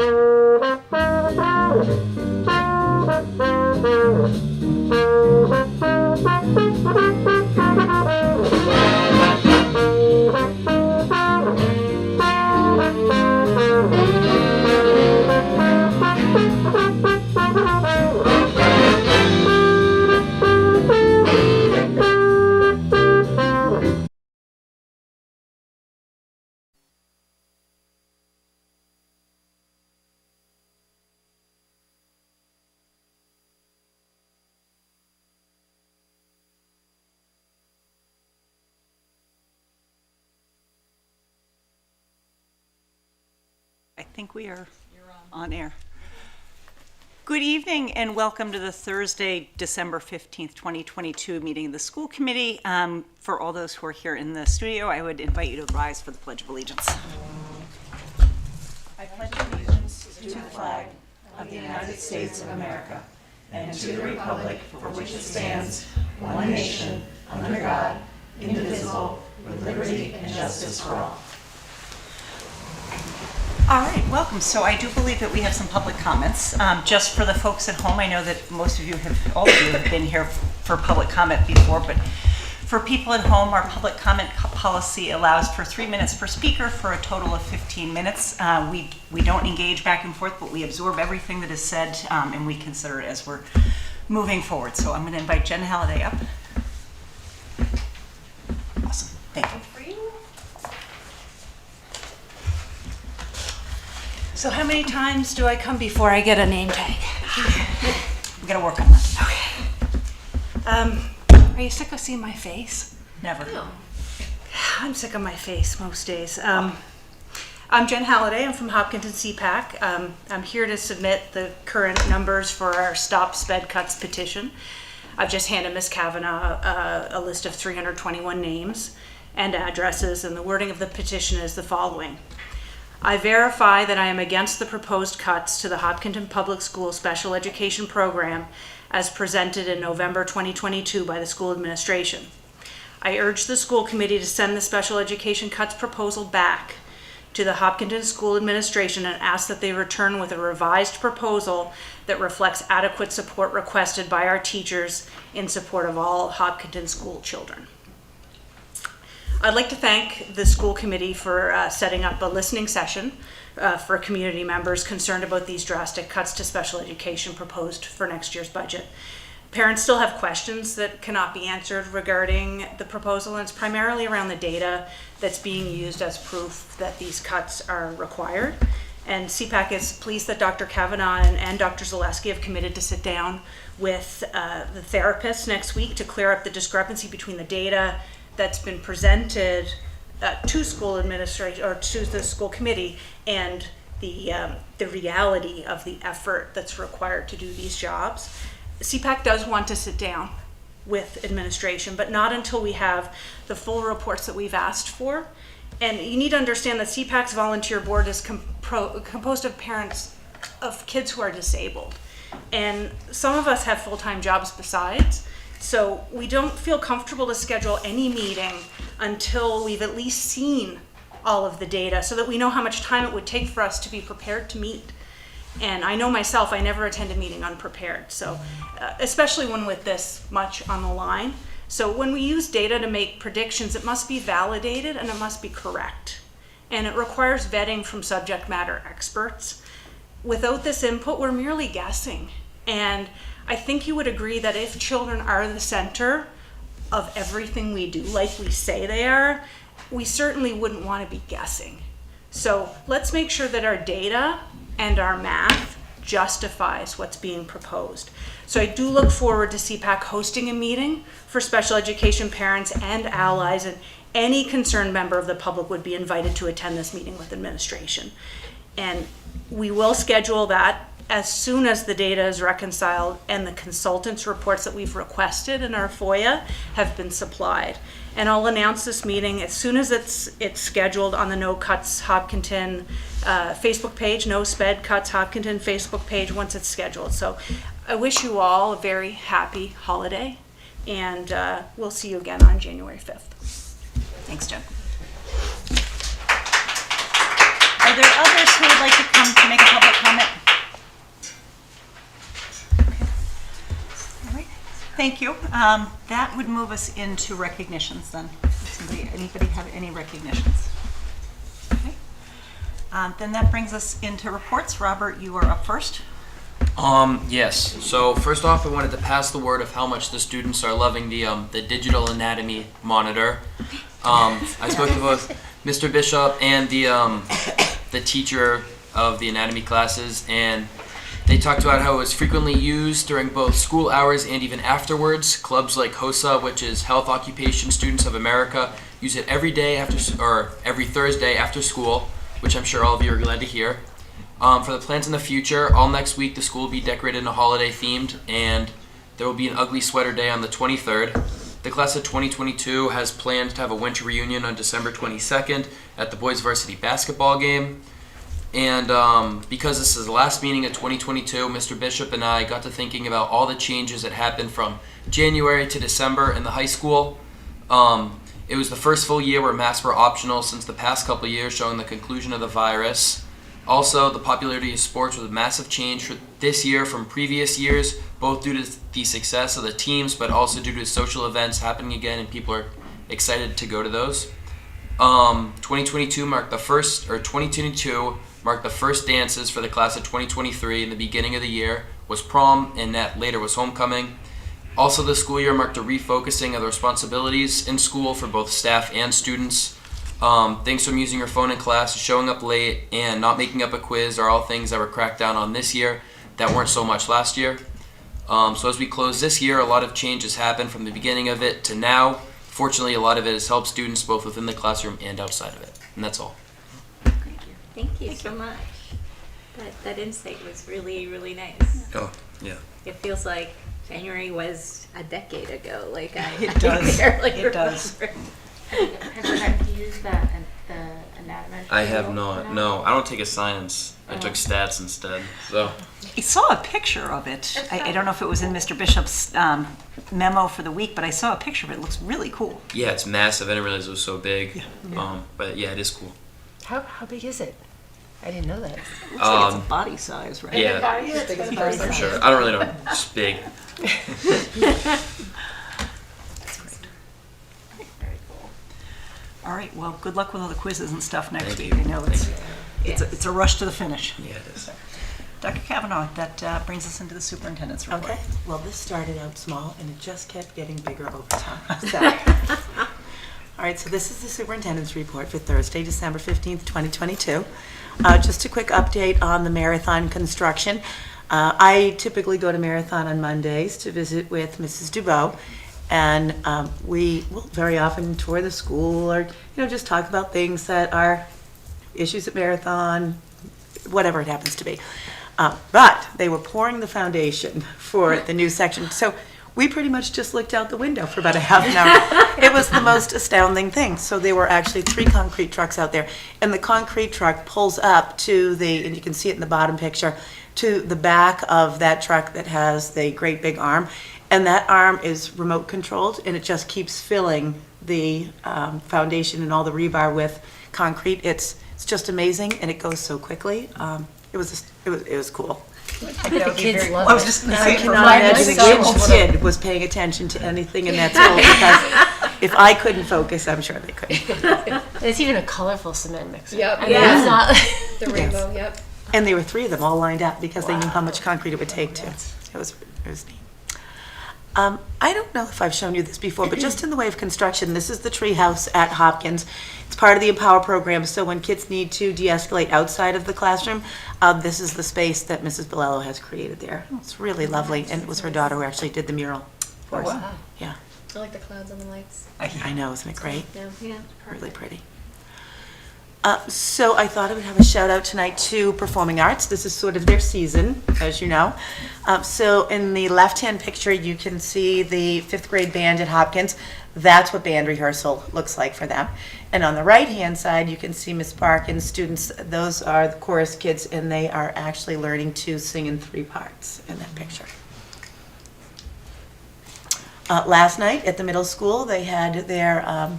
think we are on air. Good evening and welcome to the Thursday, December 15th, 2022 meeting of the school committee. For all those who are here in the studio, I would invite you to rise for the Pledge of Allegiance. I pledge allegiance to the flag of the United States of America and to the republic for which it stands, one nation, under God, indivisible, with liberty and justice for all. All right, welcome. So I do believe that we have some public comments. Just for the folks at home, I know that most of you have, all of you have been here for public comment before, but for people at home, our public comment policy allows for 3 minutes per speaker for a total of 15 minutes. We don't engage back and forth, but we absorb everything that is said and we consider it as we're moving forward. So I'm going to invite Jen Halliday up. Awesome, thank you. So how many times do I come before I get a name tag? We gotta work on that. Okay. Are you sick of seeing my face? Never. No. I'm sick of my face most days. I'm Jen Halliday. I'm from Hopkinton CPAC. I'm here to submit the current numbers for our Stop Sped Cuts petition. I've just handed Ms. Kavanaugh a list of 321 names and addresses, and the wording of the petition is the following. I verify that I am against the proposed cuts to the Hopkinton Public School Special Education Program as presented in November 2022 by the school administration. I urge the school committee to send the special education cuts proposal back to the Hopkinton School Administration and ask that they return with a revised proposal that reflects adequate support requested by our teachers in support of all Hopkinton school children. I'd like to thank the school committee for setting up a listening session for community members concerned about these drastic cuts to special education proposed for next year's budget. Parents still have questions that cannot be answered regarding the proposal, and it's primarily around the data that's being used as proof that these cuts are required. And CPAC is pleased that Dr. Kavanaugh and Dr. Zaleski have committed to sit down with the therapists next week to clear up the discrepancy between the data that's been presented to school administration or to the school committee and the reality of the effort that's required to do these jobs. CPAC does want to sit down with administration, but not until we have the full reports that we've asked for. And you need to understand that CPAC's volunteer board is composed of parents of kids who are disabled. And some of us have full-time jobs besides. So we don't feel comfortable to schedule any meeting until we've at least seen all of the data so that we know how much time it would take for us to be prepared to meet. And I know myself, I never attend a meeting unprepared. So especially when with this much on the line. So when we use data to make predictions, it must be validated and it must be correct. And it requires vetting from subject matter experts. Without this input, we're merely guessing. And I think you would agree that if children are the center of everything we do, like we say they are, we certainly wouldn't want to be guessing. So let's make sure that our data and our math justifies what's being proposed. So I do look forward to CPAC hosting a meeting for special education parents and allies, and any concerned member of the public would be invited to attend this meeting with administration. And we will schedule that as soon as the data is reconciled and the consultants' reports that we've requested in our FOIA have been supplied. And I'll announce this meeting as soon as it's scheduled on the No Cuts Hopkinton Facebook page, No Sped Cuts Hopkinton Facebook page once it's scheduled. So I wish you all a very happy holiday, and we'll see you again on January 5th. Thanks, Jen. Are there others who would like to come to make a public That would move us into recognitions then. Anybody have any recognitions? Okay. Then that brings us into reports. Robert, you are up first. Yes. So first off, I wanted to pass the word of how much the students are loving the digital anatomy monitor. I spoke to both Mr. Bishop and the teacher of the anatomy classes, and they talked about how it was frequently used during both school hours and even afterwards. Clubs like HOSA, which is Health Occupation Students of America, use it every day or every Thursday after school, which I'm sure all of you are glad to hear. For the plans in the future, all next week the school will be decorated in a holiday themed, and there will be an ugly sweater day on the 23rd. The class of 2022 has planned to have a winter reunion on December 22nd at the boys varsity basketball game. And because this is the last meeting of 2022, Mr. Bishop and I got to thinking about all the changes that happened from January to December in the high school. It was the first full year where masks were optional since the past couple of years, showing the conclusion of the virus. Also, the popularity of sports was a massive change for this year from previous years, both due to the success of the teams, but also due to social events happening again, and people are excited to go to those. 2022 marked the first dances for the class of 2023. In the beginning of the year was prom, and that later was homecoming. Also, the school year marked a refocusing of the responsibilities in school for both staff and students. Things from using your phone in class, showing up late, and not making up a quiz are all things that were cracked down on this year that weren't so much last year. So as we close this year, a lot of changes happened from the beginning of it to now. Fortunately, a lot of it has helped students both within the classroom and outside of it. And that's all. Thank you so much. That insight was really, really nice. Oh, yeah. It feels like January was a decade ago. Like It does. It does. Have you had to use the anatomy? I have not. No, I don't take a science. I took stats instead. So. I saw a picture of it. I don't know if it was in Mr. Bishop's memo for the week, but I saw a picture of it. It looks really cool. Yeah, it's massive. I didn't realize it was so big. Yeah. But yeah, it is cool. How big is it? I didn't know that. It looks like it's a body size, right? Yeah, for sure. I don't really know. It's big. All right, well, good luck with all the quizzes and stuff next Thank week. you. I know it's a rush to the finish. Yeah, it is. Dr. Kavanaugh, that brings us into the superintendent's report. Okay. Well, this started out small and it just kept getting bigger over time. So, all right, so this is the superintendent's report for Thursday, December 15th, 2022. Just a quick update on the marathon construction. I typically go to Marathon on Mondays to visit with Mrs. Dubois, and we will very often tour the school or, just talk about things that are issues at Marathon, whatever it happens to be. But they were pouring the foundation for the new section. So we pretty much just looked out the window for about a half an hour. It was the most astounding thing. So there were actually 3 concrete trucks out there. And the concrete truck pulls up to and you can see it in the bottom picture, to the back of that truck that has the great big arm. And that arm is remote controlled, and it just keeps filling the foundation and all the rebar with concrete. It's just amazing, and it goes so quickly. It was cool. The kids love I was just going to I say, cannot imagine which kid was paying attention to anything in that school, because if I couldn't focus, I'm sure they couldn't. There's even a colorful cement mixer. Yep. I mean, Yeah. it's not. The rainbow, yep. And there were 3 of them all lined up because they knew how much concrete it would take to. It was neat. I don't know if I've shown you this before, but just in the way of construction, this is the tree house at Hopkins. It's part of the Empower program, so when kids need to de-escalate outside of the classroom, this is the space that Mrs. Bilello has created there. It's really lovely, and it was her daughter who actually did the mural for us. Wow. Yeah, I like the clouds and the lights. I know, isn't it great? Yeah. Really pretty. So I thought I would have a shout out tonight to Performing Arts. This is sort of their season, as you know. So in the left-hand picture, you can see the 5th grade band at Hopkins. That's what band rehearsal looks like for them. And on the right-hand side, you can see Miss Parkin's students. Those are the chorus kids, and they are actually learning to sing in 3 parts in that picture. Last night at the middle school, they had their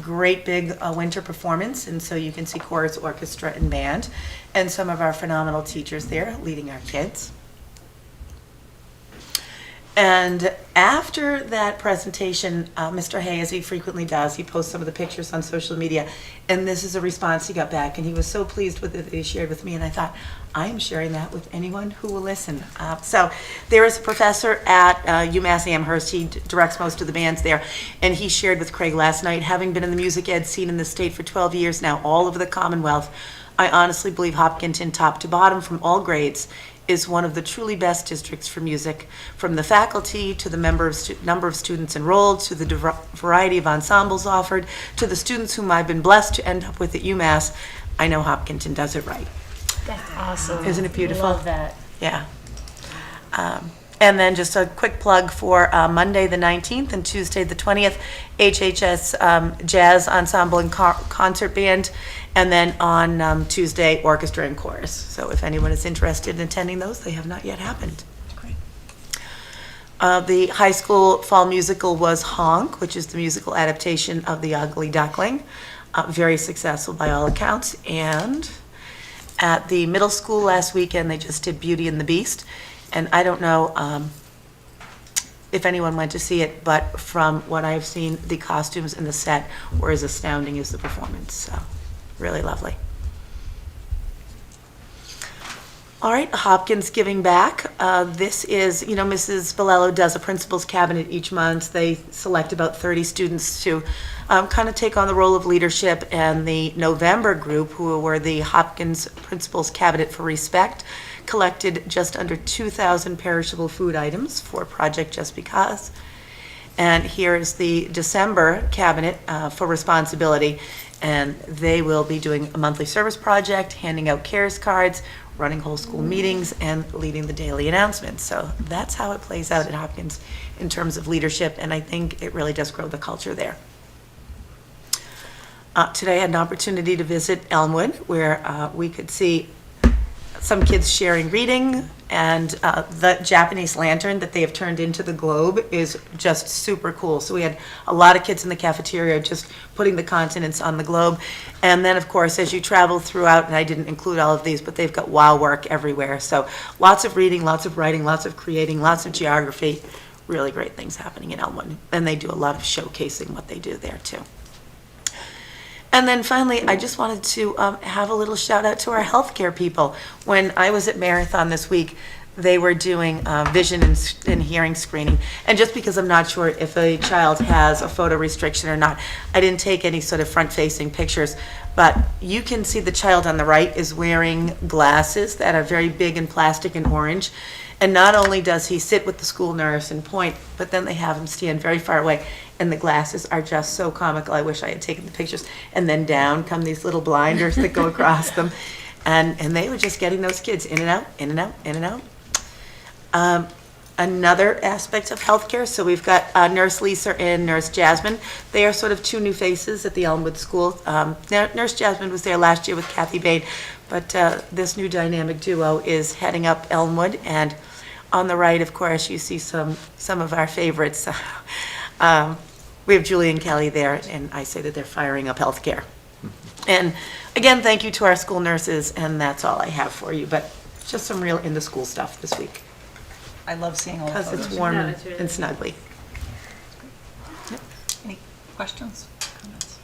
great big winter performance, and so you can see chorus, orchestra, and band, and some of our phenomenal teachers there leading our kids. And after that presentation, Mr. Hay, as he frequently does, he posts some of the pictures on social media, and this is a response he got back, and he was so pleased with it that he shared with me, and I thought, I am sharing that with anyone who will listen. So there is a professor at UMass Amherst, he directs most of the bands there, and he shared with Craig last night, having been in the music ed scene in the state for 12 years now, all over the Commonwealth, I honestly believe Hopkinton, top to bottom from all grades, is one of the truly best districts for music, from the faculty to the number of students enrolled, to the variety of ensembles offered, to the students whom I've been blessed to end up with at UMass. I know Hopkinton does it right. That's awesome. Isn't it beautiful? Love that. Yeah. And then just a quick plug for Monday the 19th and Tuesday the 20th, HHS Jazz Ensemble and Concert Band, and then on Tuesday, orchestra and chorus. So if anyone is interested in attending those, they have not yet happened. Great. The high school fall musical was Honk, which is the musical adaptation of The Ugly Duckling. Very successful by all accounts. And at the middle school last weekend, they just did Beauty and the Beast. And I don't know if anyone went to see it, but from what I've seen, the costumes and the set were as astounding as the performance. So, really lovely. All right, Hopkins Giving Back. This is, Mrs. Bolello does a principal's cabinet each month. They select about 30 students to kind of take on the role of leadership, and the November group, who were the Hopkins Principal's Cabinet for Respect, collected just under 2,000 perishable food items for Project Just Because. And here is the December cabinet for responsibility, and they will be doing a monthly service project, handing out CARES cards, running whole school meetings, and leading the daily announcements. So that's how it plays out at Hopkins in terms of leadership, and I think it really does grow the culture there. Today I had an opportunity to visit Elmwood, where we could see some kids sharing reading, and the Japanese lantern that they have turned into the globe is just super cool. So we had a lot of kids in the cafeteria just putting the continents on the globe. And then, of course, as you travel throughout, and I didn't include all of these, but they've got wow work everywhere. So lots of reading, lots of writing, lots of creating, lots of geography. Really great things happening in Elmwood. And they do a lot of showcasing what they do there, too. And then finally, I just wanted to have a little shout out to our healthcare people. When I was at Marathon this week, they were doing vision and hearing screening. And just because I'm not sure if a child has a photo restriction or not, I didn't take any sort of front-facing pictures. But you can see the child on the right is wearing glasses that are very big and plastic and orange. And not only does he sit with the school nurse and point, but then they have him stand very far away. And the glasses are just so comical. I wish I had taken the pictures. And then down come these little blinders that go across them. And they were just getting those kids in and out, in and out, in and out. Another aspect of healthcare, so we've got Nurse Lisa and Nurse Jasmine. They are sort of two new faces at the Elmwood School. Nurse Jasmine was there last year with Kathy Bain, but this new dynamic duo is heading up Elmwood. And on the right, of course, you see some of our favorites. We have Julie and Kelly there, and I say that they're firing up healthcare. And again, thank you to our school nurses, and that's all I have for you, but just some real in-the-school stuff this week, I love seeing all the because it's photos. warm No, and it's really and snuggly. Any questions, comments?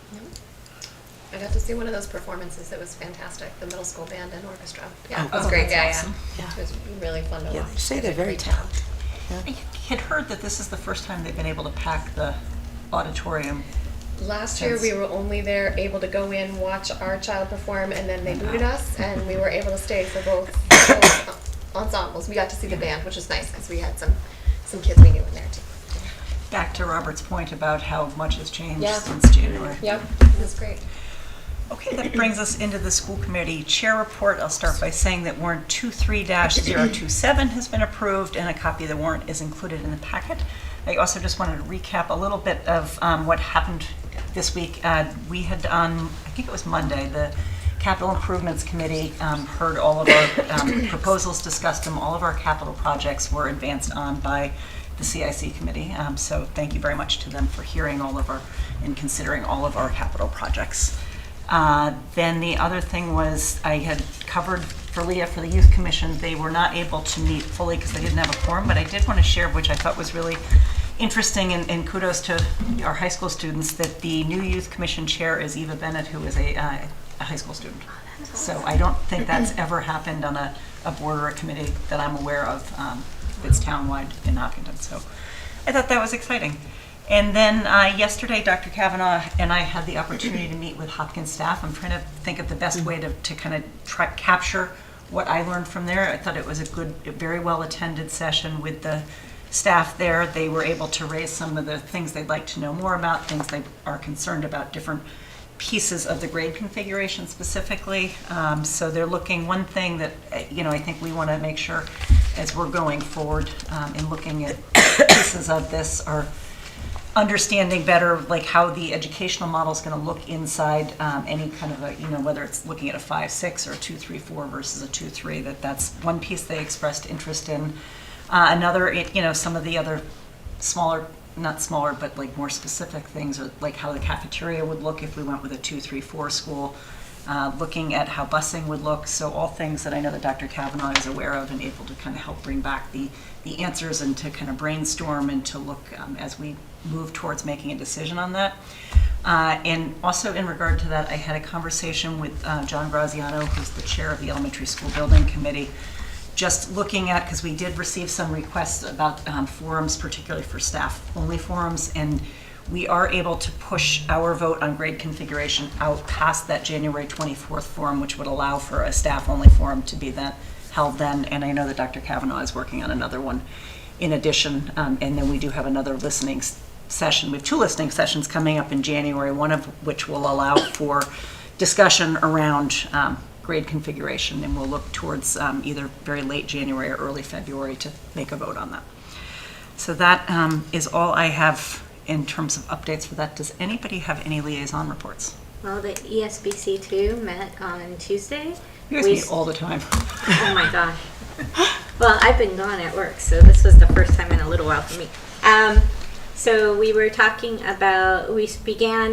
I got to see one of those performances. It was fantastic. The middle school band and orchestra. Yeah, it Oh, was great. that's Yeah, awesome. yeah. It was really fun to Yeah, watch. they say they're did a very great job. talented. I had heard that this is the first time they've been able to pack the auditorium. Last year we were only there able to go in, watch our child perform, and then they booted us, and we were able to stay for both ensembles. We got to see the band, which was nice because we had some kids we knew in there too. Back to Robert's point about how much has changed Yeah. since January. Yep, it was great. Okay, that brings us into the school committee chair report. I'll start by saying that warrant 23-027 has been approved, and a copy of the warrant is included in the packet. I also just wanted to recap a little bit of what happened this week. We had on, I think it was Monday, the Capital Improvements Committee heard all of our proposals, discussed them. All of our capital projects were advanced on by the CIC committee. So thank you very much to them for hearing all of our and considering all of our capital projects. Then the other thing was I had covered for Leah, for the Youth Commission, they were not able to meet fully because they didn't have a quorum, but I did want to share, which I thought was really interesting, and kudos to our high school students, that the new Youth Commission chair is Eva Bennett, who is a high school student. So I don't think that's ever happened on a board or a committee that I'm aware of that's townwide in Hopkinton. So I thought that was exciting. And then yesterday, Dr. Kavanaugh and I had the opportunity to meet with Hopkins staff. I'm trying to think of the best way to kind of capture what I learned from there. I thought it was a good, very well attended session with the staff there. They were able to raise some of the things they'd like to know more about, things they are concerned about, different pieces of the grade configuration specifically. So they're looking, one thing that, I think we want to make sure as we're going forward in looking at pieces of this are understanding better like how the educational model is going to look inside any kind of a, whether it's looking at a 5-6 or a 2-3-4 versus a 2-3, that's one piece they expressed interest in. Another, some of the other smaller, not smaller, but like more specific things are like how the cafeteria would look if we went with a 2-3-4 school, looking at how busing would look. So all things that I know that Dr. Kavanaugh is aware of and able to kind of help bring back the answers and to kind of brainstorm and to look as we move towards making a decision on that. And also in regard to that, I had a conversation with John Graziano, who's the chair of the Elementary School Building Committee, just looking at, because we did receive some requests about forums, particularly for staff-only forums, and we are able to push our vote on grade configuration out past that January 24th forum, which would allow for a staff-only forum to be held then. And I know that Dr. Kavanaugh is working on another one in addition. And then we do have another listening session. We have 2 listening sessions coming up in January, one of which will allow for discussion around grade configuration, and we'll look towards either very late January or early February to make a vote on that. So that is all I have in terms of updates for that. Does anybody have any liaison reports? Well, the ESBC2 met on Tuesday. You guys meet all the time. Oh my gosh. Well, I've been gone at work, so this was the first time in a little while for me. So we began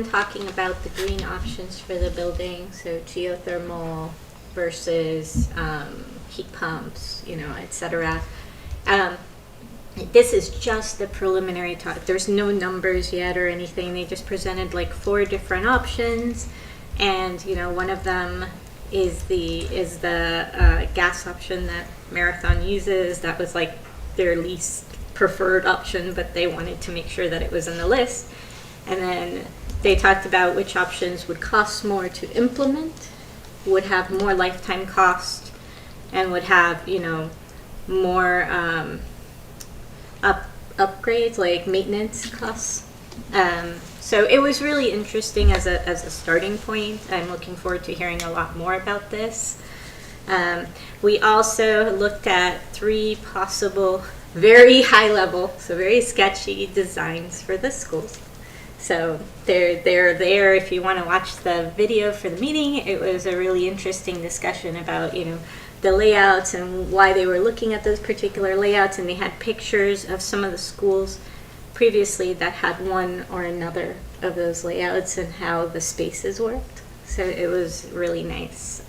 talking about the green options for the building, so geothermal versus heat pumps, etc. This is just the preliminary talk. There's no numbers yet or anything. They just presented like 4 different options, and one of them is the gas option that Marathon uses. That was like their least preferred option, but they wanted to make sure that it was in the list. And then they talked about which options would cost more to implement, would have more lifetime cost, and would have more upgrades like maintenance costs. So it was really interesting as a starting point. I'm looking forward to hearing a lot more about this. We also looked at 3 possible very high level, so very sketchy designs for the schools. So they're there if you want to watch the video for the meeting. It was a really interesting discussion about, the layouts and why they were looking at those particular layouts, and they had pictures of some of the schools previously that had one or another of those layouts and how the spaces worked. So it was really nice.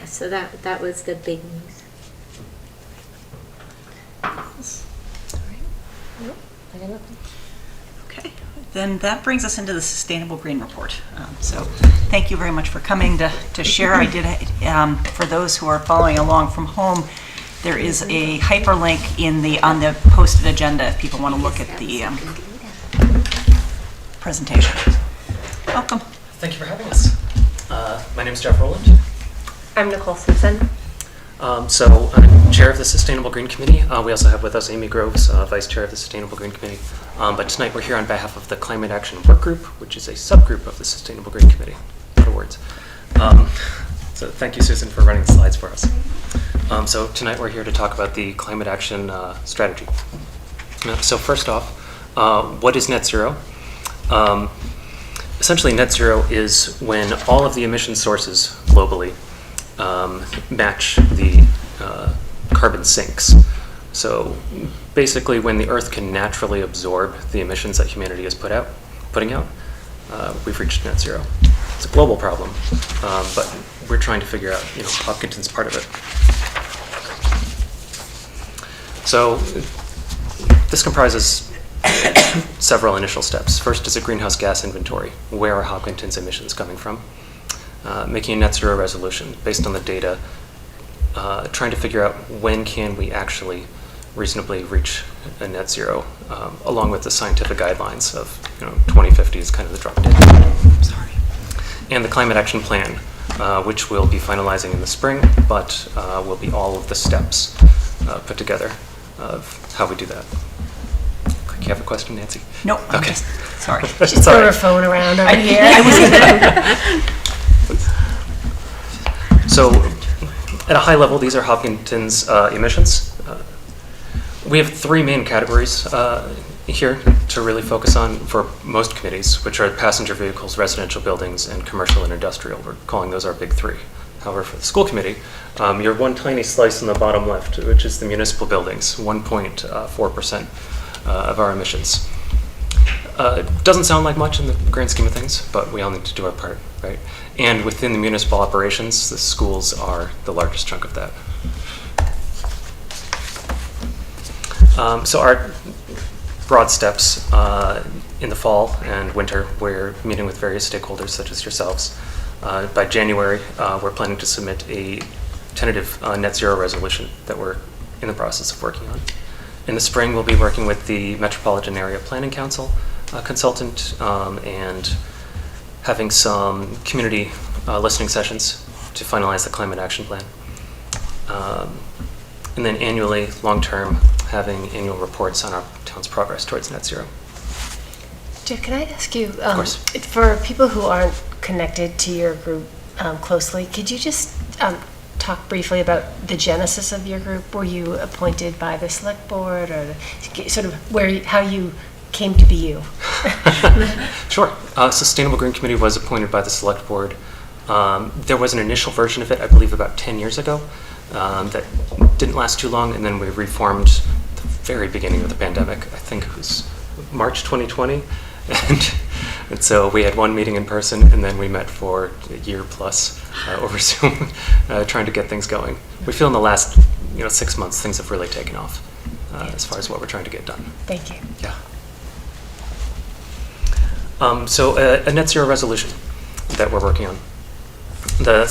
So that was the big news. Okay, then that brings us into the Sustainable Green Report. So thank you very much for coming to share. I did, for those who are following along from home, there is a hyperlink on the posted agenda if people want to look at the presentation. Welcome. Thank you for having us. My name is Jeff Rowland. I'm Nicole Simpson. So I'm chair of the Sustainable Green Committee. We also have with us Amy Groves, vice chair of the Sustainable Green Committee. But tonight we're here on behalf of the Climate Action Work Group, which is a subgroup of the Sustainable Green Committee. A lot of words. So thank you, Susan, for running the slides for us. So tonight we're here to talk about the climate action strategy. So first off, what is net zero? Essentially, net zero is when all of the emission sources globally match the carbon sinks. So basically, when the Earth can naturally absorb the emissions that humanity is putting out, we've reached net zero. It's a global problem, but we're trying to figure out, Hopkinton's part of it. So this comprises several initial steps. First is a greenhouse gas inventory. Where are Hopkinton's emissions coming from? Making a net zero resolution based on the data, trying to figure out when can we actually reasonably reach a net zero, along with the scientific guidelines of 2050 is kind of the drop dead. Sorry. And the climate action plan, which we'll be finalizing in the spring, but will be all of the steps put together of how we do that. You have a question, Nancy? No, I'm Okay. just, sorry. She's throwing her phone around over here. So, at a high level, these are Hopkinton's emissions. We have three main categories here to really focus on for most committees, which are passenger vehicles, residential buildings, and commercial and industrial. We're calling those our big three. However, for the school committee, you're one tiny slice in the bottom left, which is the municipal buildings, 1.4% of our emissions. Doesn't sound like much in the grand scheme of things, but we all need to do our part, right? And within the municipal operations, the schools are the largest chunk of that. So our broad steps in the fall and winter, we're meeting with various stakeholders such as yourselves. By January, we're planning to submit a tentative net zero resolution that we're in the process of working on. In the spring, we'll be working with the Metropolitan Area Planning Council consultant and having some community listening sessions to finalize the climate action plan. And then annually, long-term, having annual reports on our town's progress towards net zero. Jeff, can I ask you, Of course. for people who aren't connected to your group closely, could you just talk briefly about the genesis of your group? Were you appointed by the select board, or sort of how you came to be you? Sure. Sustainable Green Committee was appointed by the select board. There was an initial version of it, I believe, about 10 years ago that didn't last too long, and then we reformed at the very beginning of the pandemic. I think it was March 2020. And so we had one meeting in person, and then we met for a year plus over Zoom, trying to get things going. We feel in the last 6 months, things have really taken off as far as what we're trying to get done. Thank you. Yeah. So a net zero resolution that we're working on. The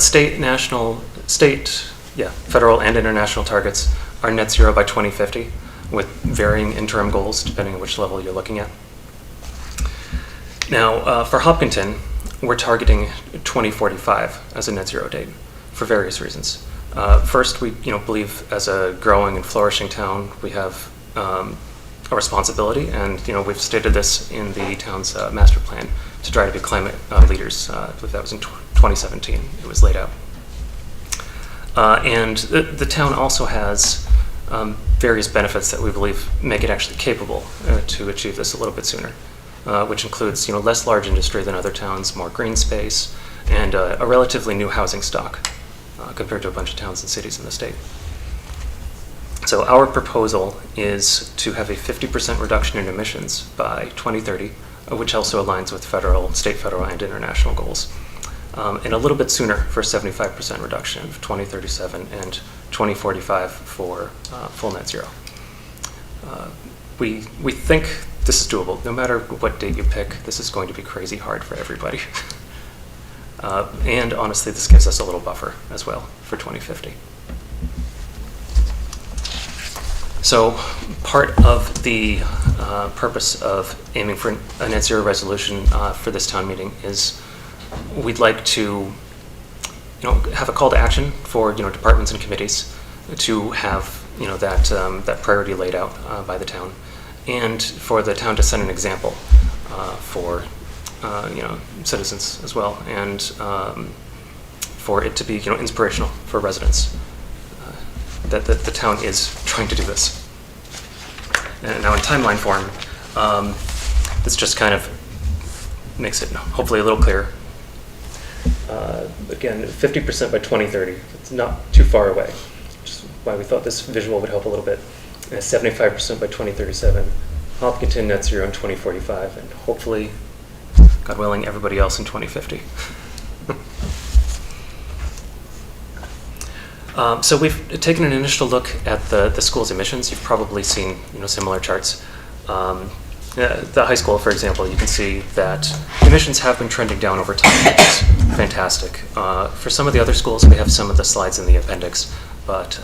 federal and international targets are net zero by 2050 with varying interim goals depending on which level you're looking at. Now, for Hopkinton, we're targeting 2045 as a net zero date for various reasons. First, we believe as a growing and flourishing town, we have a responsibility, and we've stated this in the town's master plan to try to be climate leaders. I believe that was in 2017. It was laid out. And the town also has various benefits that we believe make it actually capable to achieve this a little bit sooner, which includes less large industry than other towns, more green space, and a relatively new housing stock compared to a bunch of towns and cities in the state. So our proposal is to have a 50% reduction in emissions by 2030, which also aligns with state, federal, and international goals. And a little bit sooner for a 75% reduction of 2037 and 2045 for full net zero. We think this is doable. No matter what date you pick, this is going to be crazy hard for everybody. And honestly, this gives us a little buffer as well for 2050. So part of the purpose of aiming for a net zero resolution for this town meeting is we'd like to have a call to action for departments and committees to have that priority laid out by the town, and for the town to set an example for citizens as well, and for it to be inspirational for residents that the town is trying to do this. And now in timeline form, this just kind of makes it hopefully a little clearer. Again, 50% by 2030. It's not too far away, which is why we thought this visual would help a little bit. And 75% by 2037. Hopkinton net zero in 2045, and hopefully, God willing, everybody else in 2050. So we've taken an initial look at the school's emissions. You've probably seen similar charts. The high school, for example, you can see that emissions have been trending down over time, which is fantastic. For some of the other schools, we have some of the slides in the appendix, but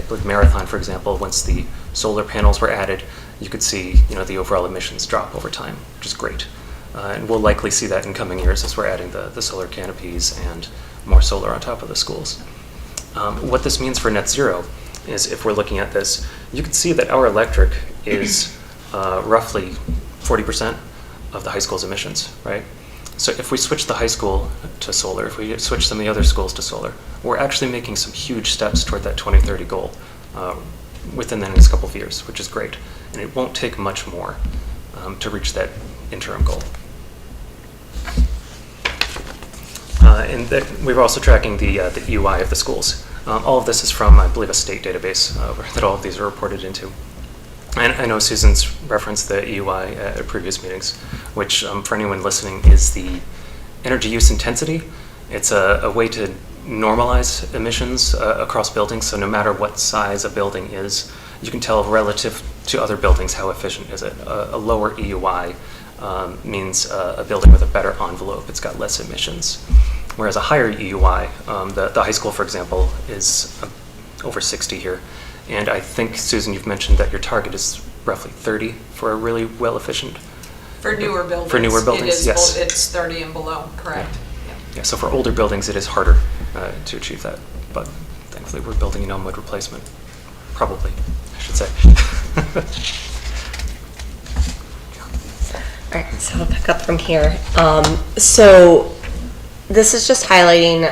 with Marathon, for example, once the solar panels were added, you could see the overall emissions drop over time, which is great. And we'll likely see that in coming years as we're adding the solar canopies and more solar on top of the schools. What this means for net zero is, if we're looking at this, you can see that our electric is roughly 40% of the high school's emissions, right? So if we switch the high school to solar, if we switch some of the other schools to solar, we're actually making some huge steps toward that 2030 goal within the next couple of years, which is great. And it won't take much more to reach that interim goal. And we're also tracking the EUI of the schools. All of this is from, I believe, a state database that all of these are reported into. And I know Susan's referenced the EUI at previous meetings, which for anyone listening is the energy use intensity. It's a way to normalize emissions across buildings, so no matter what size a building is, you can tell relative to other buildings how efficient is it. A lower EUI means a building with a better envelope. It's got less emissions. Whereas a higher EUI, the high school, for example, is over 60 here. And I think, Susan, you've mentioned that your target is roughly 30 for a really well-efficient. For newer buildings. For newer buildings, yes. It's 30 and below, correct. Yeah, so for older buildings, it is harder to achieve that. But thankfully, we're building an Elmwood replacement. Probably, I should say. All right, so I'll pick up from here. So this is just highlighting,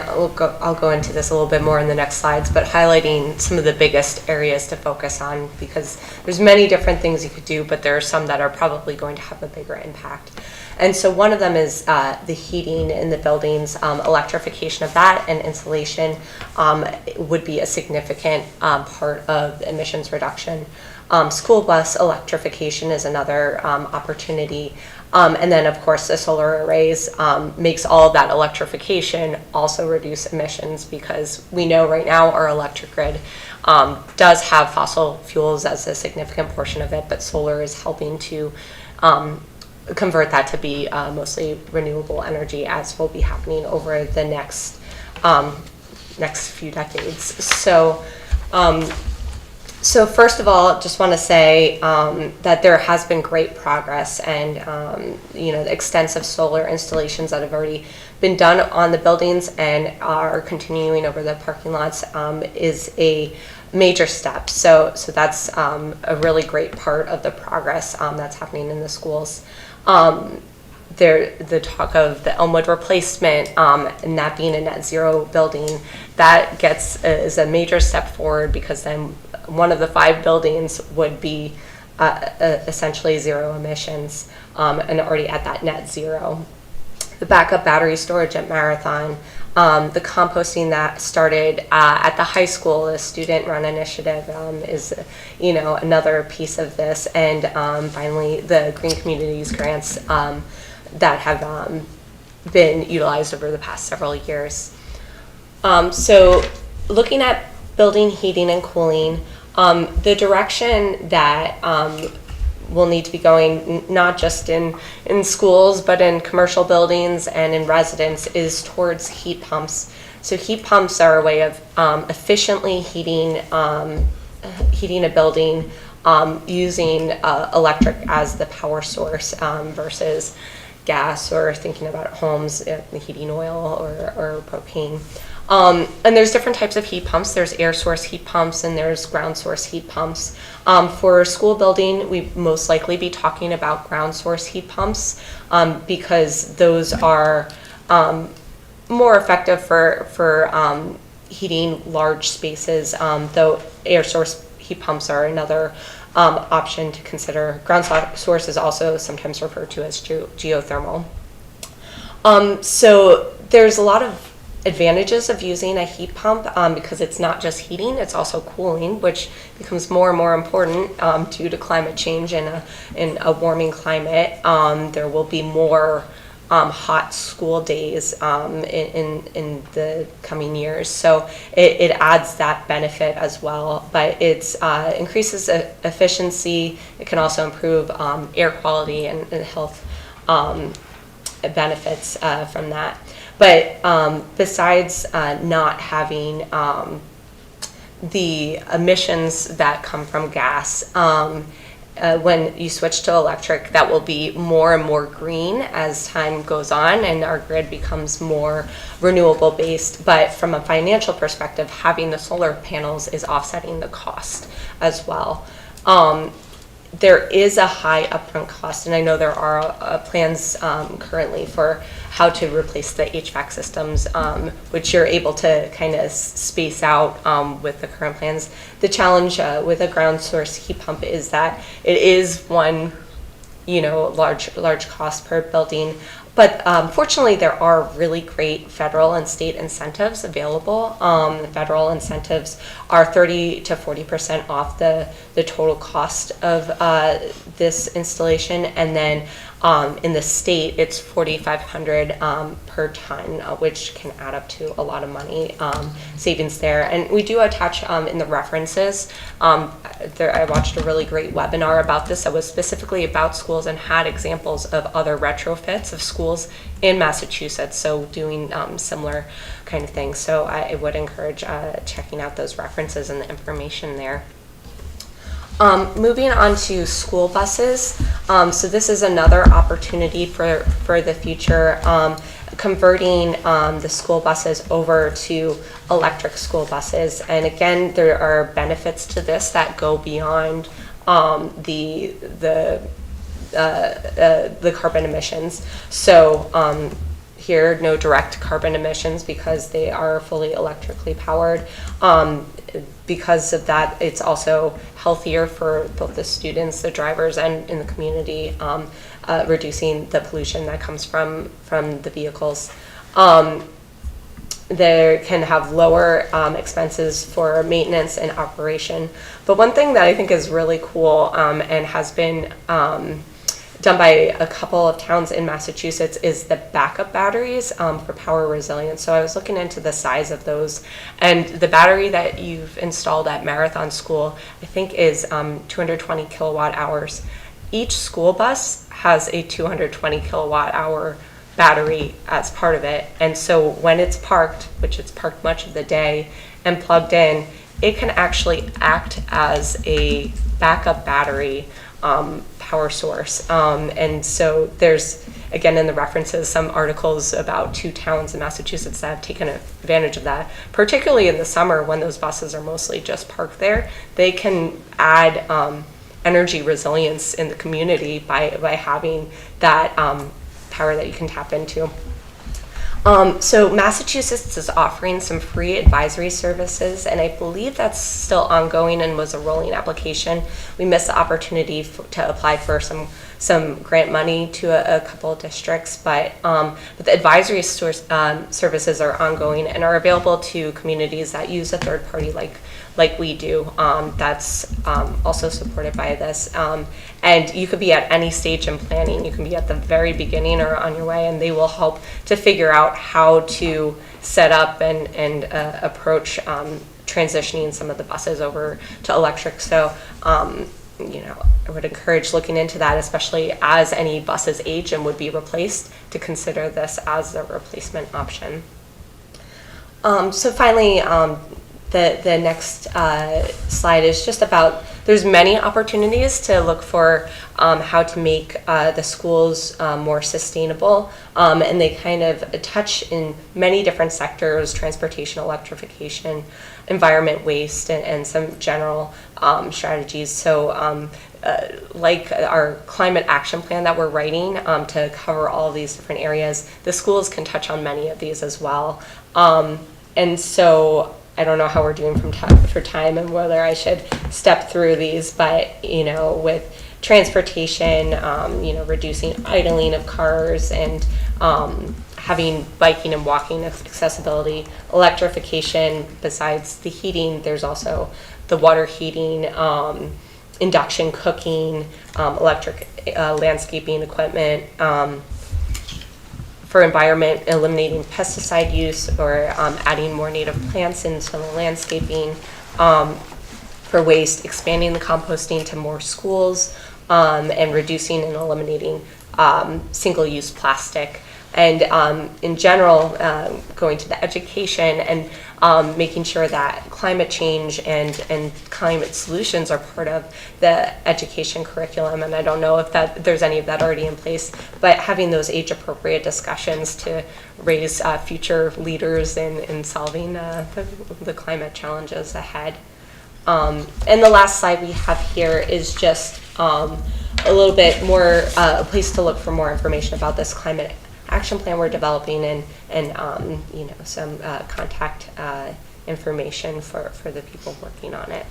I'll go into this a little bit more in the next slides, but highlighting some of the biggest areas to focus on, because there's many different things you could do, but there are some that are probably going to have a bigger impact. And so one of them is the heating in the buildings. Electrification of that and insulation would be a significant part of the emissions reduction. School bus electrification is another opportunity. And then, of course, the solar arrays makes all of that electrification also reduce emissions, because we know right now our electric grid does have fossil fuels as a significant portion of it, but solar is helping to convert that to be mostly renewable energy, as will be happening over the next few decades. So first of all, just want to say that there has been great progress, and the extensive solar installations that have already been done on the buildings and are continuing over the parking lots is a major step. So that's a really great part of the progress that's happening in the schools. The talk of the Elmwood replacement and that being a net zero building, that is a major step forward, because then one of the 5 buildings would be essentially zero emissions and already at that net zero. The backup battery storage at Marathon, the composting that started at the high school, the student-run initiative, is another piece of this, and finally the Green Communities grants that have been utilized over the past several years. So looking at building heating and cooling, the direction that will need to be going, not just in schools, but in commercial buildings and in residence, is towards heat pumps. So heat pumps are a way of efficiently heating a building using electric as the power source versus gas, or thinking about homes, heating oil or propane. And there's different types of heat pumps. There's air source heat pumps and there's ground source heat pumps. For a school building, we most likely be talking about ground source heat pumps because those are more effective for heating large spaces, though air source heat pumps are another option to consider. Ground source is also sometimes referred to as geothermal. So there's a lot of advantages of using a heat pump because it's not just heating, it's also cooling, which becomes more and more important due to climate change. In a warming climate, there will be more hot school days in the coming years. So it adds that benefit as well, but it increases efficiency. It can also improve air quality and health benefits from that. But besides not having the emissions that come from gas, when you switch to electric, that will be more and more green as time goes on and our grid becomes more renewable based. But from a financial perspective, having the solar panels is offsetting the cost as well. There is a high upfront cost, and I know there are plans currently for how to replace the HVAC systems, which you're able to kind of space out with the current plans. The challenge with a ground source heat pump is that it is one, large cost per building. But fortunately, there are really great federal and state incentives available. The federal incentives are 30 to 40% off the total cost of this installation, and then in the state, it's $4,500 per ton, which can add up to a lot of money savings there. And we do attach in the references. I watched a really great webinar about this that was specifically about schools and had examples of other retrofits of schools in Massachusetts, so doing similar kind of things. So I would encourage checking out those references and the information there. Moving on to school buses. So this is another opportunity for the future, converting the school buses over to electric school buses. And again, there are benefits to this that go beyond the carbon emissions. So here, no direct carbon emissions because they are fully electrically powered. Because of that, it's also healthier for both the students, the drivers, and in the community, reducing the pollution that comes from the vehicles. They can have lower expenses for maintenance and operation. But one thing that I think is really cool and has been done by a couple of towns in Massachusetts is the backup batteries for power resilience. So I was looking into the size of those, and the battery that you've installed at Marathon School, I think, is 220 kilowatt hours. Each school bus has a 220 kilowatt hour battery as part of it, and so when it's parked, which it's parked much of the day, and plugged in, it can actually act as a backup battery power source. And so there's, again, in the references, some articles about 2 towns in Massachusetts that have taken advantage of that, particularly in the summer when those buses are mostly just parked there. They can add energy resilience in the community by having that power that you can tap into. So Massachusetts is offering some free advisory services, and I believe that's still ongoing and was a rolling application. We missed the opportunity to apply for some grant money to a couple of districts, but the advisory services are ongoing and are available to communities that use a third party like we do. That's also supported by this. And you could be at any stage in planning. You can be at the very beginning or on your way, and they will help to figure out how to set up and approach transitioning some of the buses over to electric. So, I would encourage looking into that, especially as any buses age and would be replaced, to consider this as a replacement option. So finally, the next slide is just about, there's many opportunities to look for how to make the schools more sustainable, and they kind of touch in many different sectors: transportation, electrification, environment, waste, and some general strategies. So like our climate action plan that we're writing to cover all of these different areas, the schools can touch on many of these as well. And so I don't know how we're doing for time and whether I should step through these, but with transportation, reducing idling of cars and having biking and walking accessibility, electrification. Besides the heating, there's also the water heating, induction cooking, electric landscaping equipment, for environment, eliminating pesticide use or adding more native plants into the landscaping. For waste, expanding the composting to more schools, and reducing and eliminating single-use plastic. And in general, going to the education and making sure that climate change and climate solutions are part of the education curriculum. And I don't know if there's any of that already in place, but having those age-appropriate discussions to raise future leaders in solving the climate challenges ahead. And the last slide we have here is just a little bit more, a place to look for more information about this climate action plan we're developing and you know, some contact information for the people working on it.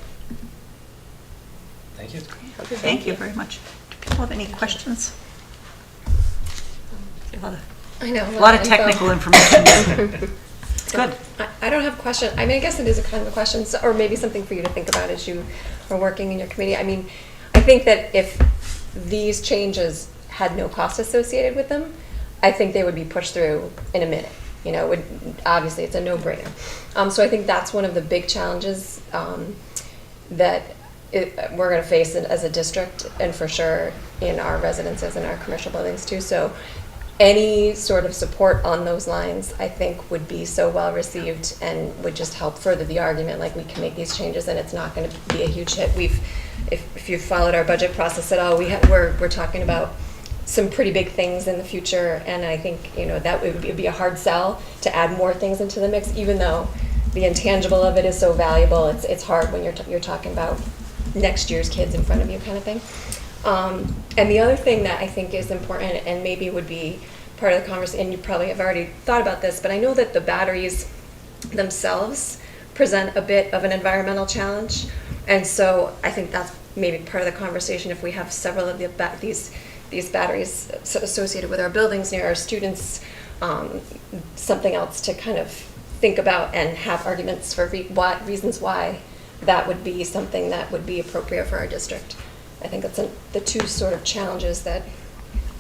Thank you. Thank you very much. Do people have any questions? I know. A lot of technical information. Good. I don't have a question. I mean, I guess it is a kind of a question, or maybe something for you to think about as you are working in your committee. I mean, I think that if these changes had no cost associated with them, I think they would be pushed through in a minute. You know, obviously it's a no-brainer. So I think that's one of the big challenges that we're going to face as a district, and for sure in our residences and our commercial buildings too. So any sort of support on those lines, I think, would be so well received and would just help further the argument. Like, we can make these changes and it's not going to be a huge hit. If you've followed our budget process at all, we're talking about some pretty big things in the future, and I think, you know, that would be a hard sell to add more things into the mix, even though the intangible of it is so valuable. It's hard when you're talking about next year's kids in front of you, kind of thing. And the other thing that I think is important and maybe would be part of the conversation, and you probably have already thought about this, but I know that the batteries themselves present a bit of an environmental challenge, and so I think that's maybe part of the conversation if we have several of these batteries associated with our buildings near our students, something else to kind of think about and have arguments for reasons why that would be something that would be appropriate for our district. I think that's the two sort of challenges that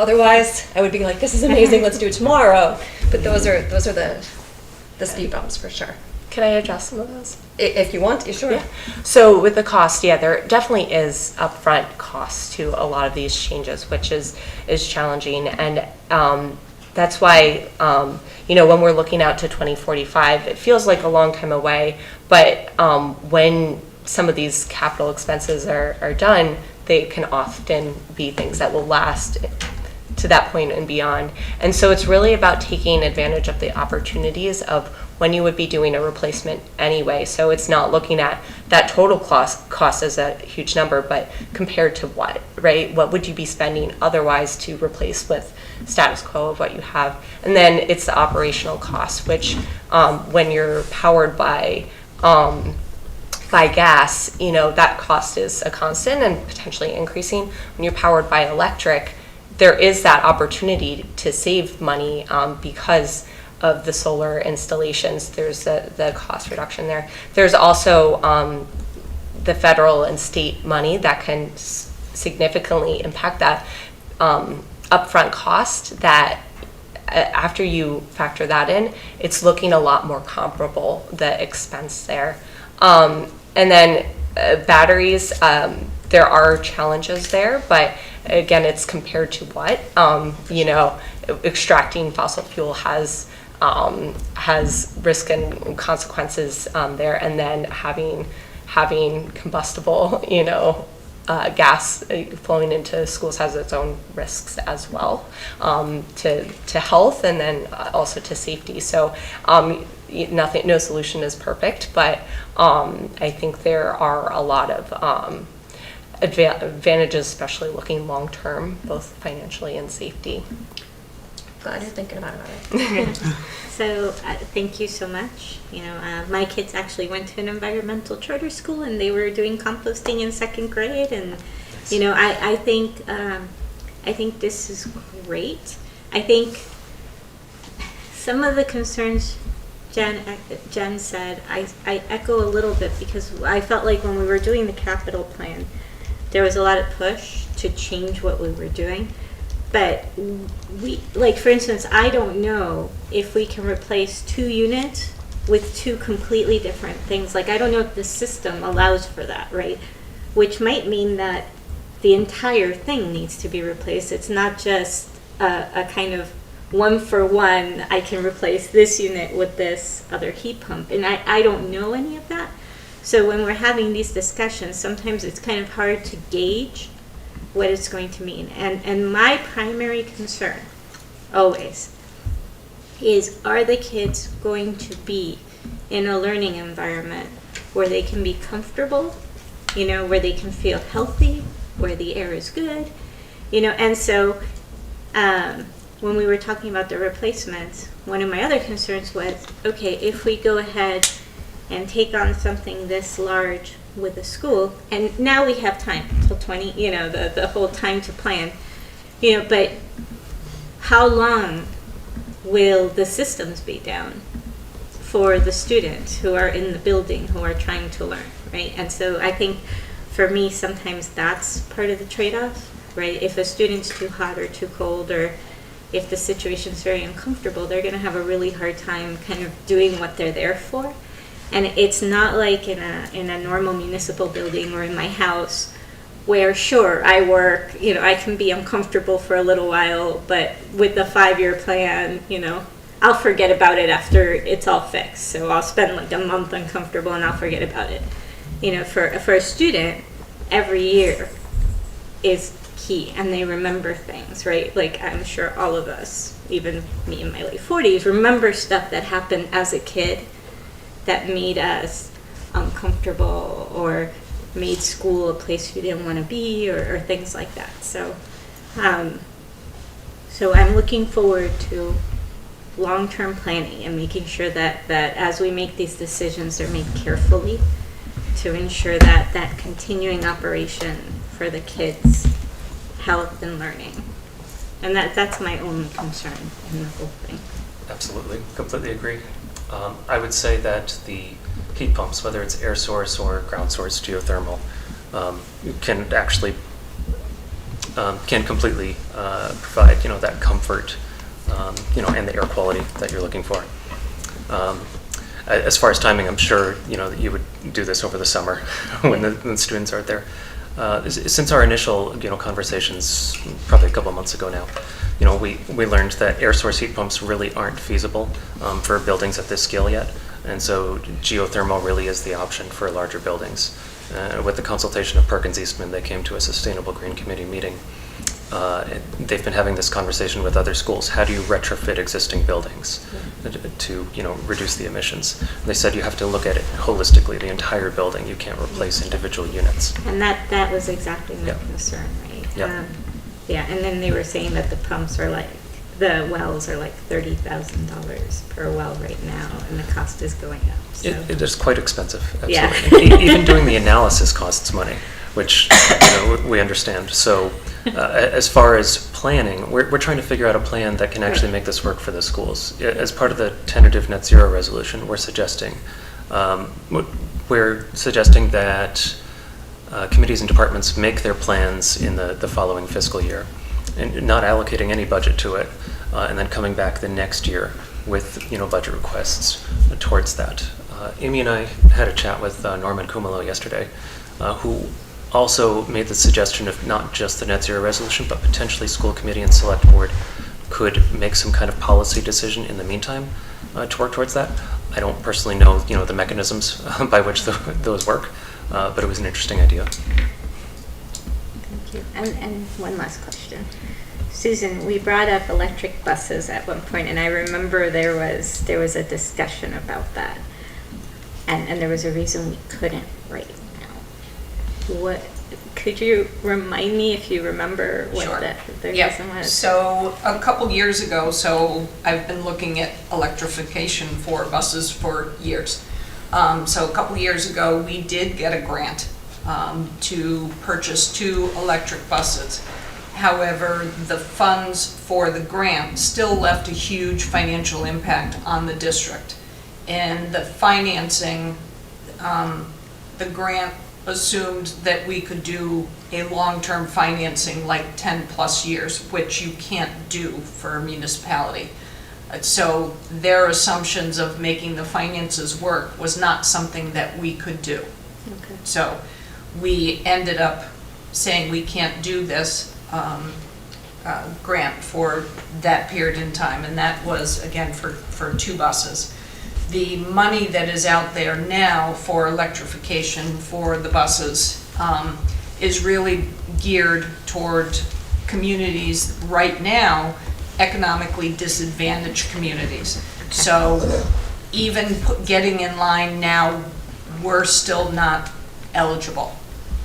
otherwise I would be like, this is amazing, let's do it tomorrow. But those are the speed bumps for sure. Can I address some of those? If you want to, sure. Yeah. So with the cost, yeah, there definitely is upfront cost to a lot of these changes, which is challenging, and that's why you know, when we're looking out to 2045, it feels like a long time away, but when some of these capital expenses are done, they can often be things that will last to that point and beyond. And so it's really about taking advantage of the opportunities of when you would be doing a replacement anyway. So it's not looking at that total cost as a huge number, but compared to what, right? What would you be spending otherwise to replace with status quo of what you have? And then it's the operational cost, which when you're powered by gas, you know, that cost is a constant and potentially increasing. When you're powered by electric, there is that opportunity to save money because of the solar installations. There's the cost reduction there. There's also the federal and state money that can significantly impact that upfront cost, that after you factor that in, it's looking a lot more comparable, the expense there. And then batteries, there are challenges there, but again, it's compared to what? You know, extracting fossil fuel has risk and consequences there, and then having combustible, you know, gas flowing into schools has its own risks as well, to health and then also to safety. So no solution is perfect, but I think there are a lot of advantages, especially looking long term, both financially and safety. Glad you're thinking about it. So thank you so much. You know, my kids actually went to an environmental charter school, and they were doing composting in 2nd grade. And you know, I think this is great. I think some of the concerns Jen said, I echo a little bit, because I felt like when we were doing the capital plan, there was a lot of push to change what we were doing. But we, like for instance, I don't know if we can replace 2 units with 2 completely different things. Like I don't know if the system allows for that, right? Which might mean that the entire thing needs to be replaced. It's not just a kind of 1 for 1, I can replace this unit with this other heat pump. And I don't know any of that. So when we're having these discussions, sometimes it's kind of hard to gauge what it's going to mean. And my primary concern, always, is are the kids going to be in a learning environment where they can be comfortable, where they can feel healthy, where the air is good, and so when we were talking about the replacements, one of my other concerns was, okay, if we go ahead and take on something this large with a school, and now we have time till 20, the whole time to plan, but how long will the systems be down for the students who are in the building who are trying to learn, right? And so I think for me, sometimes that's part of the trade-off, right? If a student's too hot or too cold, or if the situation's very uncomfortable, they're going to have a really hard time kind of doing what they're there for. And it's not like in a normal municipal building or in my house where, sure, I work, I can be uncomfortable for a little while, but with the 5-year plan, I'll forget about it after it's all fixed. So I'll spend like a month uncomfortable and I'll forget about it. For a student, every year is key, and they remember things, right? Like I'm sure all of us, even me in my late 40s, remember stuff that happened as a kid that made us uncomfortable or made school a place we didn't want to be, or things like that. So so I'm looking forward to long-term planning and making sure that as we make these decisions, they're made carefully to ensure that continuing operation for the kids' health and learning. And that's my only concern in the whole thing. Absolutely, completely agree. I would say that the heat pumps, whether it's air source or ground source geothermal, can actually can completely provide that comfort, and the air quality that you're looking for. As far as timing, I'm sure that you would do this over the summer when the students aren't there. Since our initial conversations, probably a couple of months ago now, we learned that air source heat pumps really aren't feasible for buildings at this scale yet, and so geothermal really is the option for larger buildings. With the consultation of Perkins Eastman, they came to a Sustainable Green Committee meeting. They've been having this conversation with other schools. How do you retrofit existing buildings to reduce the emissions? They said you have to look at it holistically, the entire building. You can't replace individual units. And that was exactly my concern, right? Yeah. And then they were saying that the pumps are like, the wells are like $30,000 per well right now, and the cost is going up. So. It is quite expensive, absolutely. Yeah. Even doing the analysis costs money, which we understand. So as far as planning, we're trying to figure out a plan that can actually make this work for the schools. As part of the tentative net zero resolution, we're suggesting that committees and departments make their plans in the following fiscal year, and not allocating any budget to it, and then coming back the next year with budget requests towards that. Amy and I had a chat with Norman Kumalo yesterday, who also made the suggestion of not just the net zero resolution, but potentially school committee and select board could make some kind of policy decision in the meantime to work towards that. I don't personally know the mechanisms by which those work, but it was an interesting idea. Thank you. And one last question. Susan, we brought up electric buses at one point, and I remember there was a discussion about that, and there was a reason we couldn't right now. What could you remind me if you remember what Sure. the reason was? So a couple years ago, I've been looking at electrification for buses for years. So a couple years ago, we did get a grant to purchase 2 electric buses. However, the funds for the grant still left a huge financial impact on the district. And the financing, the grant assumed that we could do a long-term financing like 10 plus years, which you can't do for a municipality. So their assumptions of making the finances work was not something that we could do. Okay. So we ended up saying we can't do this grant for that period in time, and that was, again, for 2 buses. The money that is out there now for electrification for the buses is really geared toward communities right now, economically disadvantaged communities. So even getting in line now, we're still not eligible.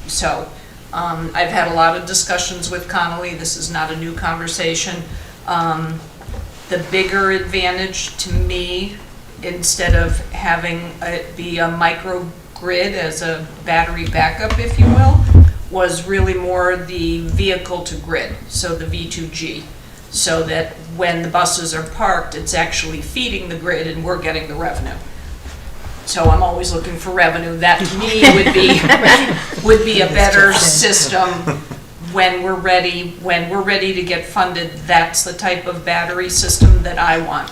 So I've had a lot of discussions with Connolly. This is not a new conversation. The bigger advantage to me, instead of having it be a microgrid as a battery backup, if you will, was really more the vehicle to grid, so the V2G, so that when the buses are parked, it's actually feeding the grid and we're getting the revenue. So I'm always looking for revenue. That to me would be a better system when we're ready. When we're ready to get funded, that's the type of battery system that I want.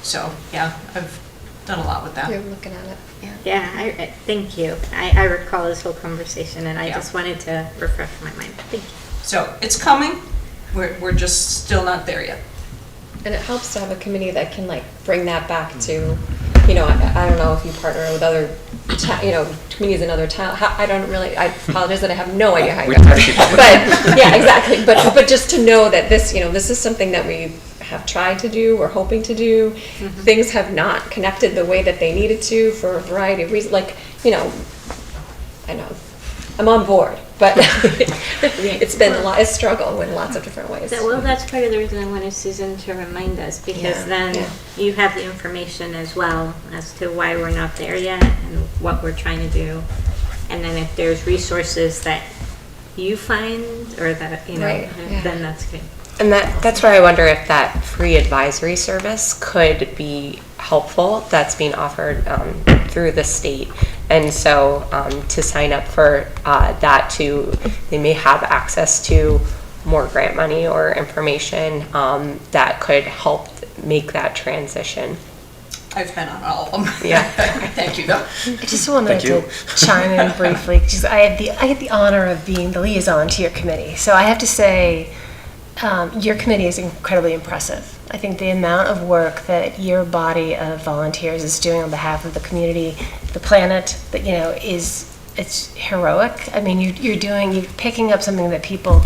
So yeah, I've done a lot with that. You're looking at it. Yeah, I thank you. I recall this whole conversation, and I just wanted to refresh my mind. Thank you. So it's coming. We're just still not there yet. And it helps to have a committee that can like bring that back to, you know, I don't know if you partner with other, communities in other towns. I don't really, I apologize that I have no idea how you guys do it. But yeah, exactly. But just to know that this, this is something that we have tried to do, we're hoping to do. Mm-hmm. Things have not connected the way that they needed to for a variety of reasons. Like, I know, I'm on board, but it's been a struggle in lots of different ways. Well, that's part of the reason I wanted Susan to remind us, because then you have the information as well as to why we're not there yet and what we're trying to do. And then if there's resources that you find or that, then that's good. And that's where I wonder if that free advisory service could be helpful. That's being offered through the state. And so to sign up for that too, they may have access to more grant money or information that could help make that transition. I've been on all of them. Yeah. Thank you, though. I just wanted to chime in briefly, because I had the honor of being the liaison to your committee. So I have to say, your committee is incredibly impressive. I think the amount of work that your body of volunteers is doing on behalf of the community, the planet, it's heroic. I mean, you're picking up something that people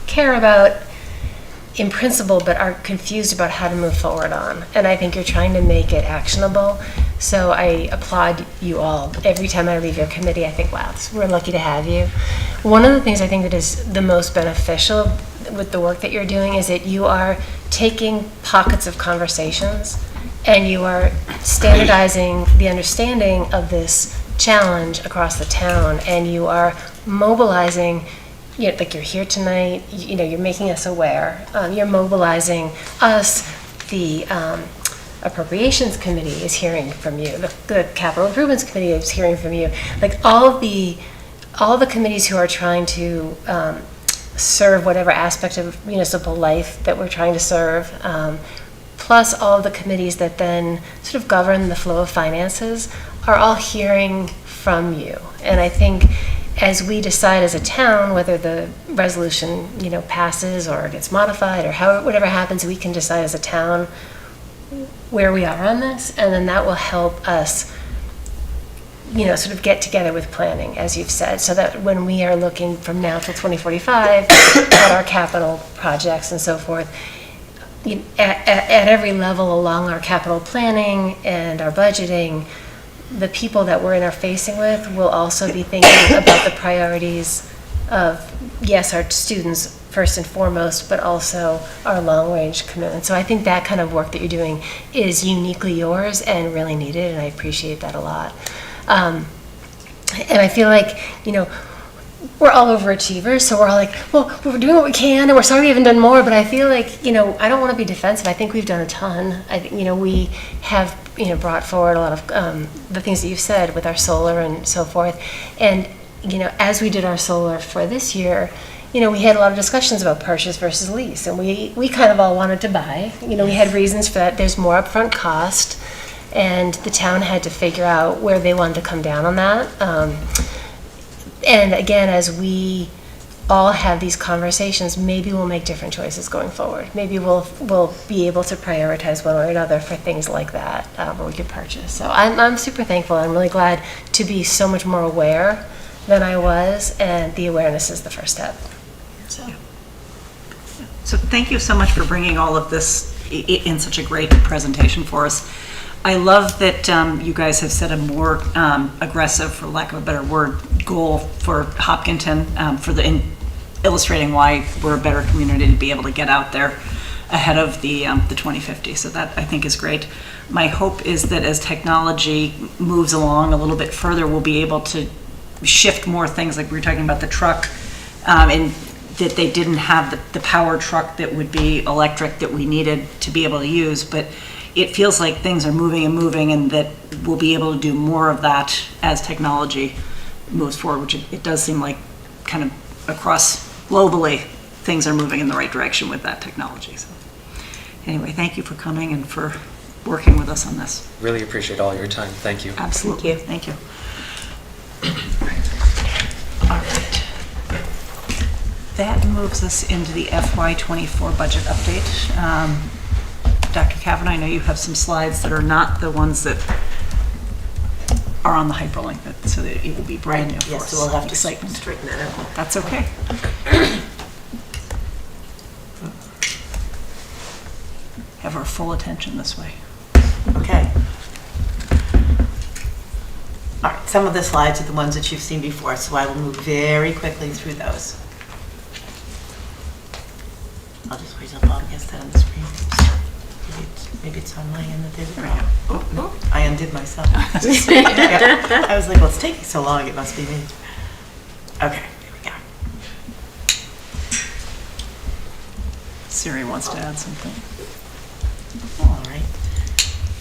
care about in principle, but are confused about how to move forward on. And I think you're trying to make it actionable. So I applaud you all. Every time I leave your committee, I think, wow, we're lucky to have you. One of the things I think that is the most beneficial with the work that you're doing is that you are taking pockets of conversations and you are standardizing the understanding of this challenge across the town, and you are mobilizing, like you're here tonight, you're making us aware, you're mobilizing us, the Appropriations Committee is hearing from you, the Capital Improvements Committee is hearing from you, like all the committees who are trying to serve whatever aspect of municipal life that we're trying to serve, plus all of the committees that then sort of govern the flow of finances, are all hearing from you. And I think as we decide as a town whether the resolution passes or gets modified or whatever happens, we can decide as a town where we are on this, and then that will help us sort of get together with planning, as you've said, so that when we are looking from now till 2045 at our capital projects and so forth, at every level along our capital planning and our budgeting, the people that we're interfacing with will also be thinking about the priorities of, yes, our students first and foremost, but also our long-range commitment. So I think that kind of work that you're doing is uniquely yours and really needed, and I appreciate that a lot. And I feel like, we're all overachievers, so we're all like, well, we're doing what we can, and we're sorry we haven't done more, but I feel like, I don't want to be defensive. I think we've done a ton. I think, we have brought forward a lot of the things that you've said with our solar and so forth. And, as we did our solar for this year, we had a lot of discussions about purchase versus lease, and we kind of all wanted to buy. We had reasons for that. There's more upfront cost, and the town had to figure out where they wanted to come down on that. And again, as we all have these conversations, maybe we'll make different choices going forward. Maybe we'll be able to prioritize one or another for things like that where we could purchase. So I'm super thankful. I'm really glad to be so much more aware than I was, and the awareness is the first step. So thank you so much for bringing all of this in such a great presentation for us. I love that you guys have set a more aggressive, for lack of a better word, goal for Hopkinton in illustrating why we're a better community to be able to get out there ahead of the 2050. So that, I think, is great. My hope is that as technology moves along a little bit further, we'll be able to shift more things, like we were talking about the truck, and that they didn't have the power truck that would be electric that we needed to be able to use, but it feels like things are moving and that we'll be able to do more of that as technology moves forward, which it does seem like kind of across globally, things are moving in the right direction with that technology. So anyway, thank you for coming and for working with us on this. Really appreciate all your time. Thank you. Absolutely. Thank you. All right. That moves us into the FY24 budget update. Dr. Kavanaugh, I know you have some slides that are not the ones that are on the hyperlink, so that it will be brand new for us. Yes, so we'll have to Excitement. straighten that out. That's okay. Have our full attention this way. Okay. All right, some of the slides are the ones that you've seen before, so I will move very quickly through those. I'll just wait till Bob gets that on the screen. Maybe it's on my end that there's a problem. Oh, no, I undid myself. Yeah. I was like, well, it's taking so long, it must be me. Okay, here we go. Siri wants to add something. All right.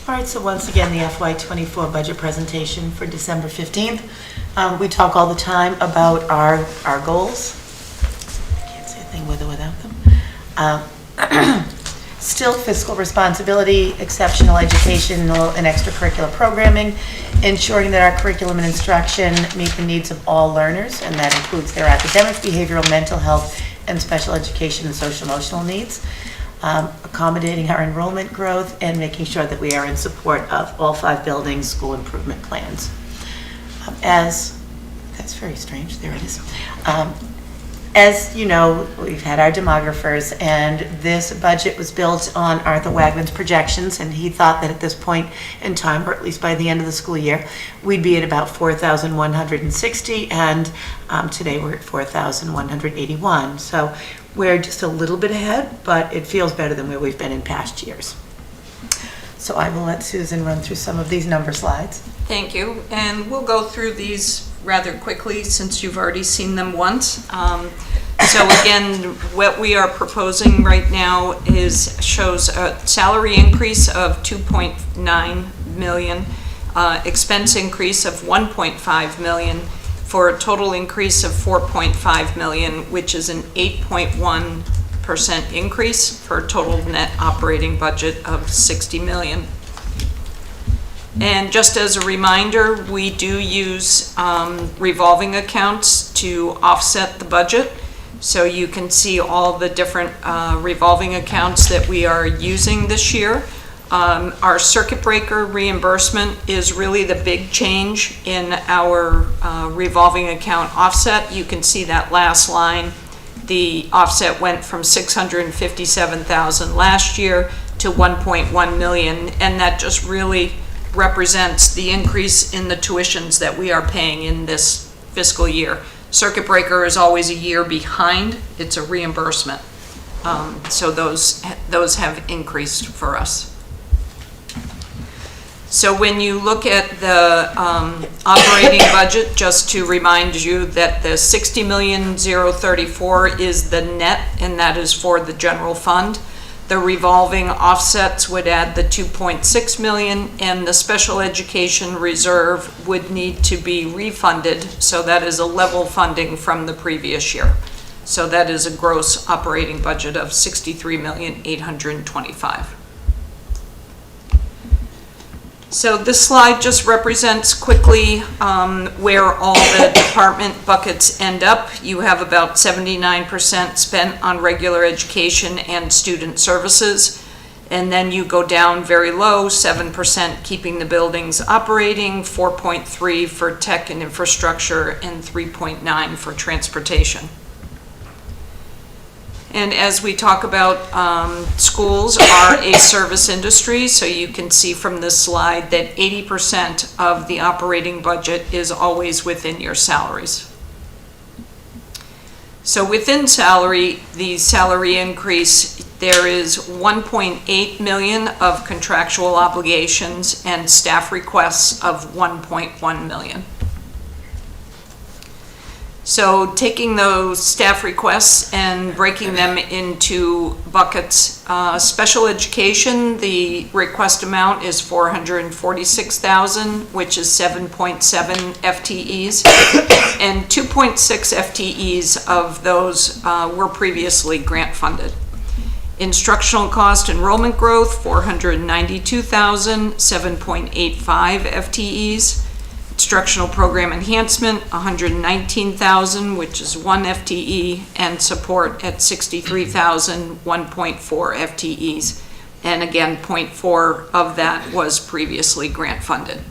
All right, so once again, the FY24 budget presentation for December 15th. We talk all the time about our goals. I can't say a thing with or without them. Still fiscal responsibility, exceptional educational and extracurricular programming, ensuring that our curriculum and instruction meet the needs of all learners, and that includes their academic, behavioral, mental health, and special education and social emotional needs. Accommodating our enrollment growth and making sure that we are in support of all 5 buildings' school improvement plans. That's very strange, there it is. As you know, we've had our demographers, and this budget was built on Arthur Wagman's projections, and he thought that at this point in time, or at least by the end of the school year, we'd be at about 4,160, and today we're at 4,181. So we're just a little bit ahead, but it feels better than where we've been in past years. So I will let Susan run through some of these number slides. Thank you, and we'll go through these rather quickly since you've already seen them once. So again, what we are proposing right now shows a salary increase of 2.9 million, expense increase of 1.5 million, for a total increase of 4.5 million, which is an 8.1% increase for a total net operating budget of 60 million. And just as a reminder, we do use revolving accounts to offset the budget. So you can see all the different revolving accounts that we are using this year. Our circuit breaker reimbursement is really the big change in our revolving account offset. You can see that last line. The offset went from 657,000 last year to 1.1 million, and that just really represents the increase in the tuitions that we are paying in this fiscal year. Circuit breaker is always a year behind. It's a reimbursement. So those have increased for us. So when you look at the operating budget, just to remind you that the 60,034,000 is the net, and that is for the general fund. The revolving offsets would add the 2.6 million, and the special education reserve would need to be refunded, so that is a level funding from the previous year. So that is a gross operating budget of 63,825,000. So this slide just represents quickly where all the department buckets end up. You have about 79% spent on regular education and student services. And then you go down very low, 7% keeping the buildings operating, 4.3% for tech and infrastructure, and 3.9% for transportation. And as we talk about, schools are a service industry, so you can see from this slide that 80% of the operating budget is always within your salaries. So within salary, the salary increase, there is 1.8 million of contractual obligations and staff requests of 1.1 million. So taking those staff requests and breaking them into buckets, special education, the request amount is 446,000, which is 7.7 FTEs, and 2.6 FTEs of those were previously grant funded. Instructional cost enrollment growth, 492,000, 7.85 FTEs. Instructional program enhancement, 119,000, which is 1 FTE, and support at 63,000, 1.4 FTEs. And again, 0.4 of that was previously grant funded.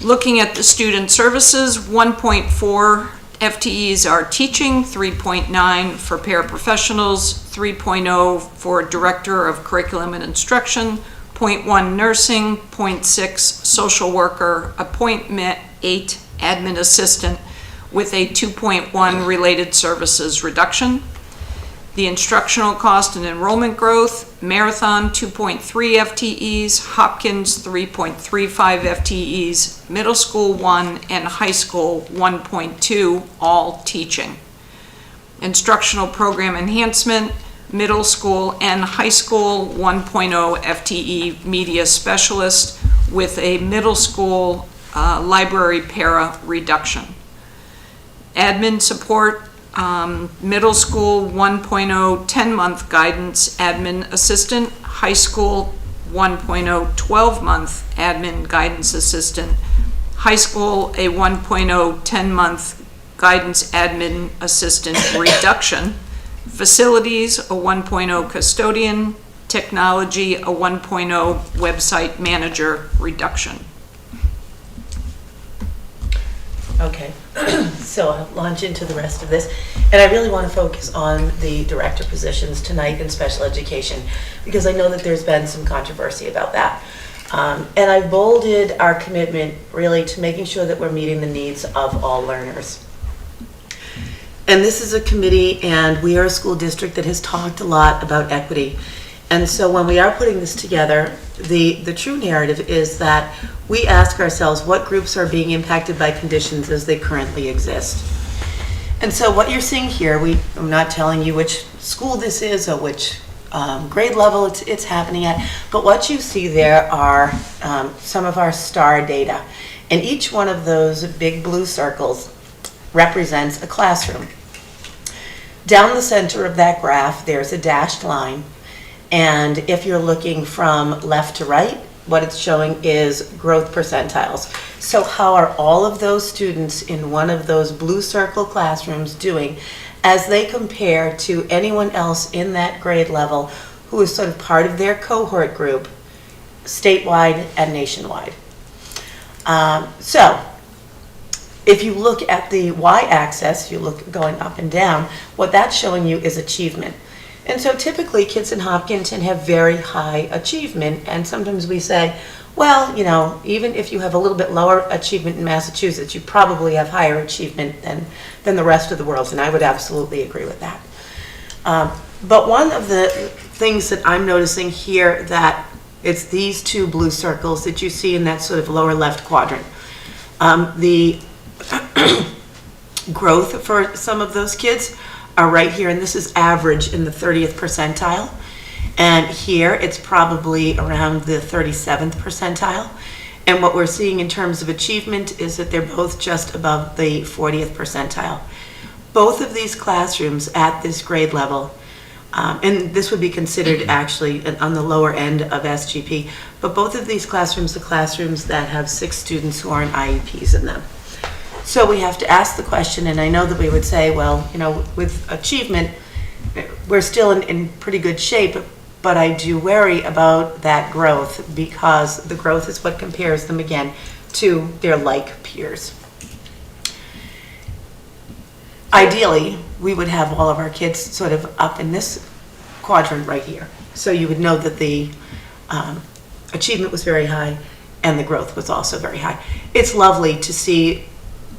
Looking at the student services, 1.4 FTEs are teaching, 3.9 for paraprofessionals, 3.0 for director of curriculum and instruction, 0.1 nursing, 0.6 social worker, a 0.8 admin assistant, with a 2.1 related services reduction. The instructional cost and enrollment growth, Marathon 2.3 FTEs, Hopkins 3.35 FTEs, middle school 1, and high school 1.2, all teaching. Instructional program enhancement, middle school and high school 1.0 FTE media specialist, with a middle school library para reduction. Admin support, middle school 1.0 10-month guidance admin assistant, high school 1.0 12-month admin guidance assistant, high school a 1.0 10-month guidance admin assistant reduction, facilities a 1.0 custodian, technology a 1.0 website manager reduction. Okay, so I'll launch into the rest of this. And I really want to focus on the director positions tonight in special education, because I know that there's been some controversy about that. And I bolded our commitment really to making sure that we're meeting the needs of all learners. And this is a committee, and we are a school district that has talked a lot about equity. And so when we are putting this together, the true narrative is that we ask ourselves what groups are being impacted by conditions as they currently exist. And so what you're seeing here, I'm not telling you which school this is or which grade level it's happening at, but what you see there are some of our STAR data. And each one of those big blue circles represents a classroom. Down the center of that graph, there's a dashed line. And if you're looking from left to right, what it's showing is growth percentiles. So how are all of those students in one of those blue circle classrooms doing as they compare to anyone else in that grade level who is sort of part of their cohort group, statewide and nationwide? So if you look at the y-axis, you look going up and down, what that's showing you is achievement. And so typically kids in Hopkinton have very high achievement, and sometimes we say, well, you know, even if you have a little bit lower achievement in Massachusetts, you probably have higher achievement than the rest of the world, and I would absolutely agree with that. But one of the things that I'm noticing here, that it's these two blue circles that you see in that sort of lower left quadrant. The growth for some of those kids are right here, and this is average in the 30th percentile. And here it's probably around the 37th percentile. And what we're seeing in terms of achievement is that they're both just above the 40th percentile. Both of these classrooms at this grade level, and this would be considered actually on the lower end of SGP, but both of these classrooms are classrooms that have 6 students who are in IEPs in them. So we have to ask the question, and I know that we would say, well, you know, with achievement, we're still in pretty good shape, but I do worry about that growth because the growth is what compares them again to their like peers. Ideally, we would have all of our kids sort of up in this quadrant right here. So you would know that the achievement was very high and the growth was also very high. It's lovely to see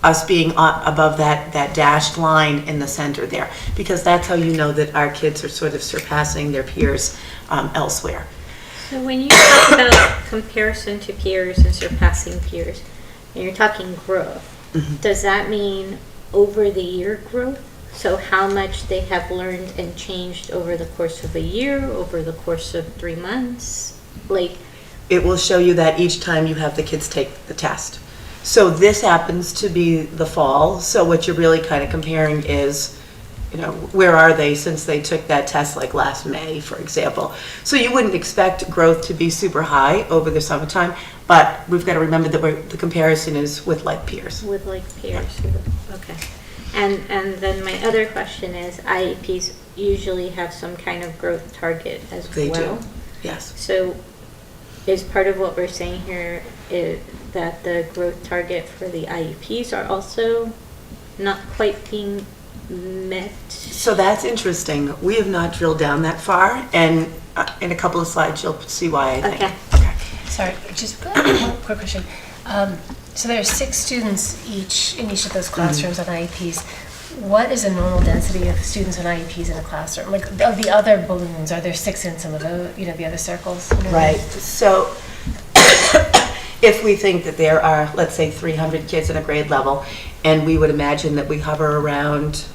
us being above that dashed line in the center there, because that's how you know that our kids are sort of surpassing their peers elsewhere. So when you talk about comparison to peers and surpassing peers, and you're talking growth, does that mean over the year growth? So how much they have learned and changed over the course of a year, over the course of 3 months? Like, it will show you that each time you have the kids take the test. So this happens to be the fall. So what you're really kind of comparing is, you know, where are they since they took that test like last May, for example. So you wouldn't expect growth to be super high over the summertime, but we've got to remember that the comparison is with like peers. with like peers. Okay. And then my other question is, IEPs usually have some kind of growth target as They well. do, yes. So is part of what we're saying here is that the growth target for the IEPs are also not quite being met? So that's interesting. We have not drilled down that far, and in a couple of slides you'll see why I think. Okay. Sorry, just one quick question. So there are 6 students in each of those classrooms on IEPs. What is a normal density of students on IEPs in a classroom? Like of the other balloons, are there 6 in some of the, the other circles? Right. So if we think that there are, let's say, 300 kids in a grade level, and we would imagine that we hover around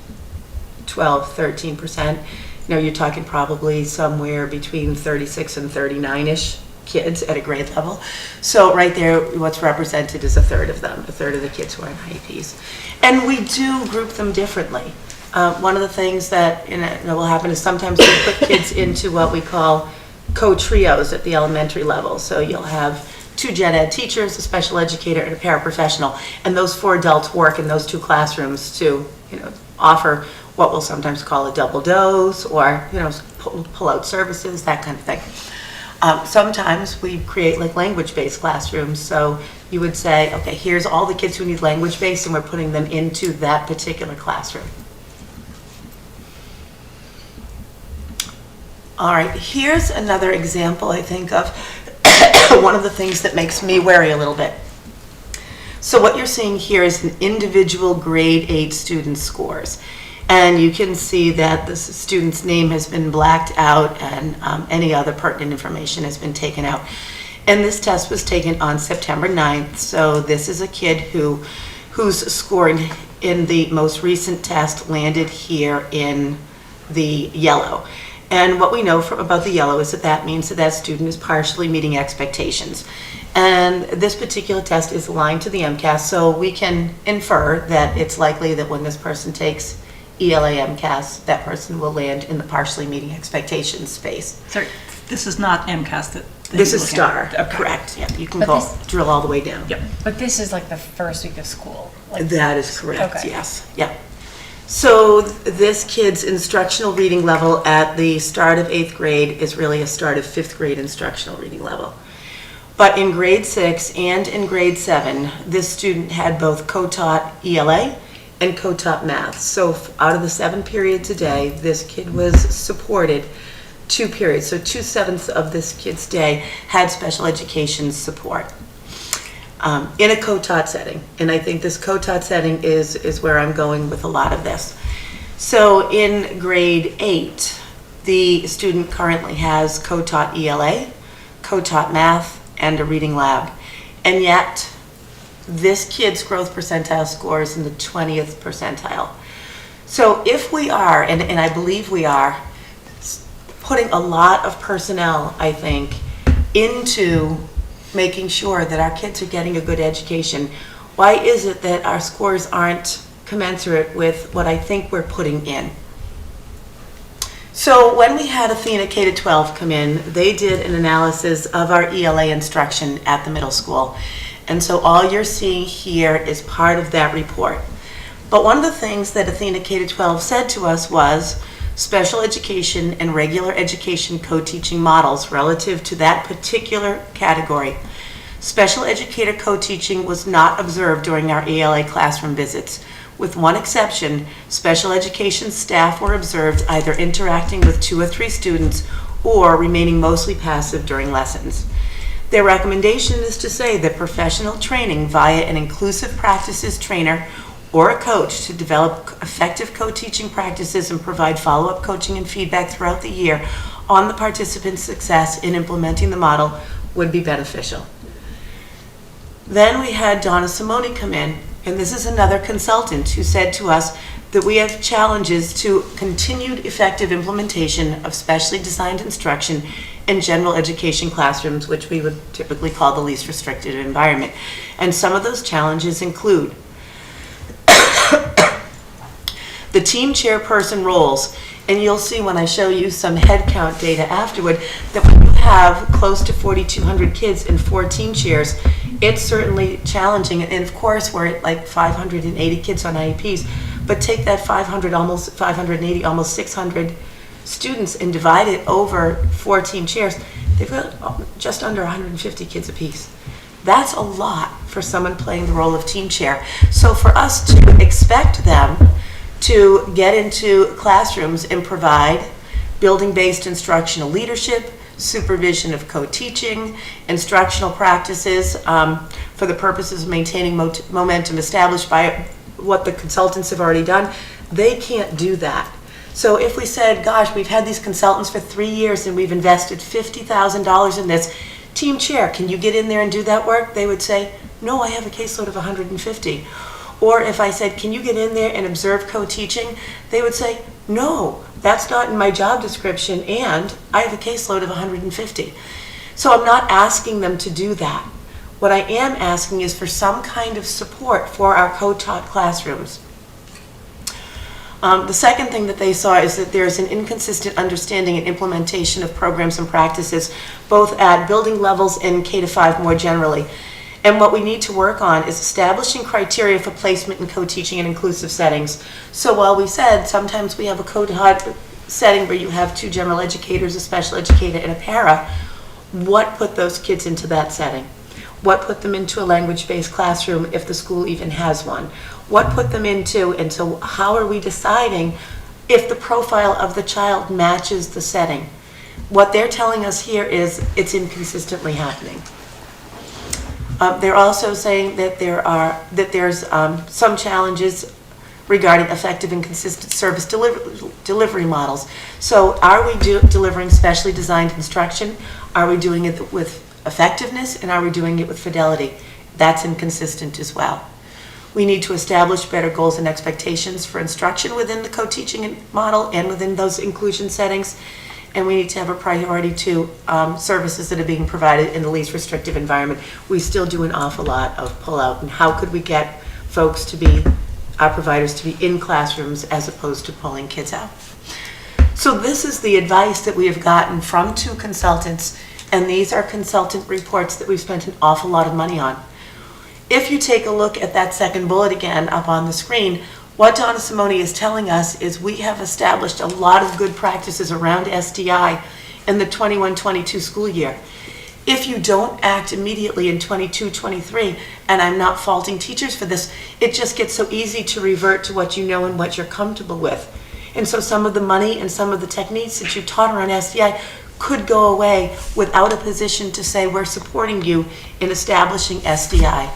12, 13%, you're talking probably somewhere between 36 and 39-ish kids at a grade level. So right there, what's represented is a third of them, a third of the kids who are in IEPs. And we do group them differently. One of the things that will happen is sometimes we put kids into what we call co-trios at the elementary level. So you'll have 2 gen ed teachers, a special educator, and a paraprofessional, and those 4 adults work in those 2 classrooms to offer what we'll sometimes call a double dose, or pull out services, that kind of thing. Sometimes we create like language-based classrooms. So you would say, okay, here's all the kids who need language-based, and we're putting them into that particular classroom. All right, here's another example, I think, of one of the things that makes me worry a little bit. So what you're seeing here is an individual grade 8 student scores. And you can see that the student's name has been blacked out, and any other pertinent information has been taken out. And this test was taken on September 9th. So this is a kid whose score in the most recent test landed here in the yellow. And what we know about the yellow is that means that student is partially meeting expectations. And this particular test is aligned to the MCAS, so we can infer that it's likely that when this person takes ELA MCAS, that person will land in the partially meeting expectations space. Sorry, this is not MCAS that This you're is looking at. STAR, Okay. correct. Yeah, you can But drill all the way down. Yep. But this is like the first week of school. Like, That is correct, Okay. yes. Yeah. So this kid's instructional reading level at the start of 8th grade is really a start of 5th grade instructional reading level. But in grade 6 and in grade 7, this student had both co-taught ELA and co-taught math. So out of the 7 periods a day, this kid was supported 2 periods. So 2/7 of this kid's day had special education support in a co-taught setting. And I think this co-taught setting is where I'm going with a lot of this. So in grade 8, the student currently has co-taught ELA, co-taught math, and a reading lab. And yet, this kid's growth percentile score is in the 20th percentile. So if we are, and I believe we are, putting a lot of personnel, I think, into making sure that our kids are getting a good education, why is it that our scores aren't commensurate with what I think we're putting in? So when we had Athena K-12 come in, they did an analysis of our ELA instruction at the middle school. And so all you're seeing here is part of that report. But one of the things that Athena K-12 said to us was special education and regular education co-teaching models relative to that particular category. Special educator co-teaching was not observed during our ELA classroom visits. With one exception, special education staff were observed either interacting with 2 or 3 students or remaining mostly passive during lessons. Their recommendation is to say that professional training via an inclusive practices trainer or a coach to develop effective co-teaching practices and provide follow-up coaching and feedback throughout the year on the participants' success in implementing the model would be beneficial. Then we had Donna Simone come in, and this is another consultant who said to us that we have challenges to continued effective implementation of specially designed instruction in general education classrooms, which we would typically call the least restricted environment. And some of those challenges include the team chairperson roles, and you'll see when I show you some head count data afterward that when you have close to 4,200 kids in 4 team chairs, it's certainly challenging. And of course, we're at like 580 kids on IEPs, but take that 580, almost 600 students and divide it over 4 team chairs, they've got just under 150 kids apiece. That's a lot for someone playing the role of team chair. So for us to expect them to get into classrooms and provide building-based instructional leadership, supervision of co-teaching, instructional practices for the purposes of maintaining momentum established by what the consultants have already done, they can't do that. So if we said, gosh, we've had these consultants for 3 years and we've invested $50,000 in this, team chair, can you get in there and do that work? They would say, no, I have a caseload of 150. Or if I said, can you get in there and observe co-teaching? They would say, no, that's not in my job description, and I have a caseload of 150. So I'm not asking them to do that. What I am asking is for some kind of support for our co-taught classrooms. The second thing that they saw is that there's an inconsistent understanding and implementation of programs and practices, both at building levels and K-5 more generally. And what we need to work on is establishing criteria for placement in co-teaching and inclusive settings. So while we said sometimes we have a co-taught setting where you have 2 general educators, a special educator, and a para, what put those kids into that setting? What put them into a language-based classroom if the school even has one? What put them into, and so how are we deciding if the profile of the child matches the setting? What they're telling us here is it's inconsistently happening. They're also saying that there's some challenges regarding effective and consistent service delivery models. So are we delivering specially designed instruction? Are we doing it with effectiveness, and are we doing it with fidelity? That's inconsistent as well. We need to establish better goals and expectations for instruction within the co-teaching model and within those inclusion settings. And we need to have a priority to services that are being provided in the least restrictive environment. We still do an awful lot of pull-out, and how could we get folks to be, our providers to be in classrooms as opposed to pulling kids out? So this is the advice that we have gotten from 2 consultants, and these are consultant reports that we've spent an awful lot of money on. If you take a look at that second bullet again up on the screen, what Donna Simone is telling us is we have established a lot of good practices around SDI in the 21-22 school year. If you don't act immediately in 22-23, and I'm not faulting teachers for this, it just gets so easy to revert to what you know and what you're comfortable with. And so some of the money and some of the techniques that you taught around SDI could go away without a position to say we're supporting you in establishing SDI.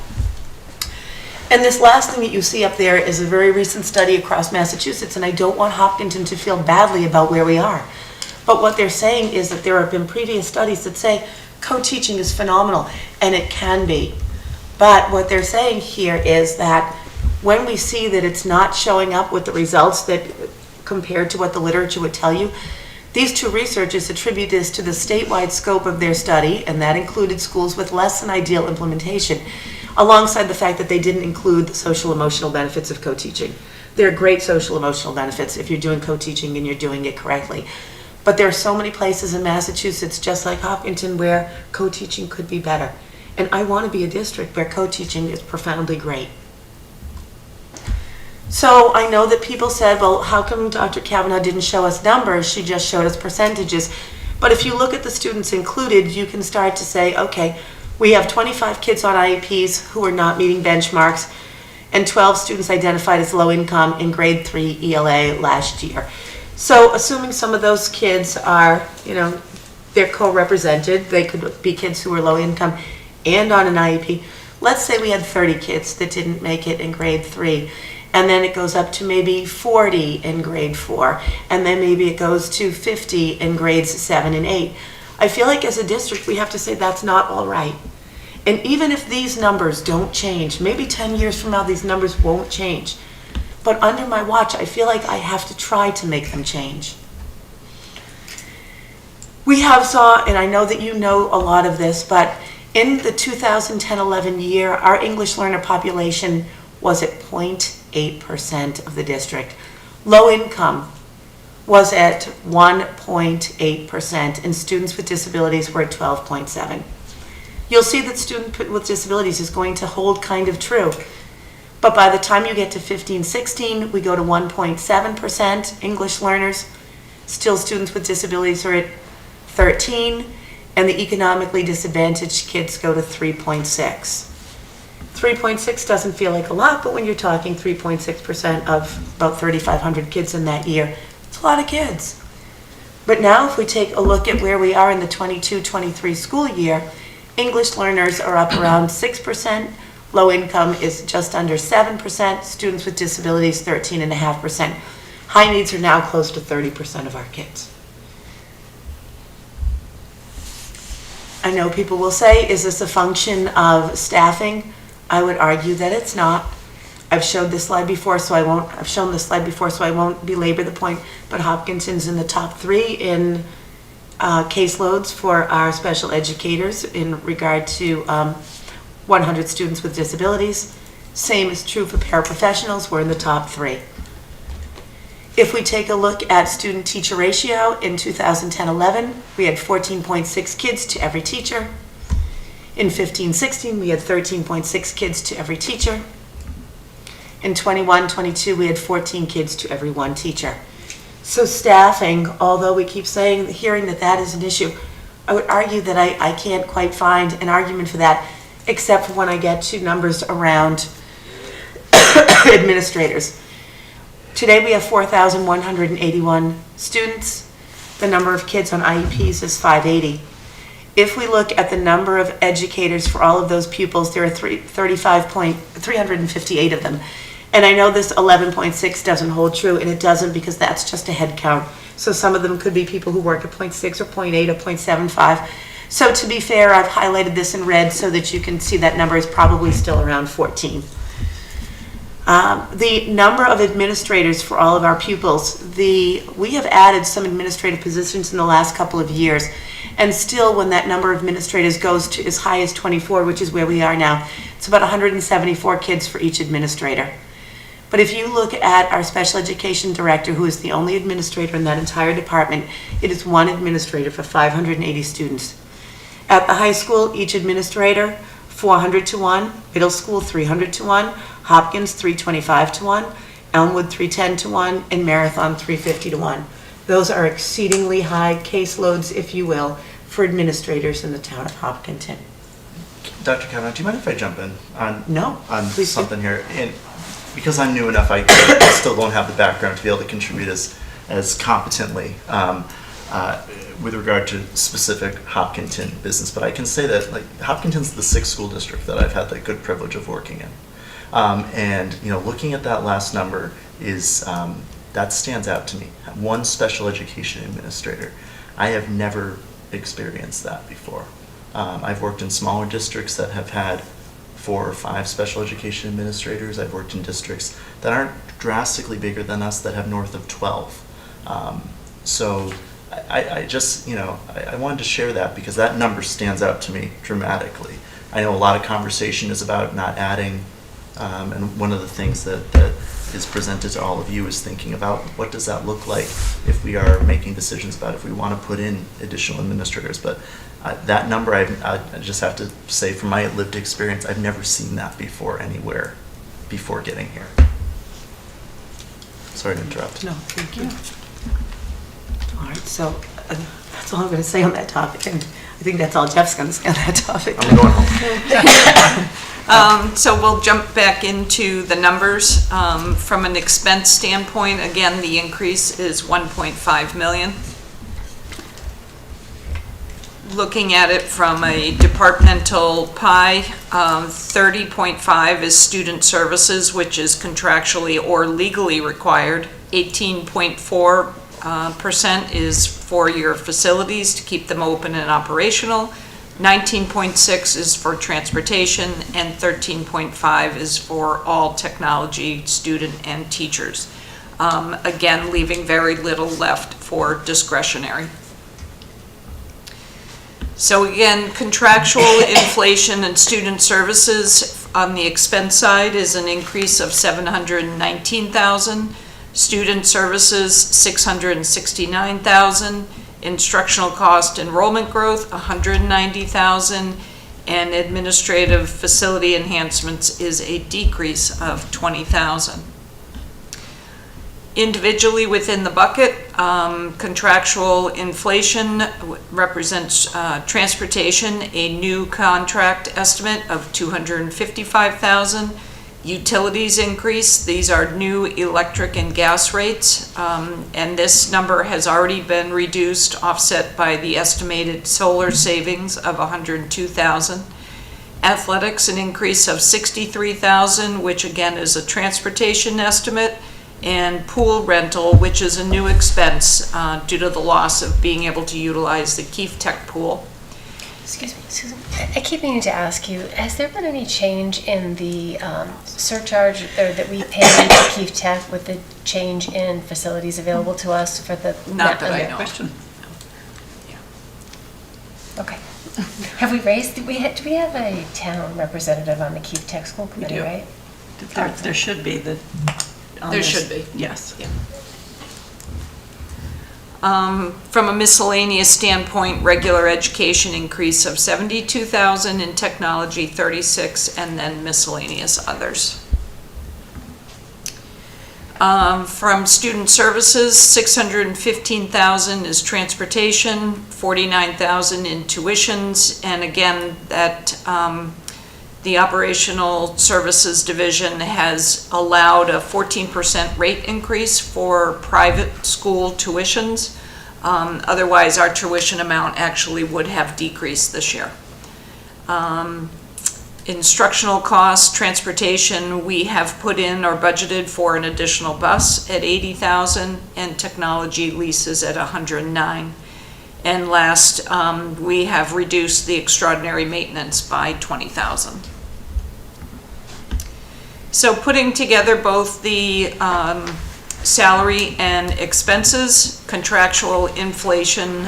And this last thing that you see up there is a very recent study across Massachusetts, and I don't want Hopkinton to feel badly about where we are. But what they're saying is that there have been previous studies that say co-teaching is phenomenal, and it can be. But what they're saying here is that when we see that it's not showing up with the results that compared to what the literature would tell you, these two researchers attribute this to the statewide scope of their study, and that included schools with less than ideal implementation, alongside the fact that they didn't include the social emotional benefits of co-teaching. There are great social emotional benefits if you're doing co-teaching and you're doing it correctly. But there are so many places in Massachusetts, just like Hopkinton, where co-teaching could be better. And I want to be a district where co-teaching is profoundly great. So I know that people said, well, how come Dr. Kavanaugh didn't show us numbers? She just showed us percentages. But if you look at the students included, you can start to say, okay, we have 25 kids on IEPs who are not meeting benchmarks, and 12 students identified as low income in grade 3 ELA last year. So assuming some of those kids are, they're co-represented, they could be kids who are low income and on an IEP. Let's say we had 30 kids that didn't make it in grade 3. And then it goes up to maybe 40 in grade 4, and then maybe it goes to 50 in grades 7 and 8. I feel like as a district, we have to say that's not all right. And even if these numbers don't change, maybe 10 years from now, these numbers won't change. But under my watch, I feel like I have to try to make them change. We have saw, and I know that you know a lot of this, but in the 2010-11 year, our English learner population was at 0.8% of the district. Low income was at 1.8%, and students with disabilities were at 12.7%. You'll see that student with disabilities is going to hold kind of true. But by the time you get to 15-16, we go to 1.7% English learners. Still students with disabilities are at 13%, and the economically disadvantaged kids go to 3.6%. 3.6 doesn't feel like a lot, but when you're talking 3.6% of about 3,500 kids in that year, it's a lot of kids. But now if we take a look at where we are in the 22-23 school year, English learners are up around 6%, low income is just under 7%, students with disabilities 13.5%. High needs are now close to 30% of our kids. I know people will say, is this a function of staffing? I would argue that it's not. I've shown this slide before, so I won't belabor the point, but Hopkinson's in the top 3 in caseloads for our special educators in regard to 100 students with disabilities. Same is true for paraprofessionals, we're in the top 3. If we take a look at student-teacher ratio in 2010-11, we had 14.6 kids to every teacher. In 15-16, we had 13.6 kids to every teacher. In 21-22, we had 14 kids to every 1 teacher. So staffing, although we keep hearing that that is an issue, I would argue that I can't quite find an argument for that, except for when I get to numbers around administrators. Today we have 4,181 students. The number of kids on IEPs is 580. If we look at the number of educators for all of those pupils, there are 358 of them. And I know this 11.6 doesn't hold true, and it doesn't because that's just a head count. So some of them could be people who work at 0.6 or 0.8 or 0.75. So to be fair, I've highlighted this in red so that you can see that number is probably still around 14. The number of administrators for all of our pupils, we have added some administrative positions in the last couple of years, and still when that number of administrators goes to as high as 24, which is where we are now, it's about 174 kids for each administrator. But if you look at our special education director, who is the only administrator in that entire department, it is 1 administrator for 580 students. At the high school, each administrator, 400 to 1, middle school 300 to 1, Hopkins 325 to 1, Elmwood 310 to 1, and Marathon 350 to 1. Those are exceedingly high caseloads, if you will, for administrators in the town of Hopkinton. Dr. Kavanaugh, do you mind if I jump in on please something here? And because I'm new enough, I still don't have the background to be able to contribute as competently with regard to specific Hopkinton business. But I can say that Hopkinton's the 6th school district that I've had the good privilege of working in. And looking at that last number is that stands out to me. 1 special education administrator. I have never experienced that before. I've worked in smaller districts that have had 4 or 5 special education administrators. I've worked in districts that aren't drastically bigger than us that have north of 12. So I just, I wanted to share that because that number stands out to me dramatically. I know a lot of conversation is about not adding, and one of the things that is presented to all of you is thinking about what does that look like if we are making decisions about if we want to put in additional administrators. But that number, I just have to say from my lived experience, I've never seen that before anywhere before getting here. Sorry to interrupt. No, thank you. All right, so that's all I'm going to say on that topic, and I think that's all Jeff's going to say on that topic. I'm going home. So we'll jump back into the numbers. From an expense standpoint, again, the increase is 1.5 million. Looking at it from a departmental pie, 30.5 is student services, which is contractually or legally required. 18.4% is for your facilities to keep them open and operational. 19.6 is for transportation, and 13.5 is for all technology, student and teachers. Again, leaving very little left for discretionary. So again, contractual inflation and student services on the expense side is an increase of $719,000. Student services, $669,000. Instructional cost enrollment growth, $190,000. And administrative facility enhancements is a decrease of $20,000. Individually within the bucket, contractual inflation represents transportation, a new contract estimate of $255,000. Utilities increase, these are new electric and gas rates, and this number has already been reduced, offset by the estimated solar savings of $102,000. Athletics, an increase of $63,000, which again is a transportation estimate. And pool rental, which is a new expense due to the loss of being able to utilize the Keefe Tech pool. Excuse me, Susan. I keep meaning to ask you, has there been any change in the surcharge that we pay to Keefe Tech with the change in facilities available to us for the... Not that I know. Question. Okay. Have we raised, do we have a town representative on the Keefe Tech School Committee, do. right? There should be. There should be. Yes. Yeah. From a miscellaneous standpoint, regular education increase of $72,000, in technology $36,000, and then miscellaneous others. From student services, $615,000 is transportation, $49,000 in tuitions, and again, that the operational services division has allowed a 14% rate increase for private school tuitions. Otherwise, our tuition amount actually would have decreased this year. Instructional costs, transportation, we have put in or budgeted for an additional bus at $80,000, and technology leases at $109,000. And last, we have reduced the extraordinary maintenance by $20,000. So putting together both the salary and expenses, contractual inflation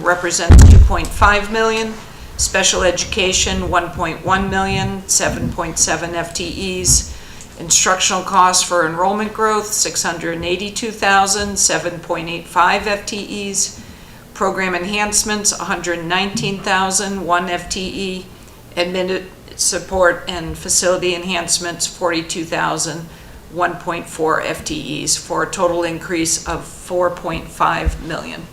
represents $2.5 million, special education $1.1 million, 7.7 FTEs, instructional costs for enrollment growth $682,000, 7.85 FTEs, program enhancements $119,000, 1 FTE, admin support and facility enhancements $42,000, 1.4 FTEs, for a total increase of $4.5 million.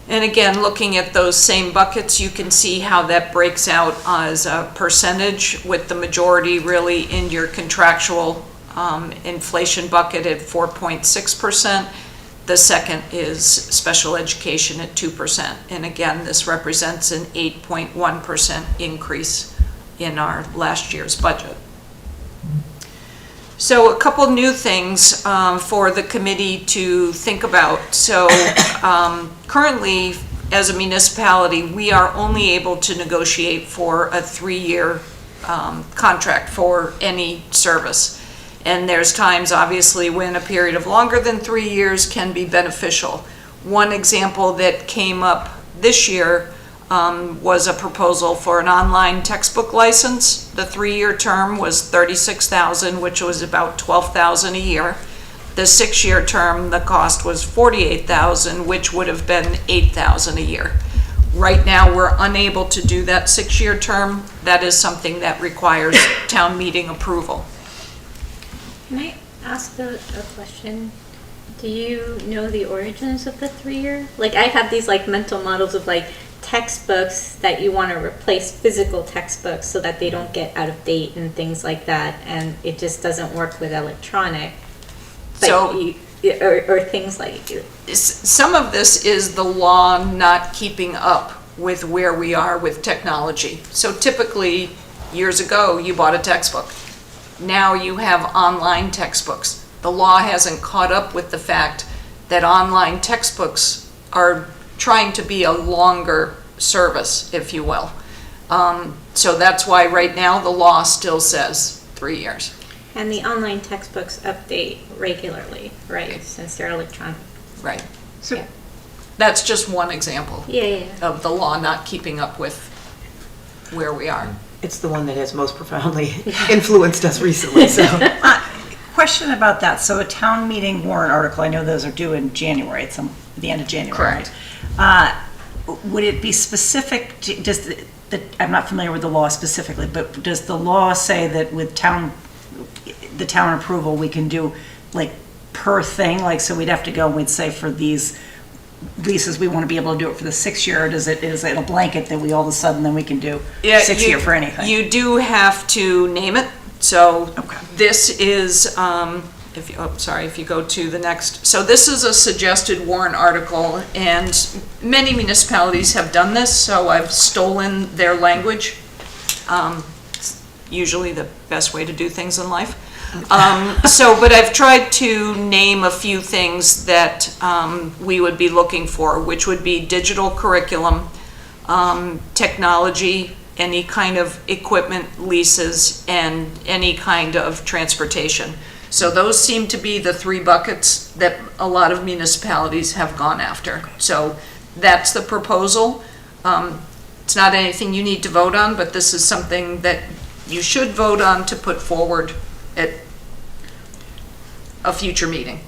And again, looking at those same buckets, you can see how that breaks out as a percentage, with the majority really in your contractual inflation bucket at 4.6%. The second is special education at 2%. And again, this represents an 8.1% increase in our last year's budget. So a couple new things for the committee to think about. So currently, as a municipality, we are only able to negotiate for a 3-year contract for any service. And there's times, obviously, when a period of longer than 3 years can be beneficial. One example that came up this year was a proposal for an online textbook license. The 3-year term was $36,000, which was about $12,000 a year. The 6-year term, the cost was $48,000, which would have been $8,000 a year. Right now, we're unable to do that 6-year term. That is something that requires town meeting approval. Can I ask a question? Do you know the origins of the 3-year? Like, I have these like mental models of like textbooks that you want to replace physical textbooks so that they don't get out of date and things like that, and it just doesn't work with electronic. But So, or things like some of this is the law not keeping up with where we are with technology. So typically, years ago, you bought a textbook. Now you have online textbooks. The law hasn't caught up with the fact that online textbooks are trying to be a longer service, if you will. So that's why right now the law still says 3 years. And the online textbooks update regularly, right? Since they're electronic. Right. So Yeah. That's just one example Yeah. of the law not keeping up with where we are. It's the one that has most profoundly influenced us recently, so. question about that. So a town meeting warrant article, I know those are due in January, it's the end of January. Correct. Right? Would it be specific, I'm not familiar with the law specifically, but does the law say that with the town approval, we can do like per thing? Like, so we'd have to go and we'd say for these leases, we want to be able to do it for the 6-year, or is it a blanket that we all of a sudden then we can do 6-year for anything? You do have to name it. So Okay. this is, if you go to the next, so this is a suggested warrant article, and many municipalities have done this, so I've stolen their language. It's usually the best way to do things in life. But I've tried to name a few things that we would be looking for, which would be digital curriculum, technology, any kind of equipment leases, and any kind of transportation. So those seem to be the 3 buckets that a lot of municipalities have gone after. So that's the proposal. It's not anything you need to vote on, but this is something that you should vote on to put forward at a future meeting.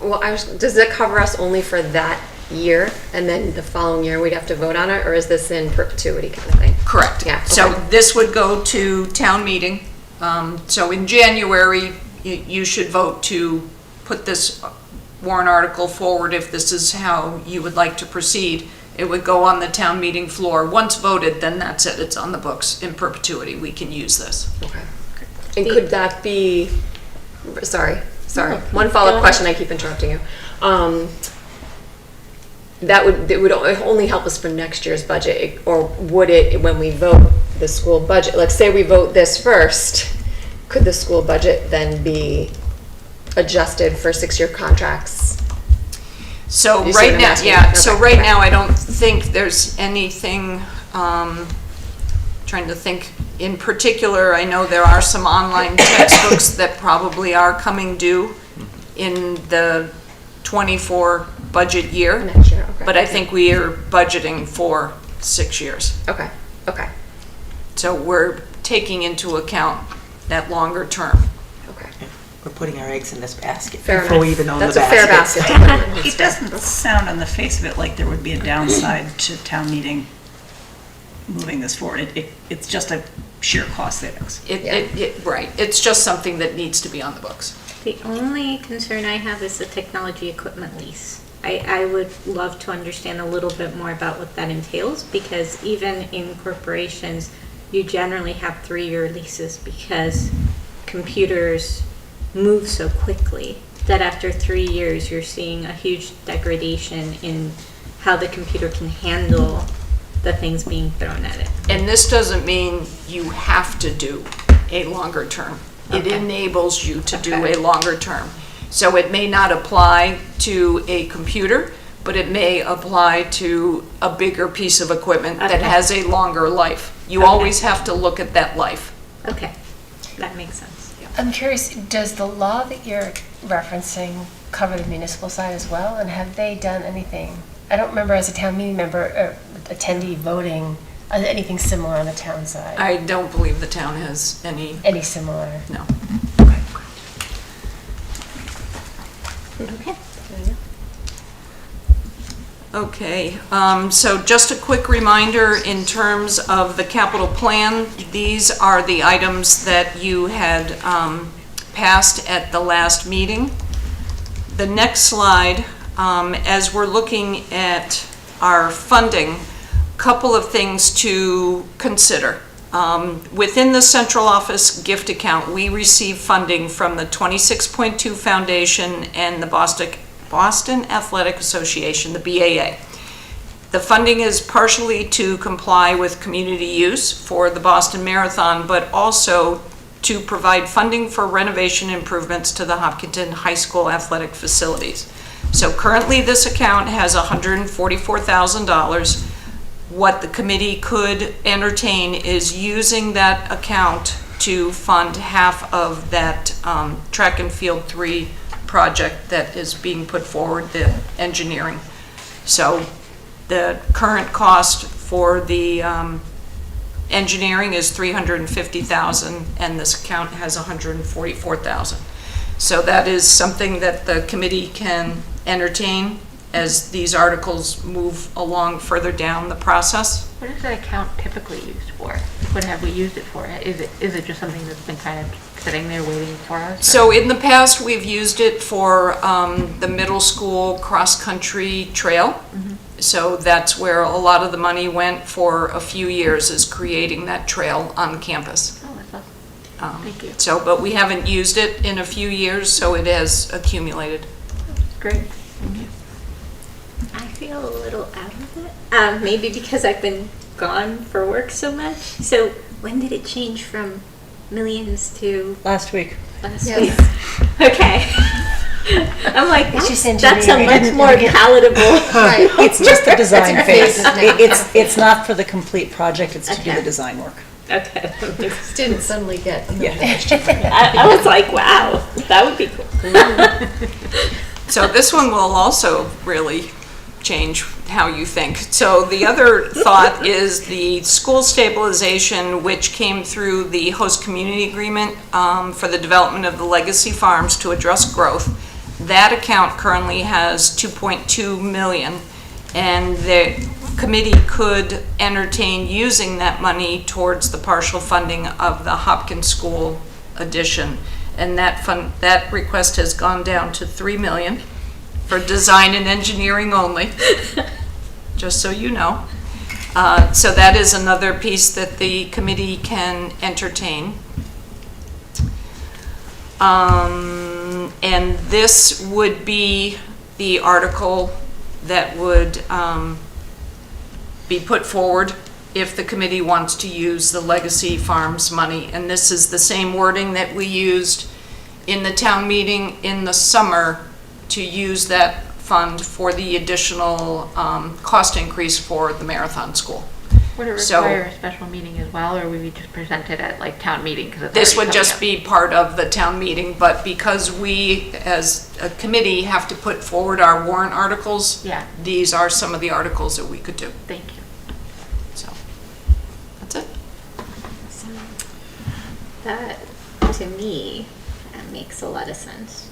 Well, does it cover us only for that year, and then the following year we'd have to vote on it, or is this in perpetuity kind of thing? Correct. Yeah. So Okay. this would go to town meeting. So in January, you should vote to put this warrant article forward if this is how you would like to proceed. It would go on the town meeting floor. Once voted, then that's it. It's on the books in perpetuity. We can use this. Okay. And could that be? Sorry. No, One go follow-up ahead. question. I keep interrupting you. That would only help us for next year's budget, or would it when we vote the school budget? Like, say we vote this first, could the school budget then be adjusted for 6-year contracts? So You see right what I'm now, asking? yeah, so Okay, right okay. now, I don't think there's anything, trying to think in particular. I know there are some online textbooks that probably are coming due in the 24 budget year. Next year, okay. But I think we are budgeting for 6 years. Okay. So we're taking into account that longer term. Okay. We're putting our eggs in this basket Fair before we enough. even own That's the a fair basket. basket. It doesn't sound on the face of it like there would be a downside to town meeting moving this forward. It's just a sheer cost savings. Right, it's just something that needs to be on the books. The only concern I have is the technology equipment lease. I would love to understand a little bit more about what that entails, because even in corporations, you generally have 3-year leases because computers move so quickly that after 3 years, you're seeing a huge degradation in how the computer can handle the things being thrown at it. And this doesn't mean you have to do a longer term. It Okay. enables you to do Okay. a longer term. So it may not apply to a computer, but it may apply to a bigger piece of equipment that Okay. has a longer life. You Okay. always have to look at that life. Okay, that makes sense. I'm curious, does the law that you're referencing cover the municipal side as well? And have they done anything? I don't remember as a town meeting member or attendee voting on anything similar on the town side. I don't believe the town has any, Any similar? no. Okay. Okay, so just a quick reminder in terms of the capital plan, these are the items that you had passed at the last meeting. The next slide, as we're looking at our funding, couple of things to consider. Within the central office gift account, we receive funding from the 26.2 Foundation and the Boston Athletic Association, the BAA. The funding is partially to comply with community use for the Boston Marathon, but also to provide funding for renovation improvements to the Hopkinton High School athletic facilities. So currently this account has $144,000. What the committee could entertain is using that account to fund half of that track and field 3 project that is being put forward, the engineering. So the current cost for the engineering is $350,000 and this account has $144,000. So that is something that the committee can entertain as these articles move along further down the process. What is that account typically used for? What have we used it for? Is it just something that's been kind of sitting there waiting for us? So in the past, we've used it for the middle school cross-country trail. So that's where a lot of the money went for a few years, is creating that trail on campus. Oh, that's awesome. Thank you. So, but we haven't used it in a few years, so it has accumulated. Great. I feel a little out of it. Maybe because I've been gone for work so much. So when did it change from millions to Last week. last Yes. week? Okay. I'm like, It's just that's a engineering. much more palatable. Right. It's just the design It's phase. phases now. It's not for the complete project, it's to do Okay. the design work. Okay. Didn't suddenly get a million. I was like, wow, that would be cool. So this one will also really change how you think. So the other thought is the school stabilization, which came through the host community agreement for the development of the legacy farms to address growth. That account currently has 2.2 million, and the committee could entertain using that money towards the partial funding of the Hopkins School addition. And that request has gone down to 3 million for design and engineering only, just so you know. So that is another piece that the committee can entertain. And this would be the article that would be put forward if the committee wants to use the Legacy Farms money. And this is the same wording that we used in the town meeting in the summer to use that fund for the additional cost increase for the marathon school. Would it So- require a special meeting as well, or would we just present it at like town meeting? 'Cause it's This already would coming just up? be part of the town meeting, but because we, as a committee, have to put forward our warrant articles, Yeah, these are some of the articles that we could do. thank you. So, that's it. So that, to me, that makes a lot of sense.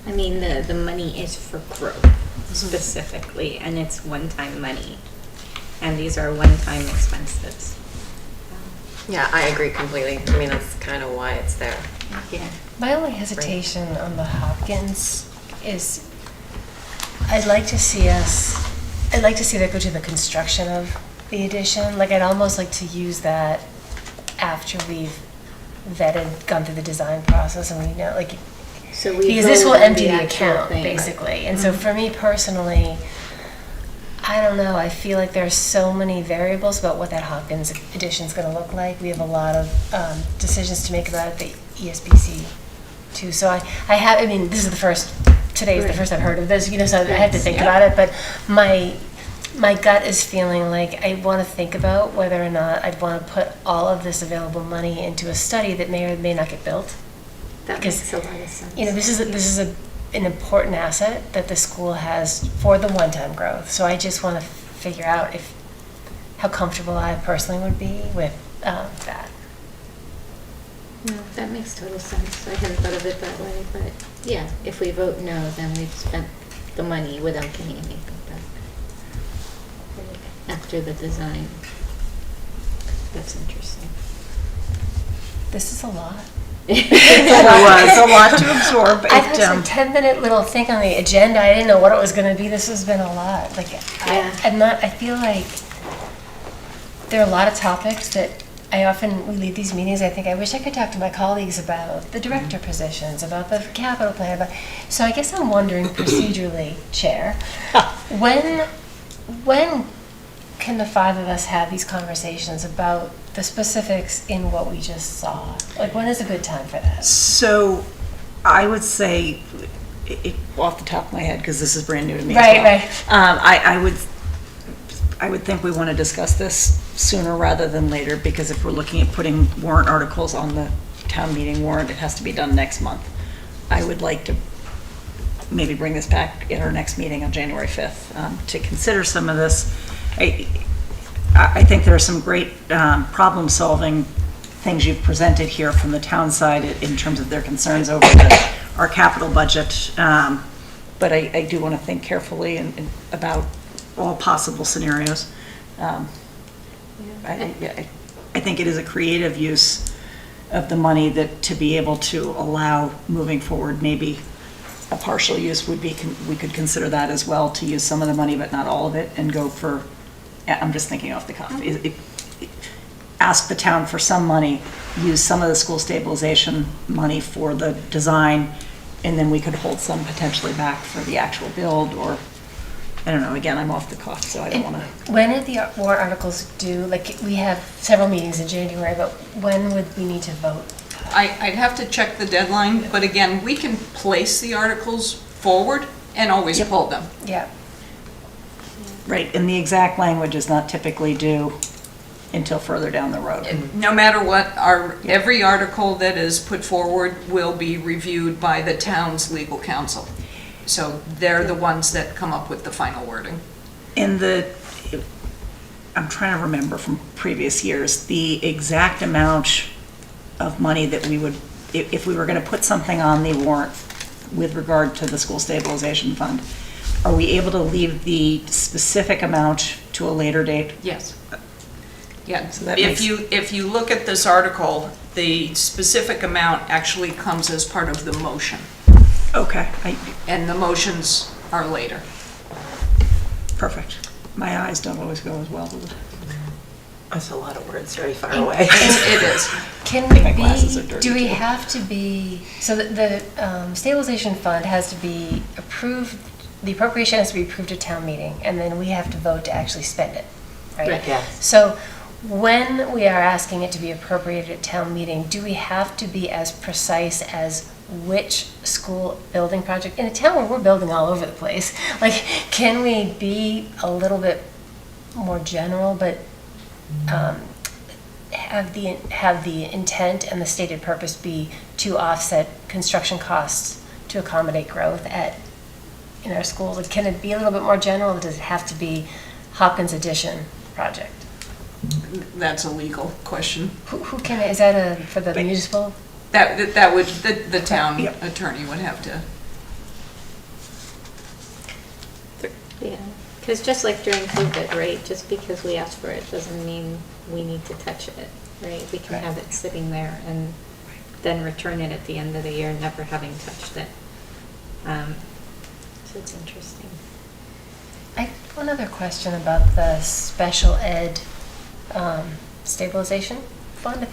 I mean, the money is for growth specifically, and it's one-time money. And these are one-time expenses. Yeah, I agree completely. I mean, that's kind of why it's there. Yeah. My only hesitation on the Hopkins is I'd like to see that go to the construction of the addition. Like, I'd almost like to use that after we've gone through the design process and we know, like, So we because this will vote on empty the actual account, thing. basically. And so for me personally, I don't know, I feel like there's so many variables about what that Hopkins addition is going to look like. We have a lot of decisions to make about the ESBC too. So I mean, this is the first today is the Right. first I've heard of this, so I had to think Yeah. about it, but my gut is feeling like I want to think about whether or not I'd want to put all of this available money into a study that may or may not get built. That Because, makes a lot of sense. This is an important asset that the school has for the one-time growth. So I just want to figure out how comfortable I personally would be with that. No, that makes total sense. I hadn't thought of it that way, but yeah, if we vote no, then we've spent the money without getting anything back. After the design. That's interesting. This is a lot. It's a lot to absorb. I had a 10-minute little thing on the agenda. I didn't know what it was going to be. This has been a lot. I feel like there are a lot of topics that we leave these meetings, I think I wish I could talk to my colleagues about the director positions, about the capital plan. So I guess I'm wondering procedurally, Chair, when can the five of us have these conversations about the specifics in what we just saw? Like, when is a good time for that? So I would say, off the top of my head, because this is brand new to me Right, as well. I would think we want to discuss this sooner rather than later, because if we're looking at putting warrant articles on the town meeting warrant, it has to be done next month. I would like to maybe bring this back at our next meeting on January 5th to consider some of this. I think there are some great problem-solving things you've presented here from the town side in terms of their concerns over our capital budget. But I do want to think carefully and about all possible scenarios. I think it is a creative use of the money that to be able to allow moving forward, maybe a partial use would be, we could consider that as well, to use some of the money but not all of it and go for, I'm just thinking off the cuff. Ask the town for some money, use some of the school stabilization money for the design, and then we could hold some potentially back for the actual build, or I don't know, again, I'm off the cuff, so I don't want to. When are the warrant articles due? Like, we have several meetings in January, but when would we need to vote? I'd have to check the deadline, but again, we can place the articles forward and always pull them. Yeah. Right, and the exact language is not typically due until further down the road. No matter what, every article that is put forward will be reviewed by the town's legal counsel. So they're the ones that come up with the final wording. I'm trying to remember from previous years, the exact amount of money that we would, if we were going to put something on the warrant with regard to the school stabilization fund, are we able to leave the specific amount to a later date? Yes. Yeah, So that if you look at this article, the specific amount actually comes as part of the motion. Okay. And the motions are later. Perfect. My eyes don't always go as well with it. That's a lot of words very far away. It is. Can My glasses are dirty do we too. have to be, so the stabilization fund has to be approved, the appropriation has to be approved at town meeting, and then we have to vote to actually spend it, right? Right. Yes. So when we are asking it to be appropriated at town meeting, do we have to be as precise as which school building project? In a town where we're building all over the place, like, can we be a little bit more general, but have the intent and the stated purpose be to offset construction costs to accommodate growth in our schools? Like, can it be a little bit more general, or does it have to be Hopkins Addition project? That's a legal question. Who can, is that for the municipal? That would, the town Yep. attorney would have to. Yeah, because just like during COVID, right, just because we asked for it doesn't mean we need to touch it, right? We can have it sitting there and then return it at the end of the year, never having touched it. So it's interesting. I have one other question about the special ed stabilization fund.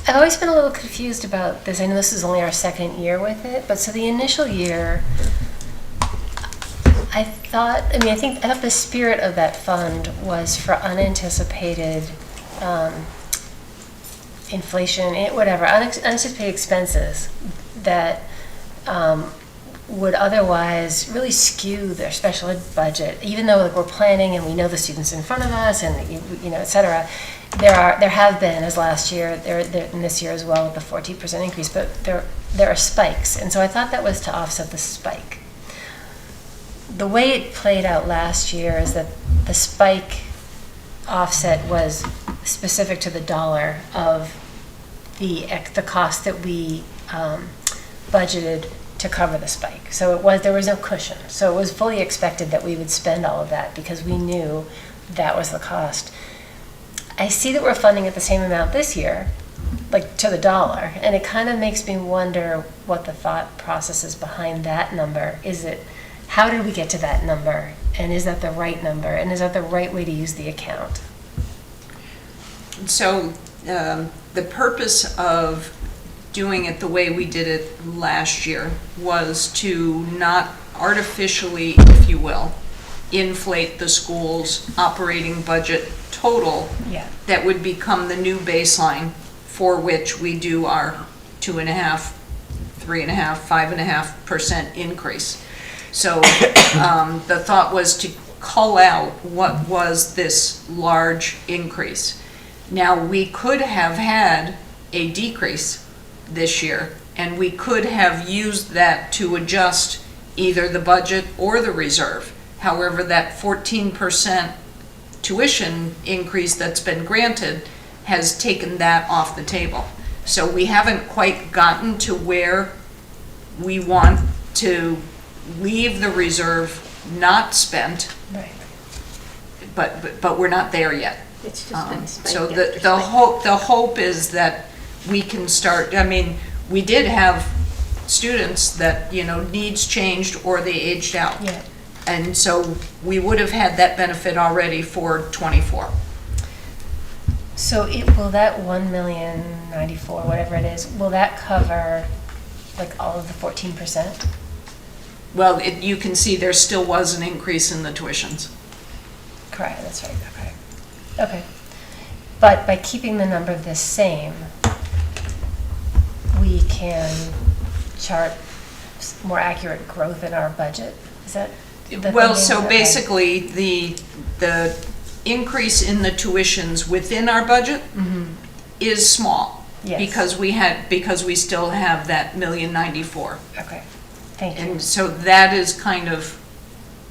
I've always been a little confused about this. I know this is only our second year with it, but so the initial year, I thought the spirit of that fund was for unanticipated inflation, whatever, unanticipated expenses that would otherwise really skew their special ed budget, even though like, we're planning and we know the students in front of us and et cetera. There have been, as last year, there and this year as well with the 14% increase, but there are spikes, and so I thought that was to offset the spike. The way it played out last year is that the spike offset was specific to the dollar of the cost that we budgeted to cover the spike. So there was no cushion. So it was fully expected that we would spend all of that because we knew that was the cost. I see that we're funding at the same amount this year, like to the dollar, and it kind of makes me wonder what the thought process is behind that number. How did we get to that number? And is that the right number? And is that the right way to use the account? So the purpose of doing it the way we did it last year was to not artificially, if you will, inflate the school's operating budget total that would become the new baseline for which we do our 2.5%, 3.5%, 5.5% increase. So the thought was to cull out what was this large increase. Now, we could have had a decrease this year, and we could have used that to adjust either the budget or the reserve. However, that 14% tuition increase that's been granted has taken that off the table. So we haven't quite gotten to where we want to leave the reserve not spent, Right. but we're not there yet. It's just been spiked. So the hope is that we can start. I mean, we did have students that needs changed or they aged out, and so we would have had that benefit already for 24. So will that 1,094,000, whatever it is, will that cover like all of the 14%? Well, you can see there still was an increase in the tuitions. Correct, that's right, okay. But by keeping the number the same, we can chart more accurate growth in our budget? Is that the Well, thinking? so Okay. basically, the increase in the tuitions within our budget is small. Yes. Because we still have that $1,094,000. Okay, thank you. And so that is kind of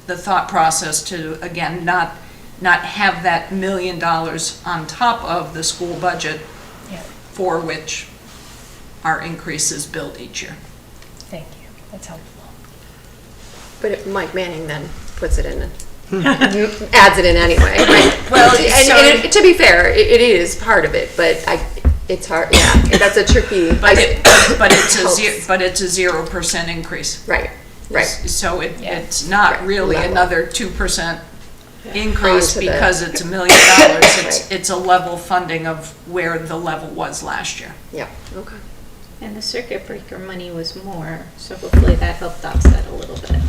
the thought process to, again, not have that $1 million on top of the school budget for which our increase is built each year. Thank you, that's helpful. But Mike Manning then puts it in, adds it in anyway, right? Well, and to be fair, it is part of it, but it's hard, that's a tricky. But it's a 0% increase. Right. So it's not really Level. another 2% increase Onto the- because it's $1 million. It's a level funding of where the level was last year. Yeah, okay. And the circuit breaker money was more, so hopefully that helped offset a little bit.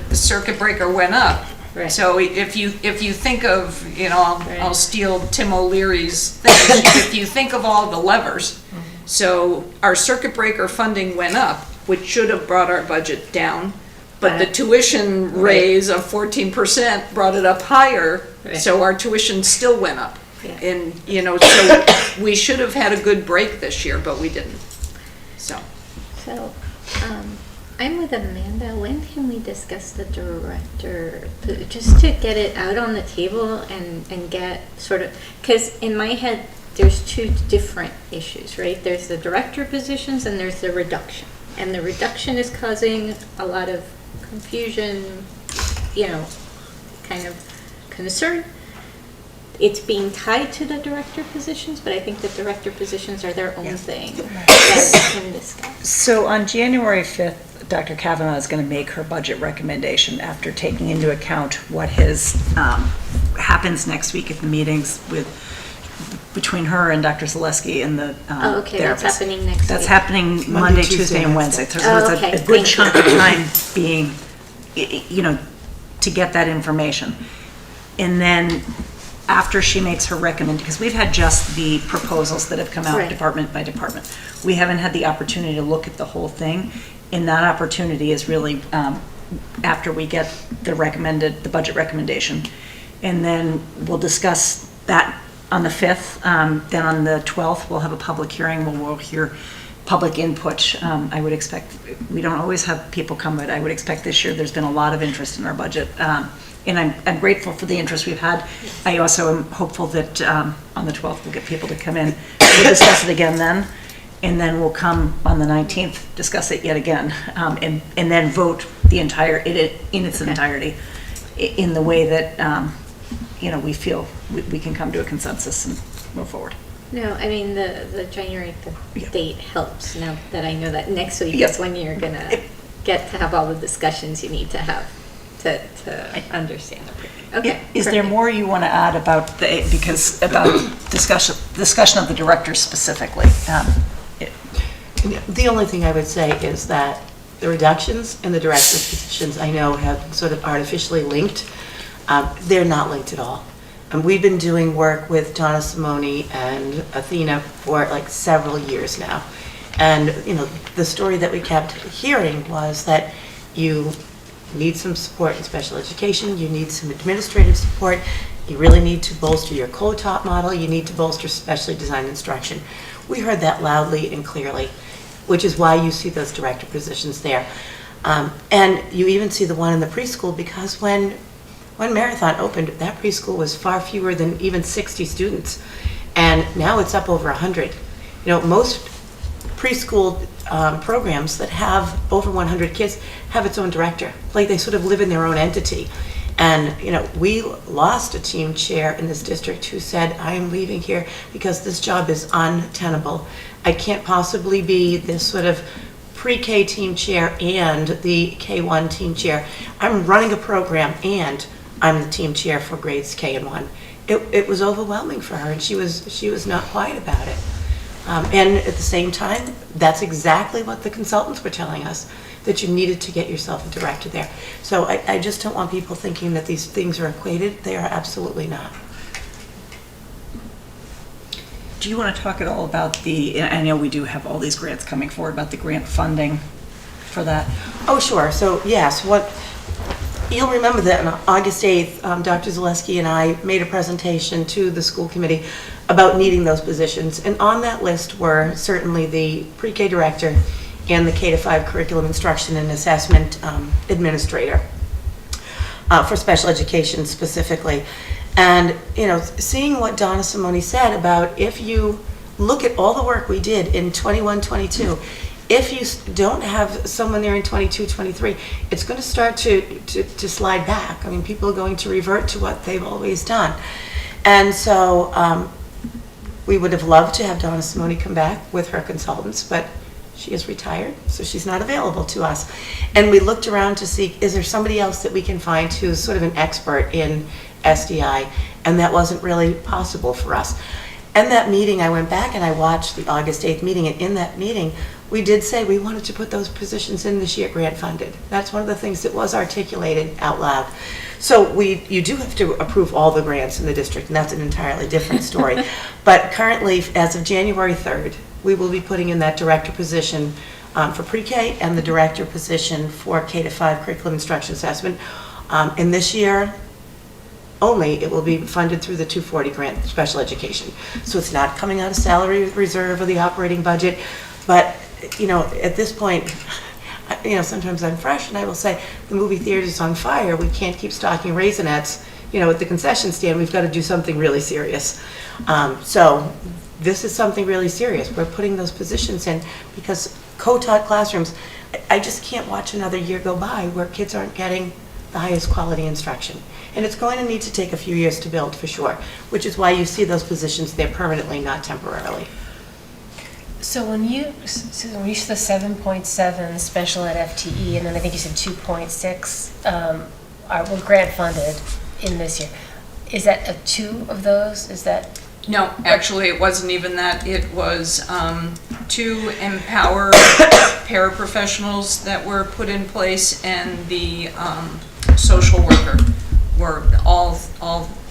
The circuit breaker went up. Right. So if you think of, I'll Right. steal Tim O'Leary's thing. If you think of all the levers, so our circuit breaker funding went up, which should have brought our budget down, but the tuition raise of 14% brought it up higher, Right. so our tuition still went up. Yeah. And, so we should have had a good break this year, but we didn't. So, I'm with Amanda. When can we discuss the director, just to get it out on the table and get sort of, because in my head, there's two different issues, right? There's the director positions and there's the reduction. And the reduction is causing a lot of confusion, kind of concern. It's being tied to the director positions, but I think the director positions are their own thing that we can discuss. So on January 5th, Dr. Kavanaugh is going to make her budget recommendation after taking into account what happens next week at the meetings between her and Dr. Zaleski and the Okay, that's therapist. happening next week. That's happening Monday, Tuesday, and Wednesday. So it's Okay, a good thank chunk you. of time being, to get that information. And then after she makes her recommendation, because we've had just the proposals that have come out Right. department by department. We haven't had the opportunity to look at the whole thing. And that opportunity is really after we get the budget recommendation. And then we'll discuss that on the 5th. Then on the 12th, we'll have a public hearing where we'll hear public input. I would expect, we don't always have people come, but I would expect this year there's been a lot of interest in our budget. And I'm grateful for the interest we've had. I also am hopeful that on the 12th we'll get people to come in. We'll discuss it again then, and then we'll come on the 19th, discuss it yet again, and then vote the entire, in its entirety, in the way that we feel we can come to a consensus and move forward. No, I mean, the January date helps now that I know that next week Yep. is when you're gonna get to have all the discussions you need to have to understand the program. Okay. Is there more you want to add about discussion of the directors specifically? The only thing I would say is that the reductions in the director's positions I know have sort of artificially linked. They're not linked at all. And we've been doing work with Donna Simone and Athena for like several years now. And, the story that we kept hearing was that you need some support in special education, you need some administrative support, you really need to bolster your co-taught model, you need to bolster specially designed instruction. We heard that loudly and clearly, which is why you see those director positions there. And you even see the one in the preschool, because when Marathon opened, that preschool was far fewer than even 60 students. And now it's up over 100. Most preschool programs that have over 100 kids have its own director. Like, they sort of live in their own entity. And, we lost a team chair in this district who said, I am leaving here because this job is untenable. I can't possibly be this sort of pre-K team chair and the K1 team chair. I'm running a program and I'm the team chair for grades K and 1. It was overwhelming for her, and she was not quiet about it. And at the same time, that's exactly what the consultants were telling us, that you needed to get yourself a director there. So I just don't want people thinking that these things are equated. They are absolutely not. Do you want to talk at all about I know we do have all these grants coming forward, about the grant funding for that? Oh, sure. So, yes, you'll remember that on August 8th, Dr. Zaleski and I made a presentation to the school committee about needing those positions. And on that list were certainly the pre-K director and the K-5 curriculum instruction and assessment administrator for special education specifically. And, seeing what Donna Simone said about, if you look at all the work we did in 21-22, if you don't have someone there in 22-23, it's going to start to slide back. I mean, people are going to revert to what they've always done. And so we would have loved to have Donna Simone come back with her consultants, but she is retired, so she's not available to us. And we looked around to see, is there somebody else that we can find who's sort of an expert in SDI? And that wasn't really possible for us. In that meeting, I went back and I watched the August 8th meeting, and in that meeting, we did say we wanted to put those positions in this year grant funded. That's one of the things that was articulated out loud. So you do have to approve all the grants in the district, and that's an entirely different story. But currently, as of January 3rd, we will be putting in that director position for pre-K and the director position for K-5 curriculum instruction assessment. In this year only, it will be funded through the 240 grant special education. So it's not coming out of salary reserve or the operating budget. But, at this point, sometimes I'm fresh and I will say, the movie theater's on fire. We can't keep stocking Raisinets, at the concession stand. We've got to do something really serious. So this is something really serious. We're putting those positions in because co-taught classrooms, I just can't watch another year go by where kids aren't getting the highest quality instruction. And it's going to need to take a few years to build for sure, which is why you see those positions there permanently, not temporarily. So when you said the 7.7 special ed FTE, and then I think you said 2.6 were grant funded in this year, is that two of those? Is that? No, actually, it wasn't even that. It was to empower paraprofessionals that were put in place, and the social worker. Were all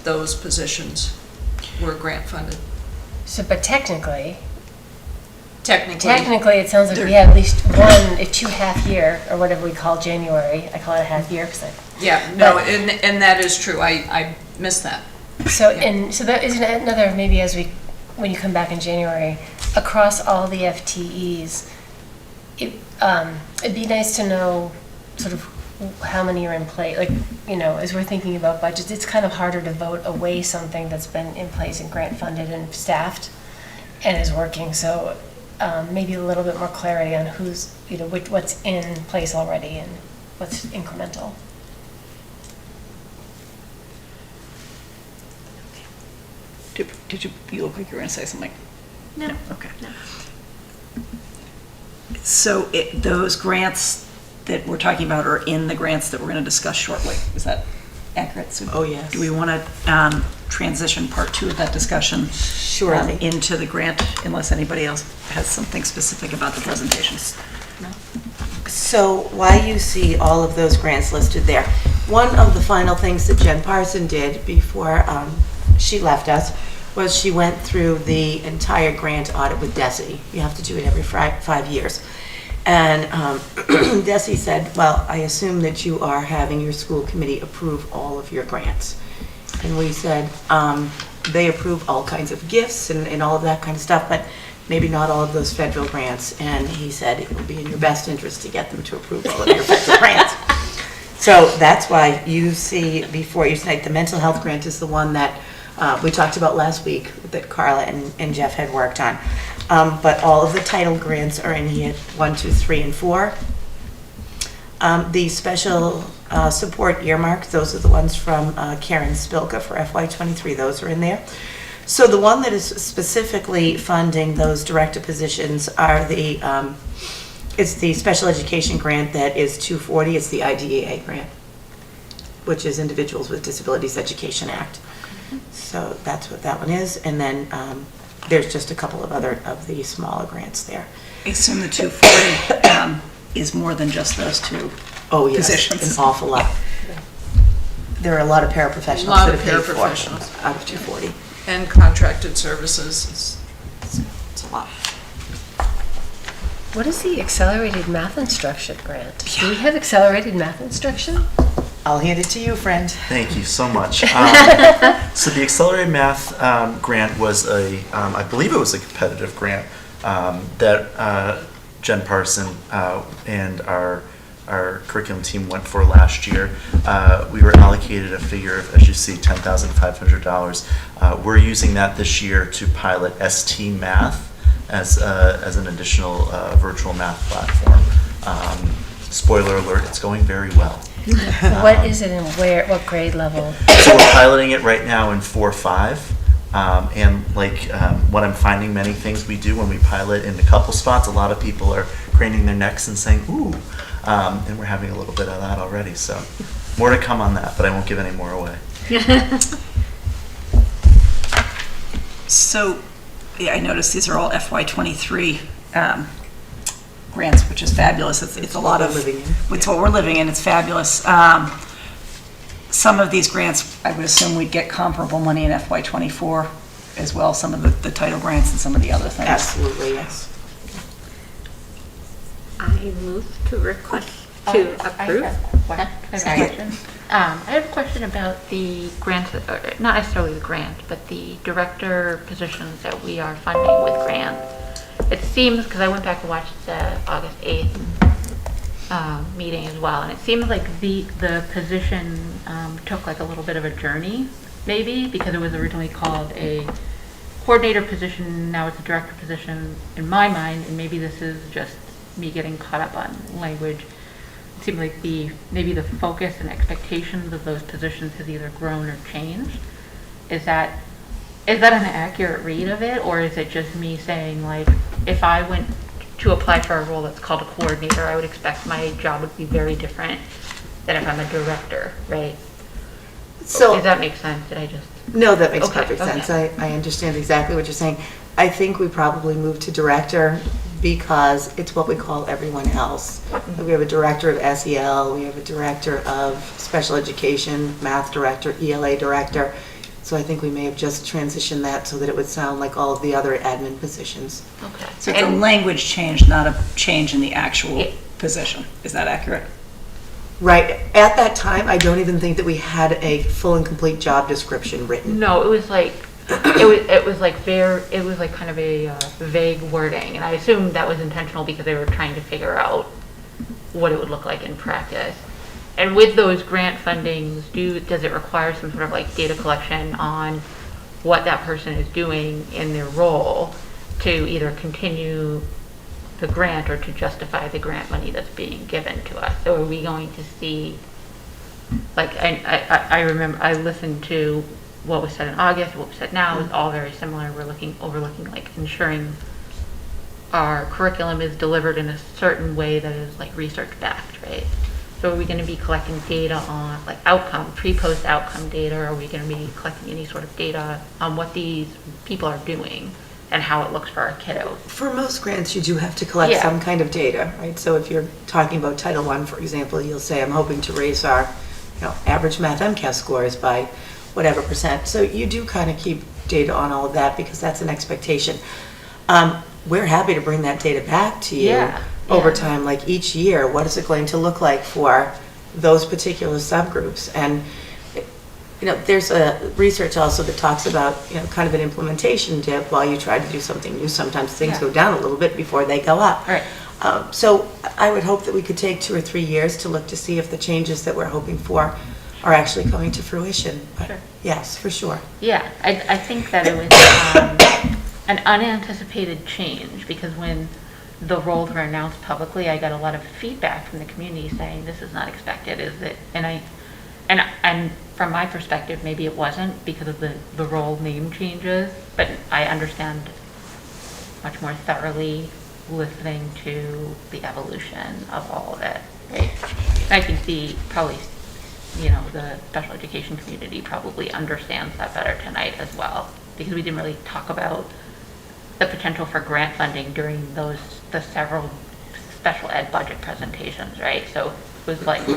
those positions were grant funded. So, but technically, Technically, it sounds like we have at least one, if 2 half year, or whatever we call January. I call it a half year because Yeah, no, and that is true. I missed that. so that isn't another, maybe when you come back in January, across all the FTEs, it'd be nice to know sort of how many are in place. Like, as we're thinking about budgets, it's kind of harder to vote away something that's been in place and grant funded and staffed and is working. So maybe a little bit more clarity on who's, what's in place already and what's incremental. Did you look like you were going to say something? No. Okay. No. So those grants that we're talking about are in the grants that we're going to discuss shortly. Is that accurate, Sue? Oh, yes. Do we want to transition part 2 of that discussion Surely. into the grant, unless anybody else has something specific about the presentations? So why you see all of those grants listed there. One of the final things that Jen Parson did before she left us was she went through the entire grant audit with DESE. You have to do it every 5 years. And DESE said, well, I assume that you are having your school committee approve all of your grants. And we said, they approve all kinds of gifts and all of that kind of stuff, but maybe not all of those federal grants. And he said it would be in your best interest to get them to approve all of your federal grants. So that's why you see before you tonight, the mental health grant is the one that we talked about last week that Carla and Jeff had worked on. But all of the title grants are in here, 1, 2, 3, and 4. The special support earmark, those are the ones from Karen Spilka for FY23. Those are in there. So the one that is specifically funding those director positions are it's the special education grant that is $240. It's the IDEA grant, which is Individuals with Disabilities Education Act. So that's what that one is. And then there's just a couple of other of the smaller grants there. I assume the 240 is more than just those 2 positions. An awful lot. There are a lot of paraprofessionals that are paid for out of 240. And contracted services, it's a lot. What is the accelerated math instruction grant? Do we have accelerated math instruction? I'll hand it to you, friend. Thank you so much. So the Accelerated Math grant was I believe it was a competitive grant that Jen Parson and our curriculum team went for last year. We were allocated a figure of, as you see, $10,500. We're using that this year to pilot ST Math as an additional virtual math platform. Spoiler alert, it's going very well. What is it and what grade level? So we're piloting it right now in 4-5. And what I'm finding many things we do when we pilot in a couple spots, a lot of people are craning their necks and saying, ooh, and we're having a little bit of that already. So more to come on that, but I won't give any more away. So, yeah, I noticed these are all FY23 grants, which is fabulous. It's a lot of, it's what we're living in. It's fabulous. Some of these grants, I would assume we'd get comparable money in FY24 as well, some of the title grants and some of the other things. Absolutely, yes. I move to request to approve. I have a question about the grant, not necessarily the grant, but the director positions that we are funding with grants. It seems, because I went back and watched the August 8th meeting as well, and it seems like the position took like a little bit of a journey, maybe, because it was originally called a coordinator position, now it's a director position in my mind, and maybe this is just me getting caught up on language. It seemed like maybe the focus and expectations of those positions has either grown or changed. Is that an accurate read of it, or is it just me saying, like, if I went to apply for a role that's called a coordinator, I would expect my job would be very different than if I'm a director, right? So does that make sense? Did I just? No, that makes perfect sense. I understand exactly what you're saying. I think we probably moved to director because it's what we call everyone else. We have a director of SEL, we have a director of special education, math director, ELA director. So I think we may have just transitioned that so that it would sound like all of the other admin positions. Okay. So it's a language change, not a change in the actual Yeah. position. Is that accurate? Right, at that time, I don't even think that we had a full and complete job description written. No, it was like, it was like kind of a vague wording, and I assumed that was intentional because they were trying to figure out what it would look like in practice. And with those grant fundings, does it require some sort of like data collection on what that person is doing in their role to either continue the grant or to justify the grant money that's being given to us? So are we going to see, like, I remember I listened to what was said in August, what was said now, is all very similar. We're overlooking like ensuring our curriculum is delivered in a certain way that is like research backed, right? So are we going to be collecting data on like pre-post outcome data? Are we going to be collecting any sort of data on what these people are doing and how it looks for our kiddos? For most grants, you do have to collect Yeah. some kind of data, right? So if you're talking about Title I, for example, you'll say, I'm hoping to raise our average math MCAS scores by whatever percent. So you do kind of keep data on all of that because that's an expectation. We're happy to bring that data back to you Yeah, over yeah. time, like each year. What is it going to look like for those particular subgroups? And there's a research also that talks about kind of an implementation dip while you try to do something new. Sometimes things Yeah. go down a little bit before they go up. Right. So I would hope that we could take 2 or 3 years to look to see if the changes that we're hoping for are actually coming to fruition. But Sure. yes, for sure. Yeah, I think that it was an unanticipated change because when the roles were announced publicly, I got a lot of feedback from the community saying this is not expected. Is it? And from my perspective, maybe it wasn't because of the role name changes, but I understand much more thoroughly listening to the evolution of all of it. Right? And I think the special education community probably understands that better tonight as well, because we didn't really talk about the potential for grant funding during the several special ed budget presentations, right? So it was like,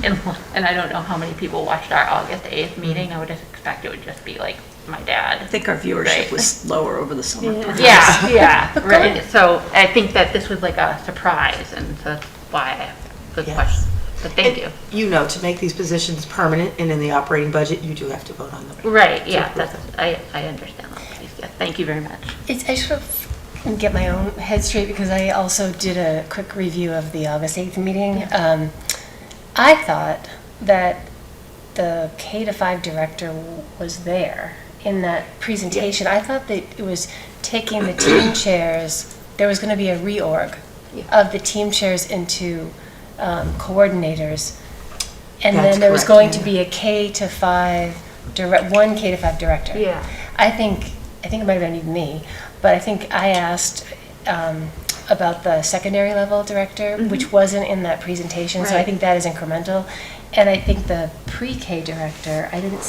and I don't know how many people watched our August 8th meeting. I would just expect it would just be like my dad. I think our viewership Right. was lower over the summer. perhaps. Yeah, right. So I think that this was like a surprise, and so that's why I have good Yes. questions. But thank you. To make these positions permanent and in the operating budget, you do have to vote on them. Right, yeah, I understand that piece. Yeah, thank you very much. I sort of can get my own head straight because I also did a quick review of the August 8th meeting. I thought that the K-5 director was there in that presentation. I thought that it was taking the team chairs, there was going to be a reorg of the team chairs into coordinators. And That's then there was correct, going yeah. to be a K-5 one K-5 director. Yeah. I think it might have been even me, but I think I asked about the secondary level director, which wasn't in that presentation, so I Right. think that is incremental. And I think the pre-K director, I don't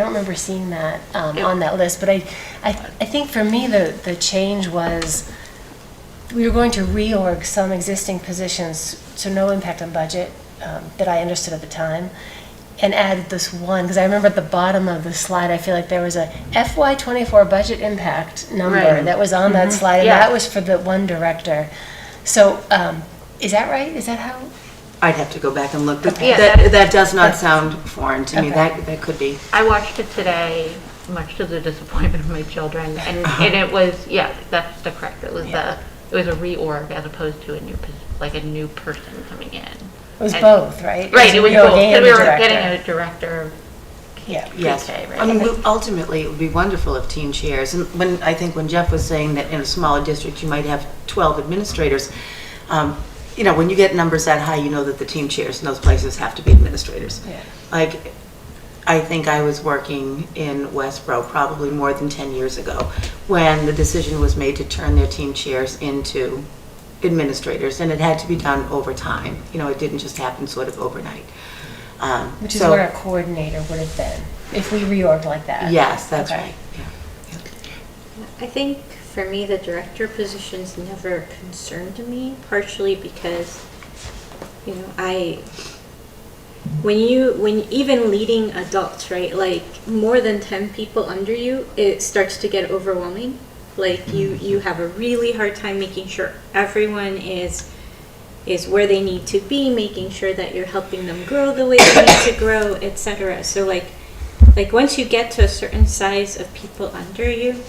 remember seeing that on that list, but I think for me the change was we were going to reorg some existing positions, so no impact on budget that I understood at the time, and added this one, because I remember at the bottom of the slide, I feel like there was a FY24 budget impact number Right. that was on that slide, and Yeah. that was for the one director. So, is that right? Is that how? I'd have to go back and look, but Yeah, that does not sound foreign to me. Okay. That could be. I watched it today, much to the disappointment of my children, and it was, that's the correct. It was it was a reorg as opposed to a new person coming in. It was And- both, right? Right, it was reorg both, and because we the were director. getting a director of Yeah. Yes. pre-K, right? I mean, ultimately, it would be wonderful if team chairs, and when Jeff was saying that in a smaller district, you might have 12 administrators, when you get numbers that high, you know that the team chairs in those places have to be administrators. Yeah. Like, I think I was working in Westboro probably more than 10 years ago when the decision was made to turn their team chairs into administrators, and it had to be done over time. It didn't just happen sort of overnight. Which is So- where a coordinator would have been, if we reorged like that. Yes, that's Okay. right. Yeah. I think for me, the director positions never concerned me, partially because, when even leading adults, right? Like more than 10 people under you, it starts to get overwhelming. Like you have a really hard time making sure everyone is where they need to be, making sure that you're helping them grow the way they need to grow, etc. So like once you get to a certain size of people under you,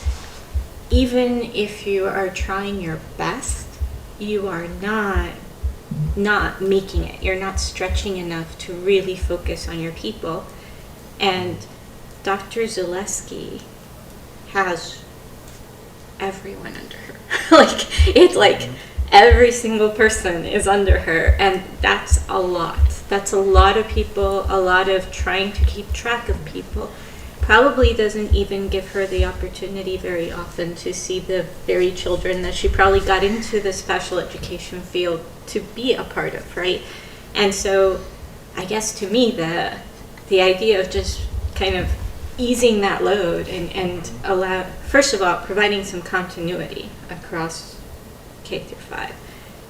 even if you are trying your best, you are not making it. You're not stretching enough to really focus on your people. And Dr. Zaleski has everyone under her. It's like every single person is under her, and that's a lot. That's a lot of people, a lot of trying to keep track of people. Probably doesn't even give her the opportunity very often to see the very children that she probably got into the special education field to be a part of, right? And so I guess to me the idea of just kind of easing that load and allow, first of all, providing some continuity across K through 5.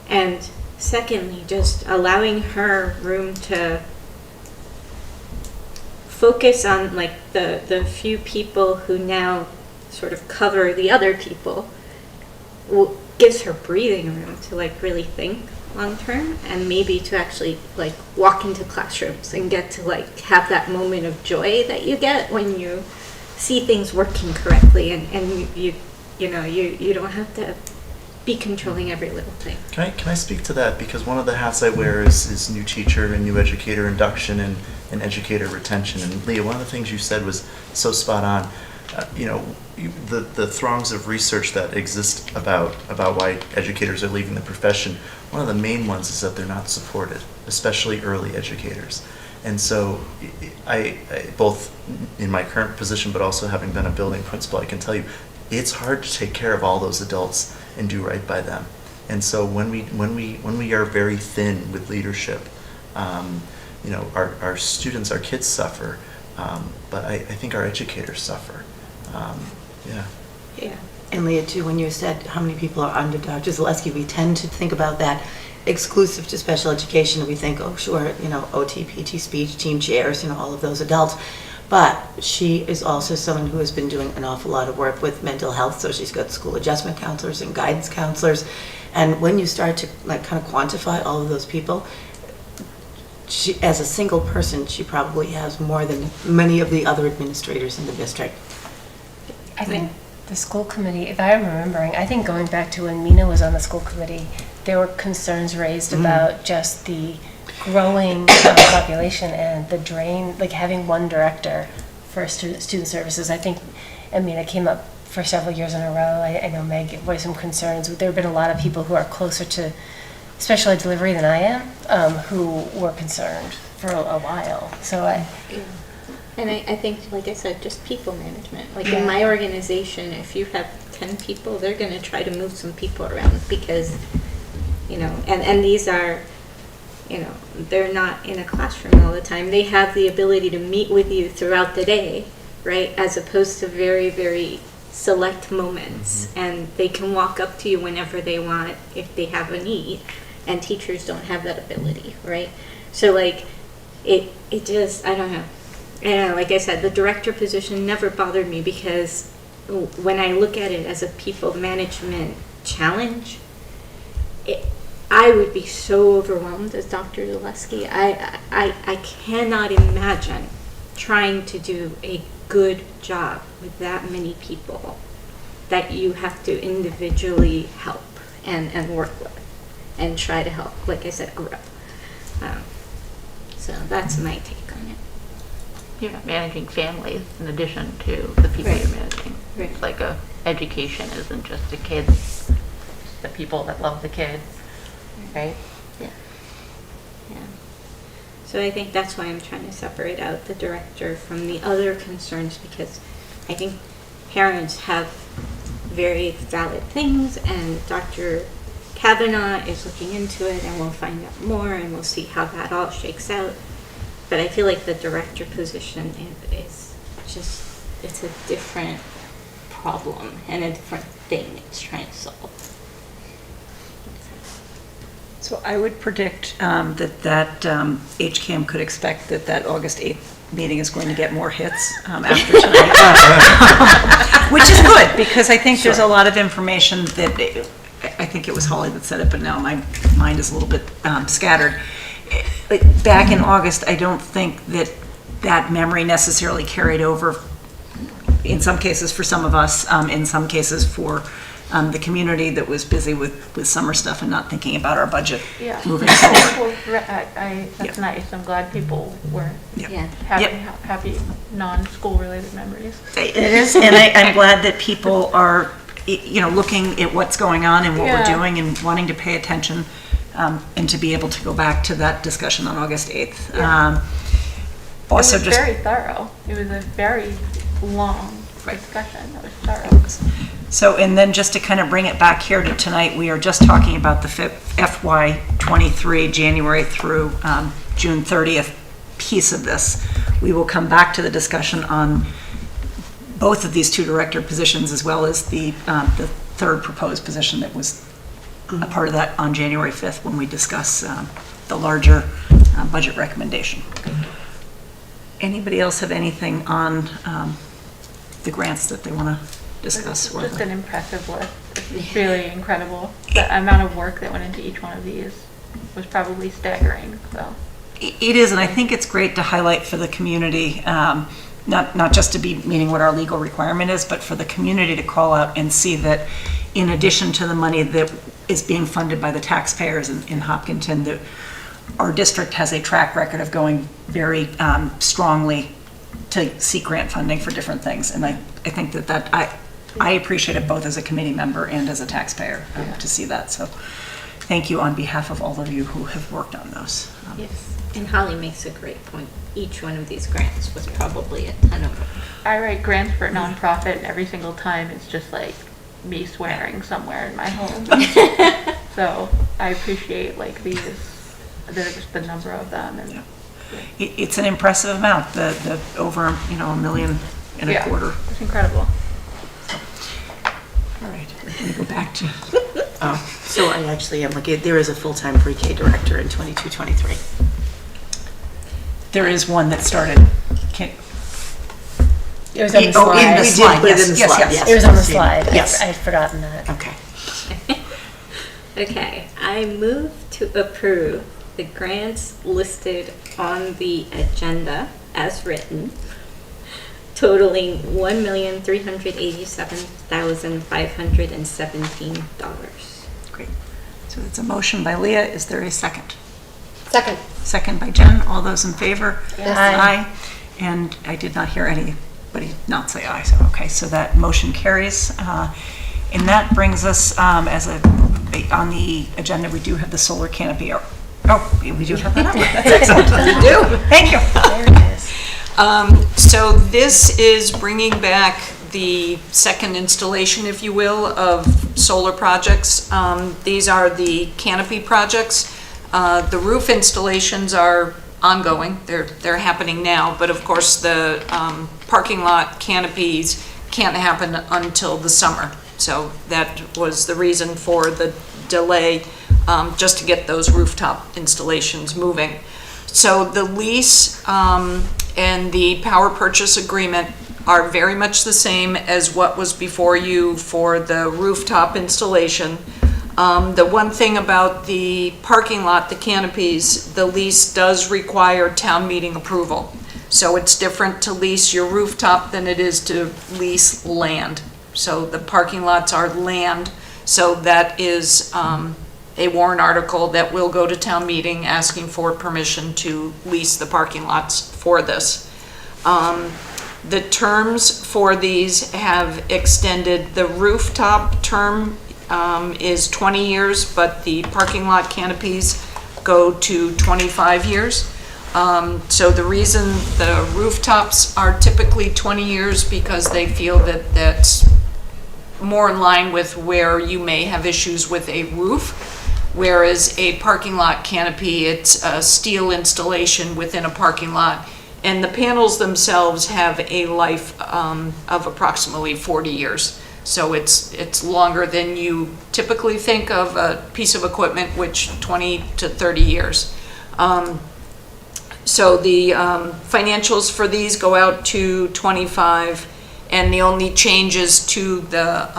And secondly, just allowing her room to focus on like the few people who now sort of cover the other people, gives her breathing room to like really think long term, and maybe to actually like walk into classrooms and get to like have that moment of joy that you get when you see things working correctly, and you don't have to be controlling every little thing. Can I speak to that? Because one of the hats I wear is new teacher and new educator induction and educator retention. And Leah, one of the things you said was so spot on. The throngs of research that exist about why educators are leaving the profession, one of the main ones is that they're not supported, especially early educators. And so I both in my current position, but also having been a building principal, I can tell you, it's hard to take care of all those adults and do right by them. And so when we are very thin with leadership, our students, our kids suffer, but I think our educators suffer. Yeah. And Leah, too, when you said how many people are under Dr. Zaleski, we tend to think about that exclusive to special education. We think, oh, sure, OT, PT, speech, team chairs, all of those adults. But she is also someone who has been doing an awful lot of work with mental health. So she's got school adjustment counselors and guidance counselors. And when you start to kind of quantify all of those people, she, as a single person, she probably has more than many of the other administrators in the district. I think the school committee, if I'm remembering, I think going back to when Mina was on the school committee, there were concerns raised about just the growing population and the drain, like having one director for student services. I think Mina came up for several years in a row. I know Meg voiced some concerns. There have been a lot of people who are closer to special ed delivery than I am, who were concerned for a while. So And I think, like I said, just people management. Like in my organization, if you have 10 people, they're going to try to move some people around because, and these are, they're not in a classroom all the time. They have the ability to meet with you throughout the day, right? As opposed to very, very select moments. Mm-hmm. And they can walk up to you whenever they want if they have a need. And teachers don't have that ability, right? So like, it just, I don't know. And like I said, the director position never bothered me because when I look at it as a people management challenge, I would be so overwhelmed as Dr. Zaleski. I cannot imagine trying to do a good job with that many people that you have to individually help and work with and try to help, like I said, grow. So that's my take on it. You're not managing families in addition to the people Right. you're managing. Right. It's like education isn't just the kids, the people that love the kids, right? Yeah. So I think that's why I'm trying to separate out the director from the other concerns, because I think parents have very valid things, and Dr. Kavanaugh is looking into it, and we'll find out more, and we'll see how that all shakes out. But I feel like the director position is just, it's a different problem and a different thing it's trying to solve. So So I would predict that HCAM could expect that August 8th meeting is going to get more hits after tonight. Which is good, because I think there's a lot of information that, I think it was Holly that said it, but now my mind is a little bit scattered. Back in August, I don't think that memory necessarily carried over, in some cases for some of us, in some cases for the community that was busy with summer stuff and not thinking about our budget Yeah. moving forward. That's nice. I'm glad people were Yeah. having happy non-school related memories. It is, and I'm glad that people are, looking at what's going on and what we're Yeah. doing and wanting to pay attention, and to be able to go back to that discussion on August 8th. Also, it was just very thorough. It was a very long discussion. It was thorough. so, and then just to kind of bring it back here to tonight, we are just talking about the FY23 January through June 30th piece of this. We will come back to the discussion on both of these two director positions, as well as the third proposed position that was a part of that on January 5th when we discuss the larger budget recommendation. Anybody else have anything on the grants that they want to discuss? It's just an impressive list. It's really incredible. The amount of work that went into each one of these was probably staggering. So It is, and I think it's great to highlight for the community, not just to be meeting what our legal requirement is, but for the community to call out and see that in addition to the money that is being funded by the taxpayers in Hopkinton, that our district has a track record of going very strongly to seek grant funding for different things. And I think that I appreciate it both as a committee member and as a taxpayer to see that. So thank you on behalf of all of you who have worked on those. Yes, and Holly makes a great point. Each one of these grants was probably a ton of work. I write grants for a nonprofit, and every single time it's just like me swearing somewhere in my home. So I appreciate the number of them. And It's an impressive amount, the over, $1.25 million. It's incredible. All right, we're going to go back to, So I actually am looking, there is a full-time pre-K director in 22-23. there is one that started. It was on the In slide. the slide, yes, yes. It was on the slide. Yes. I'd forgotten that. Okay. Okay, I move to approve the grants listed on the agenda as written, totaling $1,387,517. Great. So it's a motion by Leah. Is there a second? Second. Second by Jen. All those in favor? Yes. Aye. And I did not hear anybody not say aye. So, okay, so that motion carries. And that brings us, on the agenda, we do have the solar canopy. Oh, we do have that up. That's excellent. We do. Thank you. There it is. So this is bringing back the second installation, if you will, of solar projects. These are the canopy projects. The roof installations are ongoing. They're happening now, but of course the parking lot canopies can't happen until the summer. So that was the reason for the delay, just to get those rooftop installations moving. So the lease and the power purchase agreement are very much the same as what was before you for the rooftop installation. The one thing about the parking lot, the canopies, the lease does require town meeting approval. So it's different to lease your rooftop than it is to lease land. So the parking lots are land, so that is a warrant article that will go to town meeting asking for permission to lease the parking lots for this. The terms for these have extended. The rooftop term is 20 years, but the parking lot canopies go to 25 years. So the reason the rooftops are typically 20 years because they feel that that's more in line with where you may have issues with a roof, whereas a parking lot canopy, it's a steel installation within a parking lot, and the panels themselves have a life of approximately 40 years. So it's longer than you typically think of a piece of equipment, which 20 to 30 years. So the financials for these go out to 25, and the only changes to the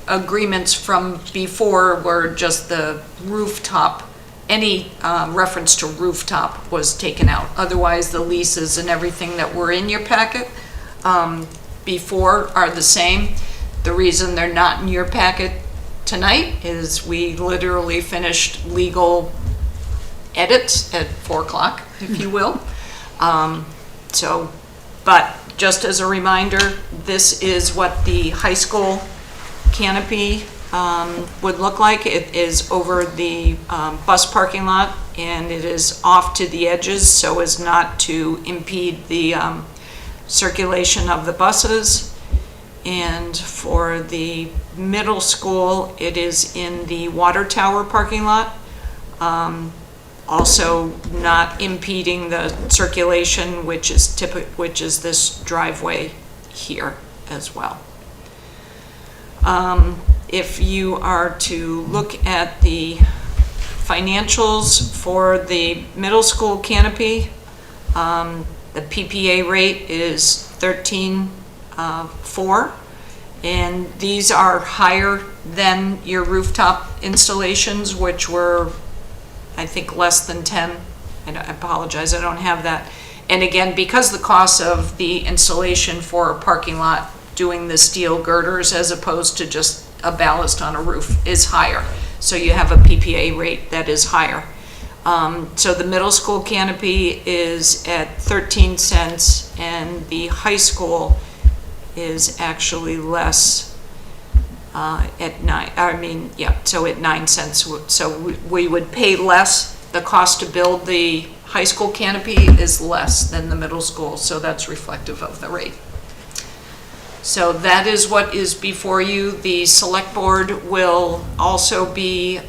agreements from before were just the rooftop. Any reference to rooftop was taken out. Otherwise, the leases and everything that were in your packet before are the same. The reason they're not in your packet tonight is we literally finished legal edits at 4 o'clock, if you will. But just as a reminder, this is what the high school canopy would look like. It is over the bus parking lot, and it is off to the edges so as not to impede the circulation of the buses. And for the middle school, it is in the water tower parking lot, also not impeding the circulation, which is this driveway here as well. If you are to look at the financials for the middle school canopy, the PPA rate is 13.4, and these are higher than your rooftop installations, which were, I think, less than 10. And I apologize, I don't have that. And again, because the cost of the installation for a parking lot, doing the steel girders as opposed to just a ballast on a roof, is higher. So you have a PPA rate that is higher. So the middle school canopy is at 13 cents, and the high school is actually less at 9 cents. So we would pay less. The cost to build the high school canopy is less than the middle school, so that's reflective of the rate. So that is what is before you. The select board will also be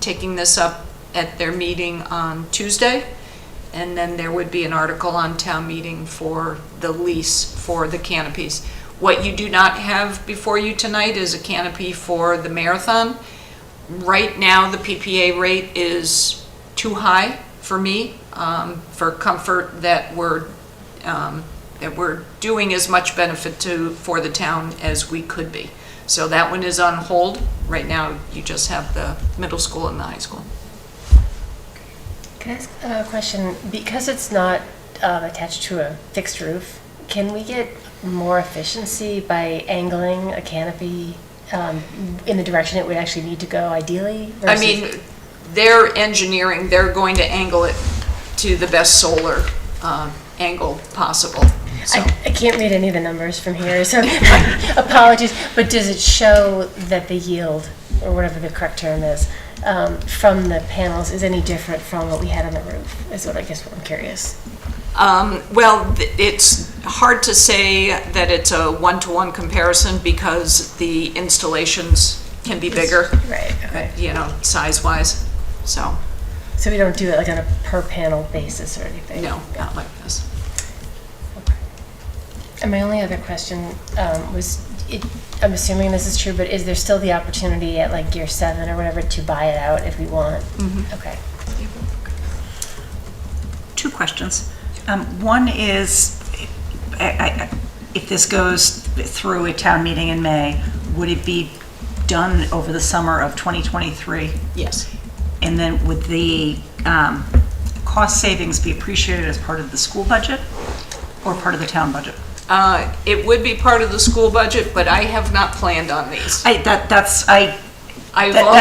taking this up at their meeting on Tuesday, and then there would be an article on town meeting for the lease for the canopies. What you do not have before you tonight is a canopy for the marathon. Right now, the PPA rate is too high for me, for comfort that we're doing as much benefit for the town as we could be. So that one is on hold. Right now, you just have the middle school and the high school. Can I ask a question? Because it's not attached to a fixed roof, can we get more efficiency by angling a canopy in the direction it would actually need to go ideally? I mean, they're engineering, they're going to angle it to the best solar angle possible. So. I can't read any of the numbers from here, so apologies, but does it show that the yield, or whatever the correct term is, from the panels is any different from what we had on the roof, is what I'm curious. Well, it's hard to say that it's a one-to-one comparison because the installations can be bigger, right? Size-wise. So we don't do it like on a per panel basis or anything? No, not like this. Okay. And my only other question was, I'm assuming this is true, but is there still the opportunity at like year 7 or whatever to buy it out if we want? Mm-hmm. Okay. 2 questions. One is, if this goes through a town meeting in May, would it be done over the summer of 2023? Yes. And then would the cost savings be appreciated as part of the school budget or part of the town budget? It would be part of the school budget, but I have not planned on these. That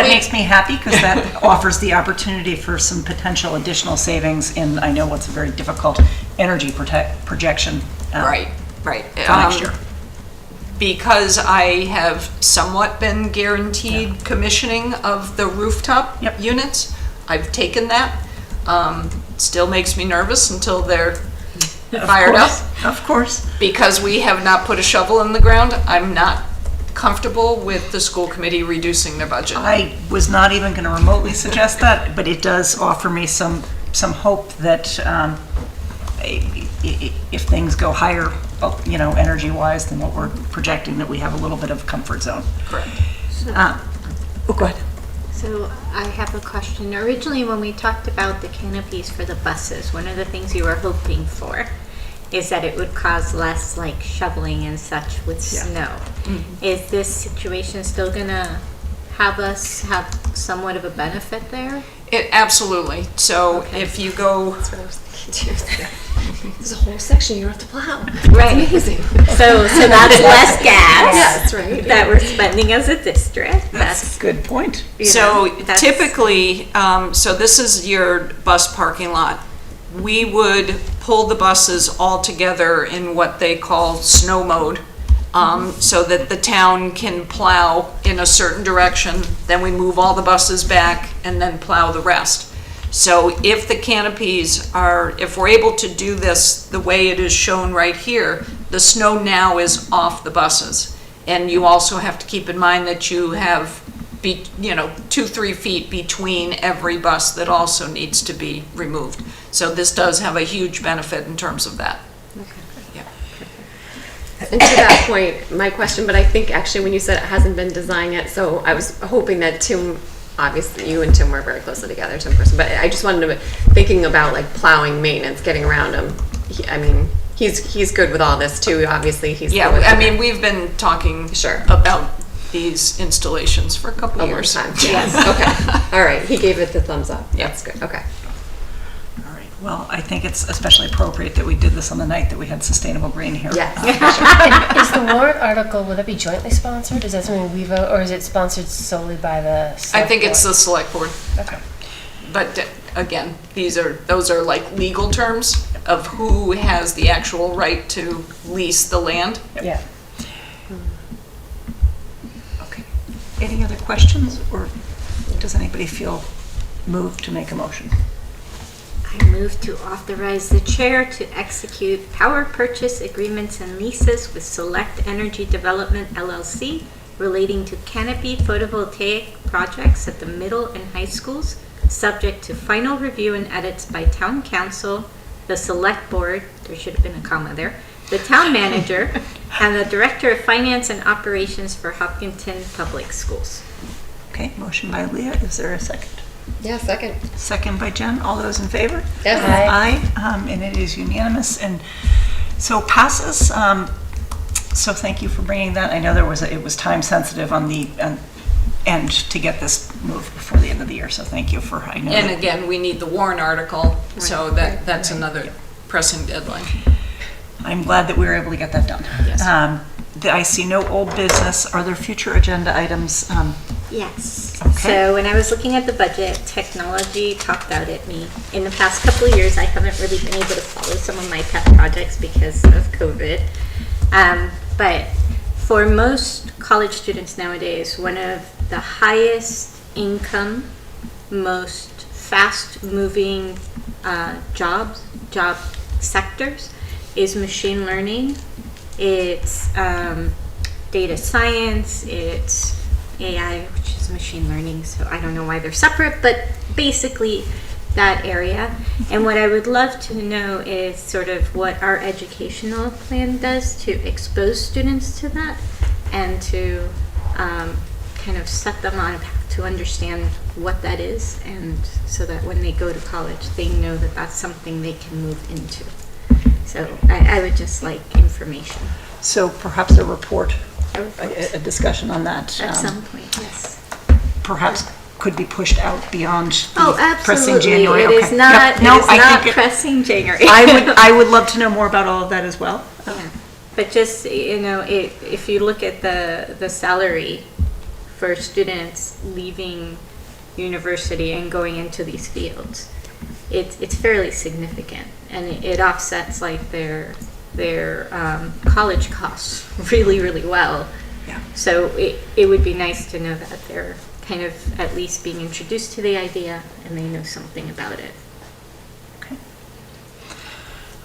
makes me happy because that offers the opportunity for some potential additional savings in, I know what's a very difficult energy projection. Right. For next year. Because I have somewhat been guaranteed commissioning of the rooftop units, I've taken that. Still makes me nervous until they're fired up. Of course. Because we have not put a shovel in the ground, I'm not comfortable with the school committee reducing their budget. I was not even going to remotely suggest that, but it does offer me some hope that if things go higher energy-wise than what we're projecting, that we have a little bit of comfort zone. Correct. Go ahead. So I have a question. Originally, when we talked about the canopies for the buses, one of the things you were hoping for is that it would cause less like shoveling and such with snow. Is this situation still gonna have us have somewhat of a benefit there? It absolutely. So if you go, That's what I was thinking too. There's a whole section you don't have to plow. Right. It's amazing. So that's less gas Yes, right. that we're spending as a district. That's, Good point. so that's- typically, so this is your bus parking lot. We would pull the buses all together in what they call snow mode, so that the town can plow in a certain direction. Then we move all the buses back and then plow the rest. So if the canopies are, if we're able to do this the way it is shown right here, the snow now is off the buses. And you also have to keep in mind that you have 2-3 feet between every bus that also needs to be removed. So this does have a huge benefit in terms of that. And to that point, my question, but I think actually when you said it hasn't been designed yet, so I was hoping that Tim, obviously you and Tim were very closely together, Tim person, but I just wanted to, thinking about like plowing maintenance, getting around him. He's good with all this too, obviously he's. Yeah, good with I it. mean, we've been talking Sure. about these installations for a couple A long years. time. Yes. Okay. All right. He gave it the thumbs up. Yeah. That's good. Okay. All right. Well, I think it's especially appropriate that we did this on the night that we had Sustainable Green here. Yes. And is the warrant article, will that be jointly sponsored? Is that something we vote, or is it sponsored solely by the I select think it's the board? select board. Okay. But again, those are like legal terms of who has the actual right to lease the land. Yeah. Okay. Any other questions, or does anybody feel moved to make a motion? I move to authorize the chair to execute power purchase agreements and leases with Select Energy Development LLC relating to canopy photovoltaic projects at the middle and high schools, subject to final review and edits by town council, the select board, there should have been a comma there, the town manager, and the director of finance and operations for Hopkinton Public Schools. Okay, motion by Leah. Is there a second? Yeah, second. Second by Jen. All those in favor? Yes. Aye, and it is unanimous, and so passes. So thank you for bringing that. I know it was time sensitive on the end to get this moved before the end of the year, so thank you for, I know. And that- again, we need the warrant article, so that's another pressing deadline. I'm glad that we were able to get that done. Yes. I see no old business. Are there future agenda items? Yes. Okay. So when I was looking at the budget, technology popped out at me. In the past couple of years, I haven't really been able to follow some of my pet projects because of COVID. But for most college students nowadays, one of the highest income, most fast-moving job sectors is machine learning. It's data science. It's AI, which is machine learning. So I don't know why they're separate, but basically that area. And what I would love to know is sort of what our educational plan does to expose students to that and to kind of set them on a path to understand what that is, and so that when they go to college, they know that that's something they can move into. So I would just like information So perhaps a report, a discussion on that. at some point, yes. Perhaps could be pushed out beyond Oh, the pressing absolutely. January. It Okay. is not, Yep. No, it is I not think pressing January. I would love to know more about all of that as well. Yeah. But just, if you look at the salary for students leaving university and going into these fields, it's fairly significant, and it offsets like their college costs really, really well. Yeah. So it would be nice to know that they're kind of at least being introduced to the idea and they know something about it. Okay.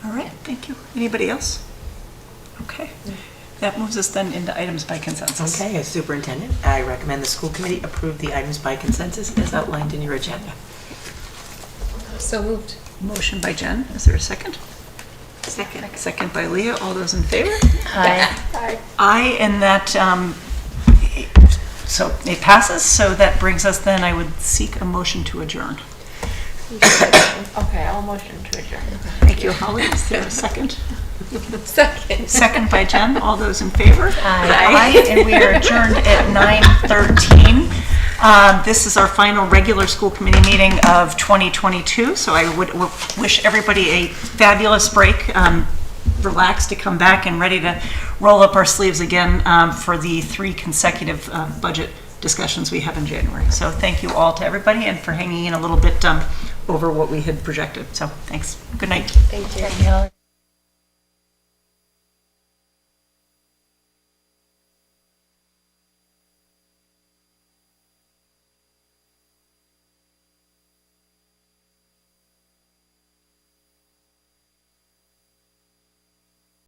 All right, thank you. Anybody else? Okay. That moves us then into items by consensus. Okay, as superintendent, I recommend the school committee approve the items by consensus as outlined in your agenda. So moved. Motion by Jen. Is there a second? Second. Second by Leah. All those in favor? Aye. Aye, and that, so it passes. So that brings us then, I would seek a motion to adjourn. Okay, I'll motion to adjourn. Thank you, Holly. Is there a second? Second. Second by Jen. All those in favor? Aye. And we are adjourned at 9:13. This is our final regular school committee meeting of 2022. So I would wish everybody a fabulous break. Relaxed to come back and ready to roll up our sleeves again for the 3 consecutive budget discussions we have in January. So thank you all to everybody and for hanging in a little bit over what we had projected. So thanks. Good night. Thank you. Thank you.